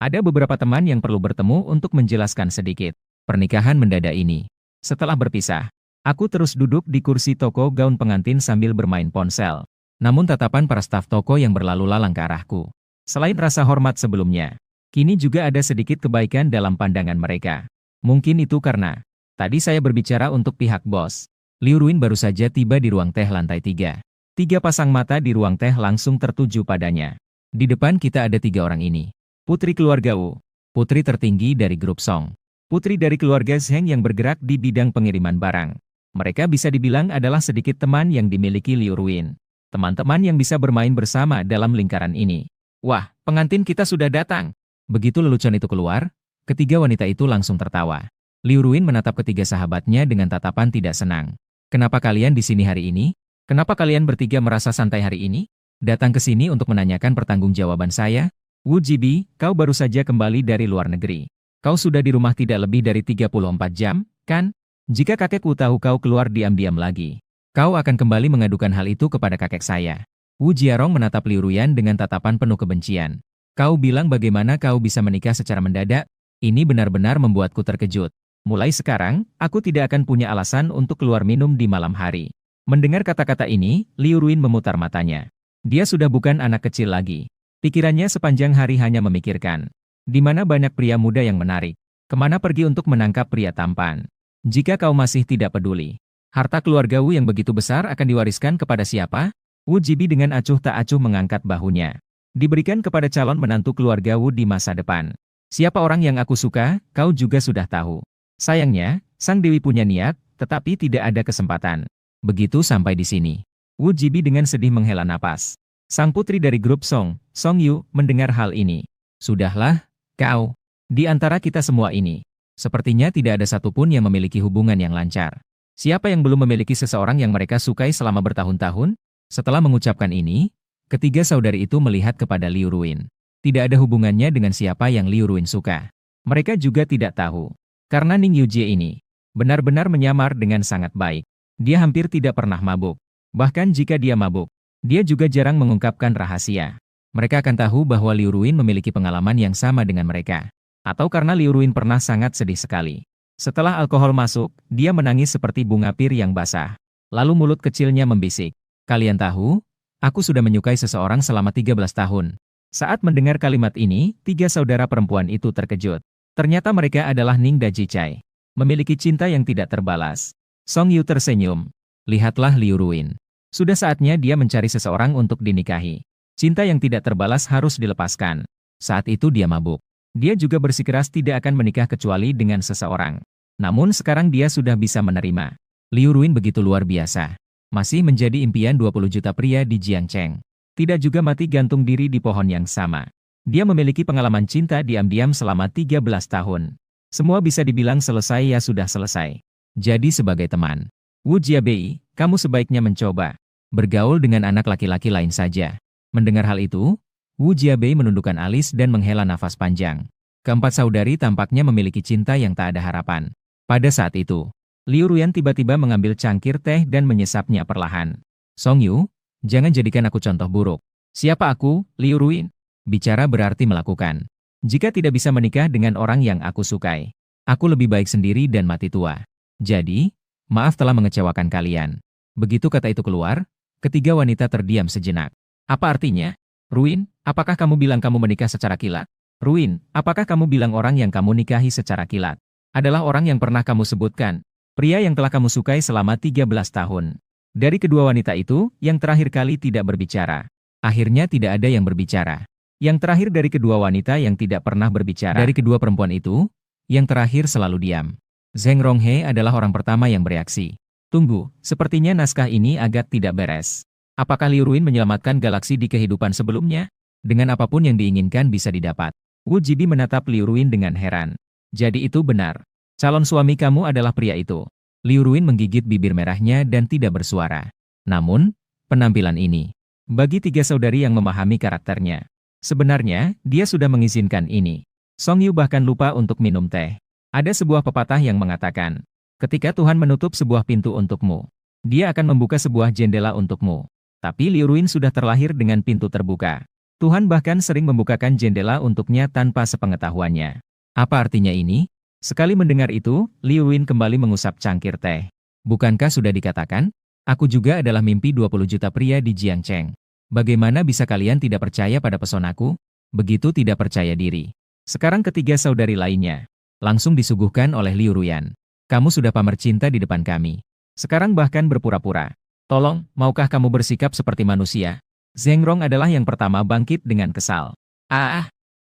Ada beberapa teman yang perlu bertemu untuk menjelaskan sedikit pernikahan mendadak ini. Setelah berpisah, aku terus duduk di kursi toko gaun pengantin sambil bermain ponsel. Namun tatapan para staf toko yang berlalu lalang ke arahku. Selain rasa hormat sebelumnya, kini juga ada sedikit kebaikan dalam pandangan mereka. Mungkin itu karena tadi saya berbicara untuk pihak bos. Liu Ruin baru saja tiba di ruang teh lantai 3. 3 pasang mata di ruang teh langsung tertuju padanya. Di depan kita ada 3 orang ini. Putri keluarga Wu. Putri tertinggi dari grup Song. Putri dari keluarga Zheng yang bergerak di bidang pengiriman barang. Mereka bisa dibilang adalah sedikit teman yang dimiliki Liu Ruin. Teman-teman yang bisa bermain bersama dalam lingkaran ini. Wah, pengantin kita sudah datang. Begitu lelucon itu keluar, ketiga wanita itu langsung tertawa. Liu Ruin menatap ketiga sahabatnya dengan tatapan tidak senang. Kenapa kalian di sini hari ini? Kenapa kalian bertiga merasa santai hari ini? Datang ke sini untuk menanyakan pertanggungjawaban saya? Wu Jibi, kau baru saja kembali dari luar negeri. Kau sudah di rumah tidak lebih dari 34 jam, kan? Jika kakekku tahu kau keluar diam-diam lagi, kau akan kembali mengadukan hal itu kepada kakek saya. Wu Jiarong menatap Liu Ruyan dengan tatapan penuh kebencian. Kau bilang bagaimana kau bisa menikah secara mendadak? Ini benar-benar membuatku terkejut. Mulai sekarang, aku tidak akan punya alasan untuk keluar minum di malam hari. Mendengar kata-kata ini, Liu Ruin memutar matanya. Dia sudah bukan anak kecil lagi. Pikirannya sepanjang hari hanya memikirkan. Di mana banyak pria muda yang menarik. Kemana pergi untuk menangkap pria tampan? Jika kau masih tidak peduli, harta keluarga Wu yang begitu besar akan diwariskan kepada siapa? Wu Jibi dengan acuh tak acuh mengangkat bahunya. Diberikan kepada calon menantu keluarga Wu di masa depan. Siapa orang yang aku suka, kau juga sudah tahu. Sayangnya, sang dewi punya niat, tetapi tidak ada kesempatan. Begitu sampai di sini. Wu Jibi dengan sedih menghela napas. Sang putri dari grup Song Yu, mendengar hal ini. Sudahlah, kau. Di antara kita semua ini, sepertinya tidak ada satupun yang memiliki hubungan yang lancar. Siapa yang belum memiliki seseorang yang mereka sukai selama bertahun-tahun? Setelah mengucapkan ini, ketiga saudari itu melihat kepada Liu Ruin. Tidak ada hubungannya dengan siapa yang Liu Ruin suka. Mereka juga tidak tahu. Karena Ning Yujie ini benar-benar menyamar dengan sangat baik. Dia hampir tidak pernah mabuk. Bahkan jika dia mabuk, dia juga jarang mengungkapkan rahasia. Mereka akan tahu bahwa Liu Ruin memiliki pengalaman yang sama dengan mereka. Atau karena Liu Ruin pernah sangat sedih sekali. Setelah alkohol masuk, dia menangis seperti bunga pir yang basah. Lalu mulut kecilnya membisik. Kalian tahu, aku sudah menyukai seseorang selama 13 tahun. Saat mendengar kalimat ini, tiga saudara perempuan itu terkejut. Ternyata mereka adalah Ning dan Jichai. Memiliki cinta yang tidak terbalas. Song Yu tersenyum. Lihatlah Liu Ruin. Sudah saatnya dia mencari seseorang untuk dinikahi. Cinta yang tidak terbalas harus dilepaskan. Saat itu dia mabuk. Dia juga bersikeras tidak akan menikah kecuali dengan seseorang. Namun sekarang dia sudah bisa menerima. Liu Ruin begitu luar biasa. Masih menjadi impian 20 juta pria di Jiangcheng. Tidak juga mati gantung diri di pohon yang sama. Dia memiliki pengalaman cinta diam-diam selama 13 tahun. Semua bisa dibilang selesai ya sudah selesai. Jadi sebagai teman, Wu Jiabei, kamu sebaiknya mencoba bergaul dengan anak laki-laki lain saja. Mendengar hal itu, Wu Jiabei menundukkan alis dan menghela nafas panjang. Keempat saudari tampaknya memiliki cinta yang tak ada harapan. Pada saat itu, Liu Ruyan tiba-tiba mengambil cangkir teh dan menyesapnya perlahan. Song Yu, jangan jadikan aku contoh buruk. Siapa aku, Liu Ruin? Bicara berarti melakukan. Jika tidak bisa menikah dengan orang yang aku sukai, aku lebih baik sendiri dan mati tua. Jadi, maaf telah mengecewakan kalian. Begitu kata itu keluar, ketiga wanita terdiam sejenak. Apa artinya? Ruin, apakah kamu bilang kamu menikah secara kilat? Ruin, apakah kamu bilang orang yang kamu nikahi secara kilat adalah orang yang pernah kamu sebutkan? Pria yang telah kamu sukai selama 13 tahun. Dari kedua wanita itu, yang terakhir kali tidak berbicara. Akhirnya tidak ada yang berbicara. Yang terakhir dari kedua wanita yang tidak pernah berbicara. Dari kedua perempuan itu, yang terakhir selalu diam. Zheng Ronghe adalah orang pertama yang bereaksi. Tunggu, sepertinya naskah ini agak tidak beres. Apakah Liu Ruin menyelamatkan galaksi di kehidupan sebelumnya? Dengan apapun yang diinginkan bisa didapat. Wu Jibi menatap Liu Ruin dengan heran. Jadi itu benar. Calon suami kamu adalah pria itu. Liu Ruin menggigit bibir merahnya dan tidak bersuara. Namun, penampilan ini, bagi tiga saudari yang memahami karakternya, sebenarnya, dia sudah mengizinkan ini. Song Yu bahkan lupa untuk minum teh. Ada sebuah pepatah yang mengatakan, ketika Tuhan menutup sebuah pintu untukmu, dia akan membuka sebuah jendela untukmu. Tapi Liu Ruin sudah terlahir dengan pintu terbuka. Tuhan bahkan sering membukakan jendela untuknya tanpa sepengetahuannya. Apa artinya ini? Sekali mendengar itu, Liu Ruin kembali mengusap cangkir teh. Bukankah sudah dikatakan? Aku juga adalah mimpi 20 juta pria di Jiangcheng. Bagaimana bisa kalian tidak percaya pada pesonaku? Begitu tidak percaya diri. Sekarang ketiga saudari lainnya langsung disuguhkan oleh Liu Ruyan. Kamu sudah pamer cinta di depan kami. Sekarang bahkan berpura-pura. Tolong, maukah kamu bersikap seperti manusia? Zheng Rong adalah yang pertama bangkit dengan kesal.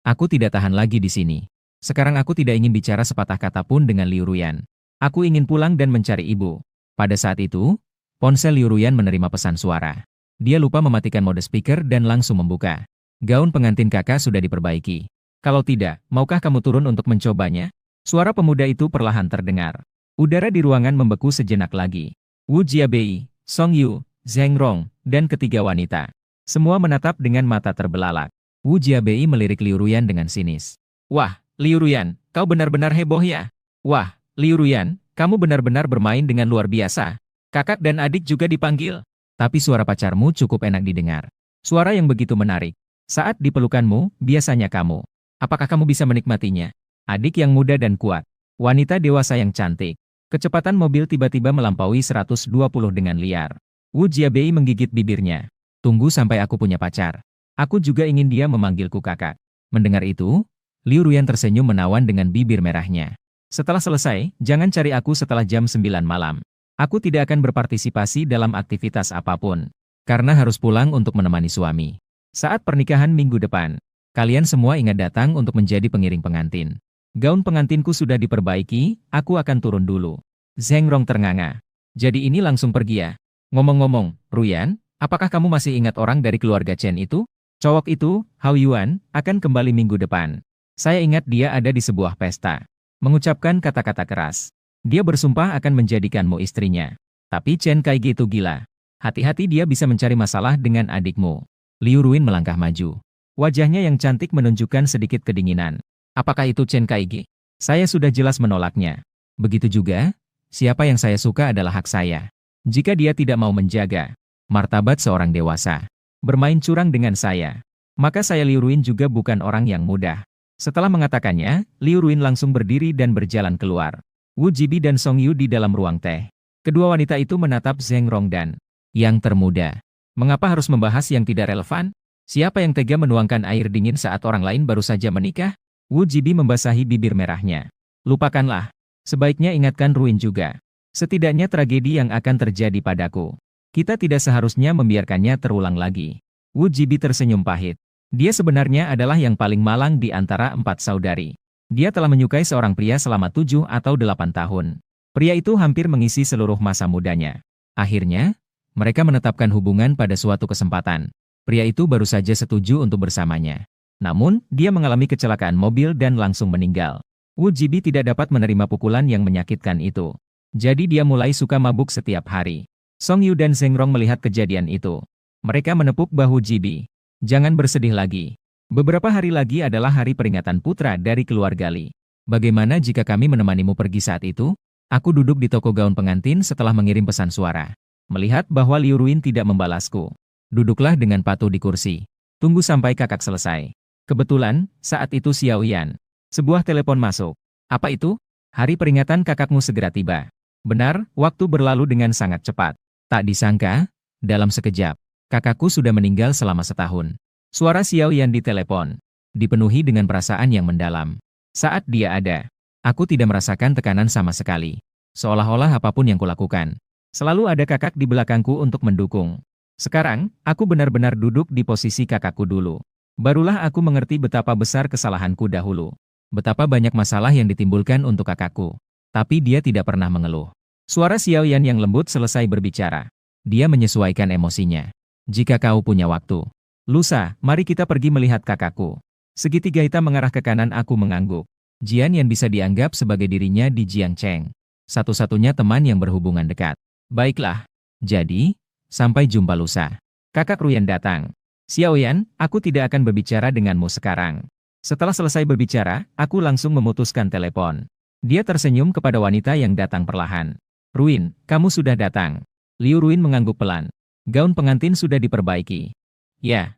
Aku tidak tahan lagi di sini. Sekarang aku tidak ingin bicara sepatah kata pun dengan Liu Ruyan. Aku ingin pulang dan mencari ibu. Pada saat itu, ponsel Liu Ruyan menerima pesan suara. Dia lupa mematikan mode speaker dan langsung membuka. Gaun pengantin kakak sudah diperbaiki. Kalau tidak, maukah kamu turun untuk mencobanya? Suara pemuda itu perlahan terdengar. Udara di ruangan membeku sejenak lagi. Wu Jiabei, Song Yu, Zheng Rong, dan ketiga wanita. Semua menatap dengan mata terbelalak. Wu Jiabei melirik Liu Ruyan dengan sinis. Wah, Liu Ruyan, kau benar-benar heboh ya? Wah, Liu Ruyan, kamu benar-benar bermain dengan luar biasa. Kakak dan adik juga dipanggil. Tapi suara pacarmu cukup enak didengar. Suara yang begitu menarik. Saat dipelukanmu, biasanya kamu. Apakah kamu bisa menikmatinya? Adik yang muda dan kuat. Wanita dewasa yang cantik. Kecepatan mobil tiba-tiba melampaui 120 dengan liar. Wu Jiabei menggigit bibirnya. Tunggu sampai aku punya pacar. Aku juga ingin dia memanggilku kakak. Mendengar itu, Liu Ruyan tersenyum menawan dengan bibir merahnya. Setelah selesai, jangan cari aku setelah jam 9 malam. Aku tidak akan berpartisipasi dalam aktivitas apapun. Karena harus pulang untuk menemani suami. Saat pernikahan minggu depan, kalian semua ingat datang untuk menjadi pengiring pengantin. Gaun pengantinku sudah diperbaiki, aku akan turun dulu. Zheng Rong ternganga. Jadi ini langsung pergi ya? Ngomong-ngomong, Ruyan, apakah kamu masih ingat orang dari keluarga Chen itu? Cowok itu, Hao Yuan, akan kembali minggu depan. Saya ingat dia ada di sebuah pesta. Mengucapkan kata-kata keras. Dia bersumpah akan menjadikanmu istrinya. Tapi Chen Kaigi itu gila. Hati-hati dia bisa mencari masalah dengan adikmu. Liu Ruin melangkah maju. Wajahnya yang cantik menunjukkan sedikit kedinginan. Apakah itu Chen Kaigi? Saya sudah jelas menolaknya. Begitu juga, siapa yang saya suka adalah hak saya. Jika dia tidak mau menjaga martabat seorang dewasa, bermain curang dengan saya, maka saya Liu Ruin juga bukan orang yang mudah. Setelah mengatakannya, Liu Ruin langsung berdiri dan berjalan keluar. Wu Jibi dan Song Yu di dalam ruang teh. Kedua wanita itu menatap Zheng Rong dan yang termuda. Mengapa harus membahas yang tidak relevan? Siapa yang tega menuangkan air dingin saat orang lain baru saja menikah? Wu Jibi membasahi bibir merahnya. Lupakanlah. Sebaiknya ingatkan Ruin juga. Setidaknya tragedi yang akan terjadi padaku. Kita tidak seharusnya membiarkannya terulang lagi. Wu Jibi tersenyum pahit. Dia sebenarnya adalah yang paling malang di antara 4 saudari. Dia telah menyukai seorang pria selama 7 atau 8 tahun. Pria itu hampir mengisi seluruh masa mudanya. Akhirnya, mereka menetapkan hubungan pada suatu kesempatan. Pria itu baru saja setuju untuk bersamanya. Namun, dia mengalami kecelakaan mobil dan langsung meninggal. Wu Jibi tidak dapat menerima pukulan yang menyakitkan itu. Jadi dia mulai suka mabuk setiap hari. Song Yu dan Zheng Rong melihat kejadian itu. Mereka menepuk bahu Jibi. Jangan bersedih lagi. Beberapa hari lagi adalah hari peringatan putra dari keluarga Li. Bagaimana jika kami menemanimu pergi saat itu? Aku duduk di toko gaun pengantin setelah mengirim pesan suara. Melihat bahwa Liu Ruin tidak membalasku. Duduklah dengan patuh di kursi. Tunggu sampai kakak selesai. Kebetulan, saat itu Xiao Yan. Sebuah telepon masuk. Apa itu? Hari peringatan kakakmu segera tiba. Benar, waktu berlalu dengan sangat cepat. Tak disangka, dalam sekejap, kakakku sudah meninggal selama setahun. Suara Xiao Yan di telepon dipenuhi dengan perasaan yang mendalam. Saat dia ada, aku tidak merasakan tekanan sama sekali. Seolah-olah apapun yang kulakukan, selalu ada kakak di belakangku untuk mendukung. Sekarang, aku benar-benar duduk di posisi kakakku dulu. Barulah aku mengerti betapa besar kesalahanku dahulu. Betapa banyak masalah yang ditimbulkan untuk kakakku. Tapi dia tidak pernah mengeluh. Suara Xiao Yan yang lembut selesai berbicara. Dia menyesuaikan emosinya. Jika kau punya waktu, lusa, mari kita pergi melihat kakakku. Segitiga hitam mengarah ke kanan. Aku mengangguk. Jian yang bisa dianggap sebagai dirinya di Jiangcheng. Satu-satunya teman yang berhubungan dekat. Baiklah. Jadi, sampai jumpa lusa. Kakak Ruyan datang. Xiao Yan, aku tidak akan berbicara denganmu sekarang. Setelah selesai berbicara, aku langsung memutuskan telepon. Dia tersenyum kepada wanita yang datang perlahan. Ruin, kamu sudah datang. Liu Ruin mengangguk pelan. Gaun pengantin sudah diperbaiki. Ya.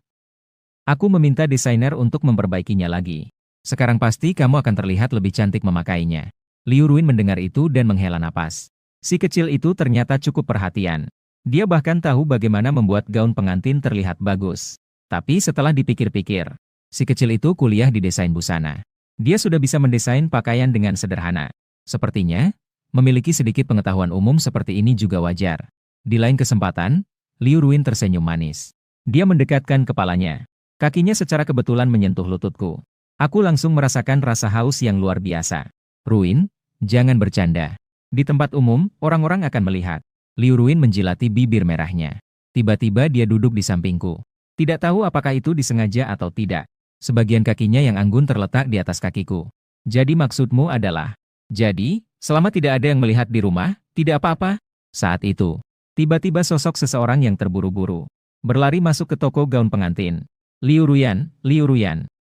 Aku meminta desainer untuk memperbaikinya lagi. Sekarang pasti kamu akan terlihat lebih cantik memakainya. Liu Ruin mendengar itu dan menghela napas. Si kecil itu ternyata cukup perhatian. Dia bahkan tahu bagaimana membuat gaun pengantin terlihat bagus. Tapi setelah dipikir-pikir, si kecil itu kuliah di desain busana. Dia sudah bisa mendesain pakaian dengan sederhana. Sepertinya, memiliki sedikit pengetahuan umum seperti ini juga wajar. Di lain kesempatan, Liu Ruin tersenyum manis. Dia mendekatkan kepalanya. Kakinya secara kebetulan menyentuh lututku. Aku langsung merasakan rasa haus yang luar biasa. Ruin, jangan bercanda. Di tempat umum, orang-orang akan melihat. Liu Ruin menjilati bibir merahnya. Tiba-tiba dia duduk di sampingku. Tidak tahu apakah itu disengaja atau tidak. Sebagian kakinya yang anggun terletak di atas kakiku. Jadi maksudmu adalah, jadi, selama tidak ada yang melihat di rumah, tidak apa-apa? Saat itu, tiba-tiba sosok seseorang yang terburu-buru berlari masuk ke toko gaun pengantin. Liu Ruyan,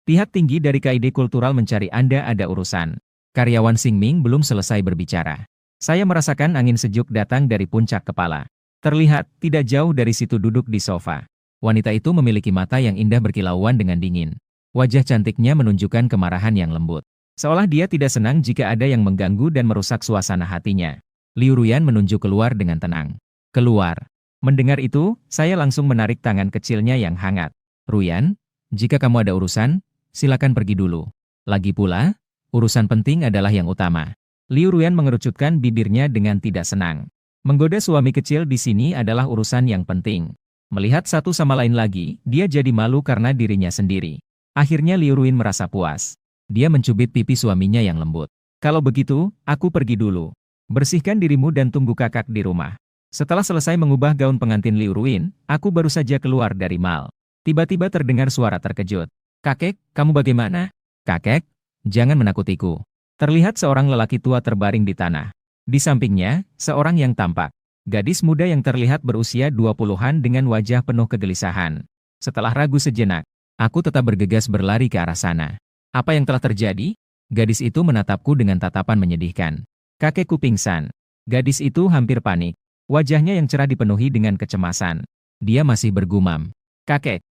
pihak tinggi dari KID Kultural mencari Anda ada urusan. Karyawan Xingming belum selesai berbicara. Saya merasakan angin sejuk datang dari puncak kepala. Terlihat, tidak jauh dari situ duduk di sofa. Wanita itu memiliki mata yang indah berkilauan dengan dingin. Wajah cantiknya menunjukkan kemarahan yang lembut. Seolah dia tidak senang jika ada yang mengganggu dan merusak suasana hatinya. Liu Ruyan menunjuk keluar dengan tenang. Keluar. Mendengar itu, saya langsung menarik tangan kecilnya yang hangat. Ruyan, jika kamu ada urusan, silakan pergi dulu. Lagi pula, urusan penting adalah yang utama. Liu Ruyan mengerucutkan bibirnya dengan tidak senang. Menggoda suami kecil di sini adalah urusan yang penting. Melihat satu sama lain lagi, dia jadi malu karena dirinya sendiri. Akhirnya Liu Ruyan merasa puas. Dia mencubit pipi suaminya yang lembut. Kalau begitu, aku pergi dulu. Bersihkan dirimu dan tunggu kakak di rumah. Setelah selesai mengubah gaun pengantin Liu Ruyan, aku baru saja keluar dari mal. Tiba-tiba terdengar suara terkejut. Kakek, kamu bagaimana? Kakek, jangan menakutiku. Terlihat seorang lelaki tua terbaring di tanah. Di sampingnya, seorang yang tampak. Gadis muda yang terlihat berusia 20-an dengan wajah penuh kegelisahan. Setelah ragu sejenak, aku tetap bergegas berlari ke arah sana. Apa yang telah terjadi? Gadis itu menatapku dengan tatapan menyedihkan. Kakekku pingsan. Gadis itu hampir panik. Wajahnya yang cerah dipenuhi dengan kecemasan. Dia masih bergumam. Kakek,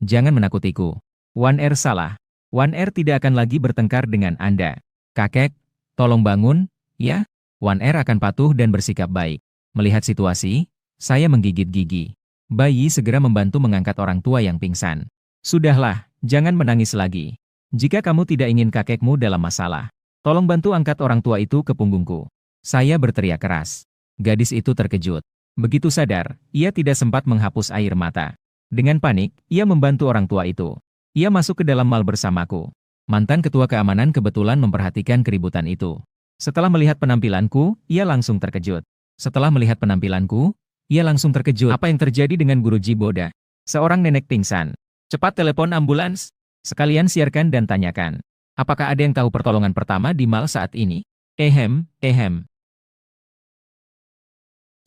jangan menakutiku. Wan Er salah. Wan Er tidak akan lagi bertengkar dengan Anda. Kakek, tolong bangun, ya? Wan Er akan patuh dan bersikap baik. Melihat situasi, saya menggigit gigi. Bayi segera membantu mengangkat orang tua yang pingsan. Sudahlah, jangan menangis lagi. Jika kamu tidak ingin kakekmu dalam masalah, tolong bantu angkat orang tua itu ke punggungku. Saya berteriak keras. Gadis itu terkejut. Begitu sadar, ia tidak sempat menghapus air mata. Dengan panik, ia membantu orang tua itu. Ia masuk ke dalam mal bersamaku. Mantan ketua keamanan kebetulan memperhatikan keributan itu. Setelah melihat penampilanku, ia langsung terkejut. Apa yang terjadi dengan Guru Jiboda? Seorang nenek pingsan. Cepat telepon ambulans. Sekalian siarkan dan tanyakan. Apakah ada yang tahu pertolongan pertama di mal saat ini? Ehem.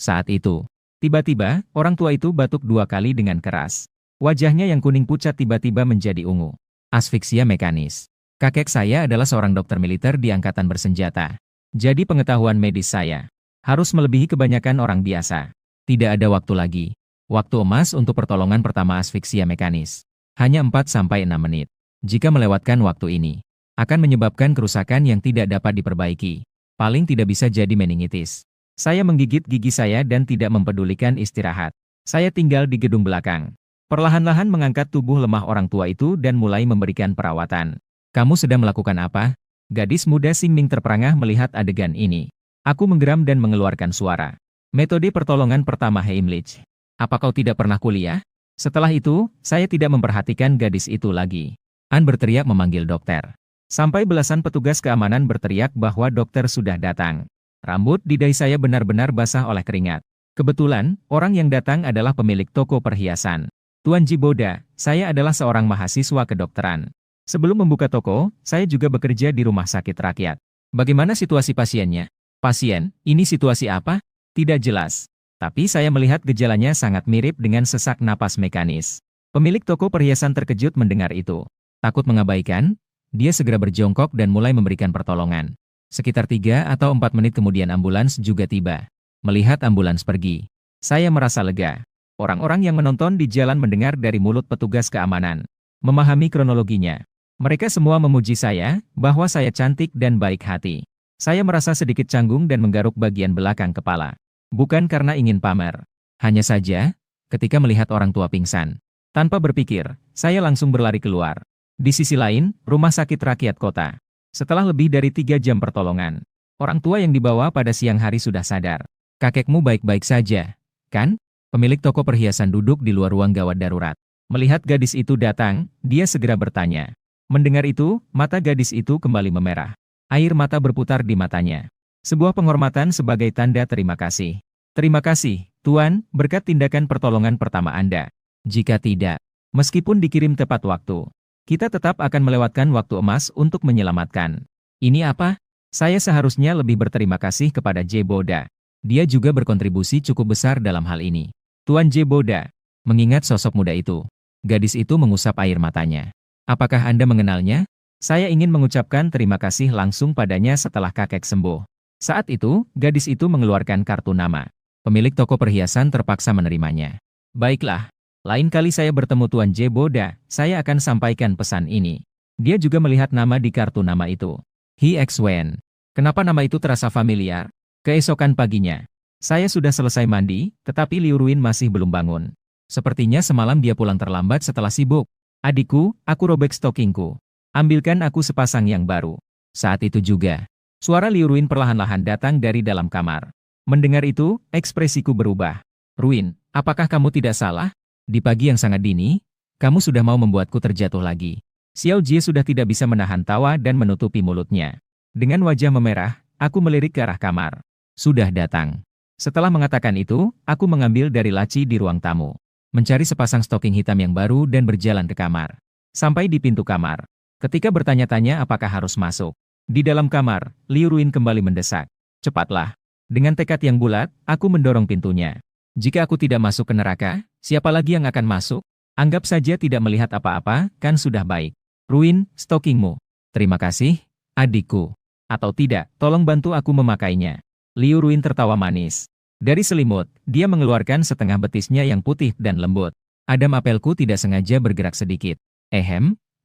Saat itu, tiba-tiba, orang tua itu batuk 2 kali dengan keras. Wajahnya yang kuning pucat tiba-tiba menjadi ungu. Asfiksia mekanis. Kakek saya adalah seorang dokter militer di angkatan bersenjata. Jadi pengetahuan medis saya harus melebihi kebanyakan orang biasa. Tidak ada waktu lagi. Waktu emas untuk pertolongan pertama asfiksia mekanis. Hanya 4-6 menit. Jika melewatkan waktu ini, akan menyebabkan kerusakan yang tidak dapat diperbaiki. Paling tidak bisa jadi meningitis. Saya menggigit gigi saya dan tidak mempedulikan istirahat. Saya tinggal di gedung belakang. Perlahan-lahan mengangkat tubuh lemah orang tua itu dan mulai memberikan perawatan. Kamu sedang melakukan apa? Gadis muda Xingming terperangah melihat adegan ini. Aku menggeram dan mengeluarkan suara. Metode pertolongan pertama Heimlich. Apa kau tidak pernah kuliah? Setelah itu, saya tidak memperhatikan gadis itu lagi. An berteriak memanggil dokter. Sampai belasan petugas keamanan berteriak bahwa dokter sudah datang. Rambut di dahi saya benar-benar basah oleh keringat. Kebetulan, orang yang datang adalah pemilik toko perhiasan. Tuan Jiboda, saya adalah seorang mahasiswa kedokteran. Sebelum membuka toko, saya juga bekerja di rumah sakit rakyat. Bagaimana situasi pasiennya? Pasien, ini situasi apa? Tidak jelas. Tapi saya melihat gejalanya sangat mirip dengan sesak napas mekanis. Pemilik toko perhiasan terkejut mendengar itu. Takut mengabaikan, dia segera berjongkok dan mulai memberikan pertolongan. Sekitar 3 atau 4 menit kemudian ambulans juga tiba. Melihat ambulans pergi, saya merasa lega. Orang-orang yang menonton di jalan mendengar dari mulut petugas keamanan. Memahami kronologinya. Mereka semua memuji saya, bahwa saya cantik dan baik hati. Saya merasa sedikit canggung dan menggaruk bagian belakang kepala. Bukan karena ingin pamer. Hanya saja, ketika melihat orang tua pingsan. Tanpa berpikir, saya langsung berlari keluar. Di sisi lain, rumah sakit rakyat kota. Setelah lebih dari 3 jam pertolongan, orang tua yang dibawa pada siang hari sudah sadar. Kakekmu baik-baik saja, kan? Pemilik toko perhiasan duduk di luar ruang gawat darurat. Melihat gadis itu datang, dia segera bertanya. Mendengar itu, mata gadis itu kembali memerah. Air mata berputar di matanya. Sebuah penghormatan sebagai tanda terima kasih. Terima kasih, Tuan, berkat tindakan pertolongan pertama Anda. Jika tidak, meskipun dikirim tepat waktu, kita tetap akan melewatkan waktu emas untuk menyelamatkan. Ini apa? Saya seharusnya lebih berterima kasih kepada Jiboda. Dia juga berkontribusi cukup besar dalam hal ini. Tuan Jiboda, mengingat sosok muda itu, gadis itu mengusap air matanya. Apakah Anda mengenalnya? Saya ingin mengucapkan terima kasih langsung padanya setelah kakek sembuh. Saat itu, gadis itu mengeluarkan kartu nama. Pemilik toko perhiasan terpaksa menerimanya. Baiklah. Lain kali saya bertemu Tuan Jiboda, saya akan sampaikan pesan ini. Dia juga melihat nama di kartu nama itu. He X Wen. Kenapa nama itu terasa familiar? Keesokan paginya, Saya sudah selesai mandi, tetapi Liu Ruin masih belum bangun. Sepertinya semalam dia pulang terlambat setelah sibuk. Adikku, aku robek stokingku. Ambilkan aku sepasang yang baru. Saat itu juga, suara Liu Ruin perlahan-lahan datang dari dalam kamar. Mendengar itu, ekspresiku berubah. Ruin, apakah kamu tidak salah? Di pagi yang sangat dini, kamu sudah mau membuatku terjatuh lagi. Xiao Jie sudah tidak bisa menahan tawa dan menutupi mulutnya. Dengan wajah memerah, aku melirik ke arah kamar. Sudah datang. Setelah mengatakan itu, aku mengambil dari laci di ruang tamu. Mencari sepasang stoking hitam yang baru dan berjalan ke kamar. Sampai di pintu kamar. Ketika bertanya-tanya apakah harus masuk. Di dalam kamar, Liu Ruin kembali mendesak. Cepatlah. Dengan tekad yang bulat, aku mendorong pintunya. Jika aku tidak masuk ke neraka, siapa lagi yang akan masuk? Anggap saja tidak melihat apa-apa, kan sudah baik. Ruin, stokingmu. Terima kasih, adikku. Atau tidak, tolong bantu aku memakainya. Liu Ruin tertawa manis. Dari selimut, dia mengeluarkan setengah betisnya yang putih dan lembut. Adam apelku tidak sengaja bergerak sedikit.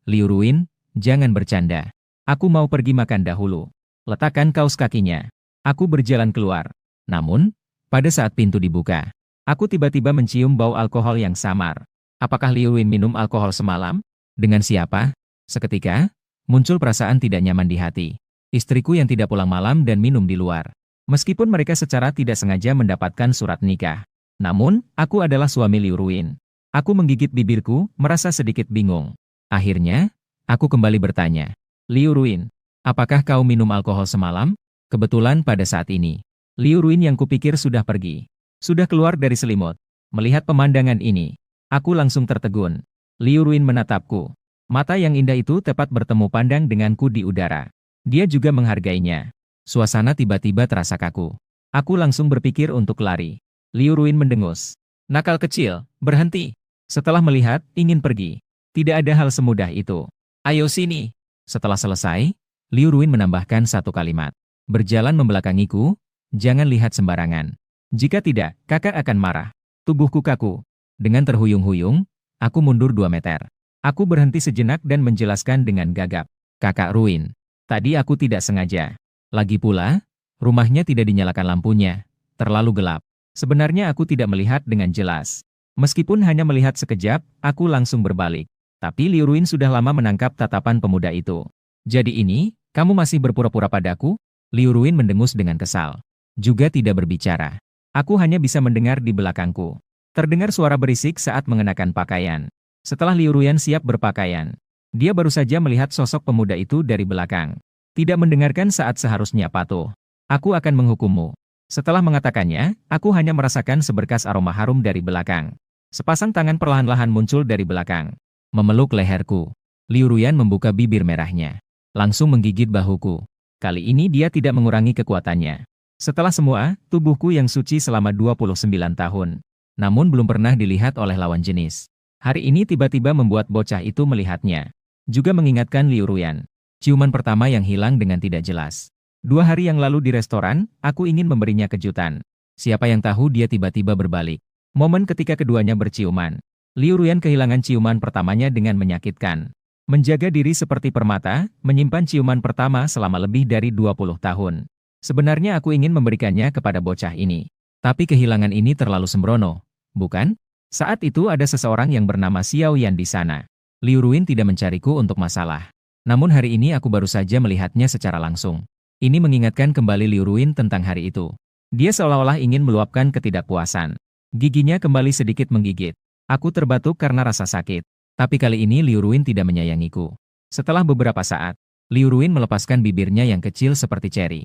Liu Ruin, jangan bercanda. Aku mau pergi makan dahulu. Letakkan kaos kakinya. Aku berjalan keluar. Namun, pada saat pintu dibuka, aku tiba-tiba mencium bau alkohol yang samar. Apakah Liu Ruin minum alkohol semalam? Dengan siapa? Seketika, muncul perasaan tidak nyaman di hati. Istriku yang tidak pulang malam dan minum di luar. Meskipun mereka secara tidak sengaja mendapatkan surat nikah. Namun, aku adalah suami Liu Ruin. Aku menggigit bibirku, merasa sedikit bingung. Akhirnya, aku kembali bertanya. Liu Ruin, apakah kau minum alkohol semalam? Kebetulan pada saat ini, Liu Ruin yang kupikir sudah pergi. Sudah keluar dari selimut. Melihat pemandangan ini, aku langsung tertegun. Liu Ruin menatapku. Mata yang indah itu tepat bertemu pandang denganku di udara. Dia juga menghargainya. Suasana tiba-tiba terasa kaku. Aku langsung berpikir untuk lari. Liu Ruin mendengus. Nakal kecil, berhenti. Setelah melihat, ingin pergi. Tidak ada hal semudah itu. Ayo sini. Setelah selesai, Liu Ruin menambahkan satu kalimat. Berjalan membelakangiku, jangan lihat sembarangan. Jika tidak, kakak akan marah. Tubuhku kaku. Dengan terhuyung-huyung, aku mundur 2 meter. Aku berhenti sejenak dan menjelaskan dengan gagap. Kakak Ruin, tadi aku tidak sengaja. Lagi pula, rumahnya tidak dinyalakan lampunya. Terlalu gelap. Sebenarnya aku tidak melihat dengan jelas. Meskipun hanya melihat sekejap, aku langsung berbalik. Tapi Liu Ruin sudah lama menangkap tatapan pemuda itu. Jadi ini, kamu masih berpura-pura padaku? Liu Ruin mendengus dengan kesal. Juga tidak berbicara. Aku hanya bisa mendengar di belakangku. Terdengar suara berisik saat mengenakan pakaian. Setelah Liu Ruin siap berpakaian, dia baru saja melihat sosok pemuda itu dari belakang. Tidak mendengarkan saat seharusnya patuh. Aku akan menghukummu. Setelah mengatakannya, aku hanya merasakan seberkas aroma harum dari belakang. Sepasang tangan perlahan-lahan muncul dari belakang. Memeluk leherku. Liu Ruin membuka bibir merahnya. Langsung menggigit bahuku. Kali ini dia tidak mengurangi kekuatannya. Setelah semua, tubuhku yang suci selama 29 tahun. Namun belum pernah dilihat oleh lawan jenis. Hari ini tiba-tiba membuat bocah itu melihatnya. Juga mengingatkan Liu Ruin. Ciuman pertama yang hilang dengan tidak jelas. 2 hari yang lalu di restoran, aku ingin memberinya kejutan. Siapa yang tahu dia tiba-tiba berbalik. Momen ketika keduanya berciuman. Liu Ruin kehilangan ciuman pertamanya dengan menyakitkan. Menjaga diri seperti permata, menyimpan ciuman pertama selama lebih dari 20 tahun. Sebenarnya aku ingin memberikannya kepada bocah ini. Tapi kehilangan ini terlalu sembrono, bukan? Saat itu ada seseorang yang bernama Xiao Yan di sana. Liu Ruin tidak mencariku untuk masalah. Namun hari ini aku baru saja melihatnya secara langsung. Ini mengingatkan kembali Liu Ruin tentang hari itu. Dia seolah-olah ingin meluapkan ketidakpuasan. Giginya kembali sedikit menggigit. Aku terbatuk karena rasa sakit. Tapi kali ini Liu Ruin tidak menyayangiku. Setelah beberapa saat, Liu Ruin melepaskan bibirnya yang kecil seperti ceri.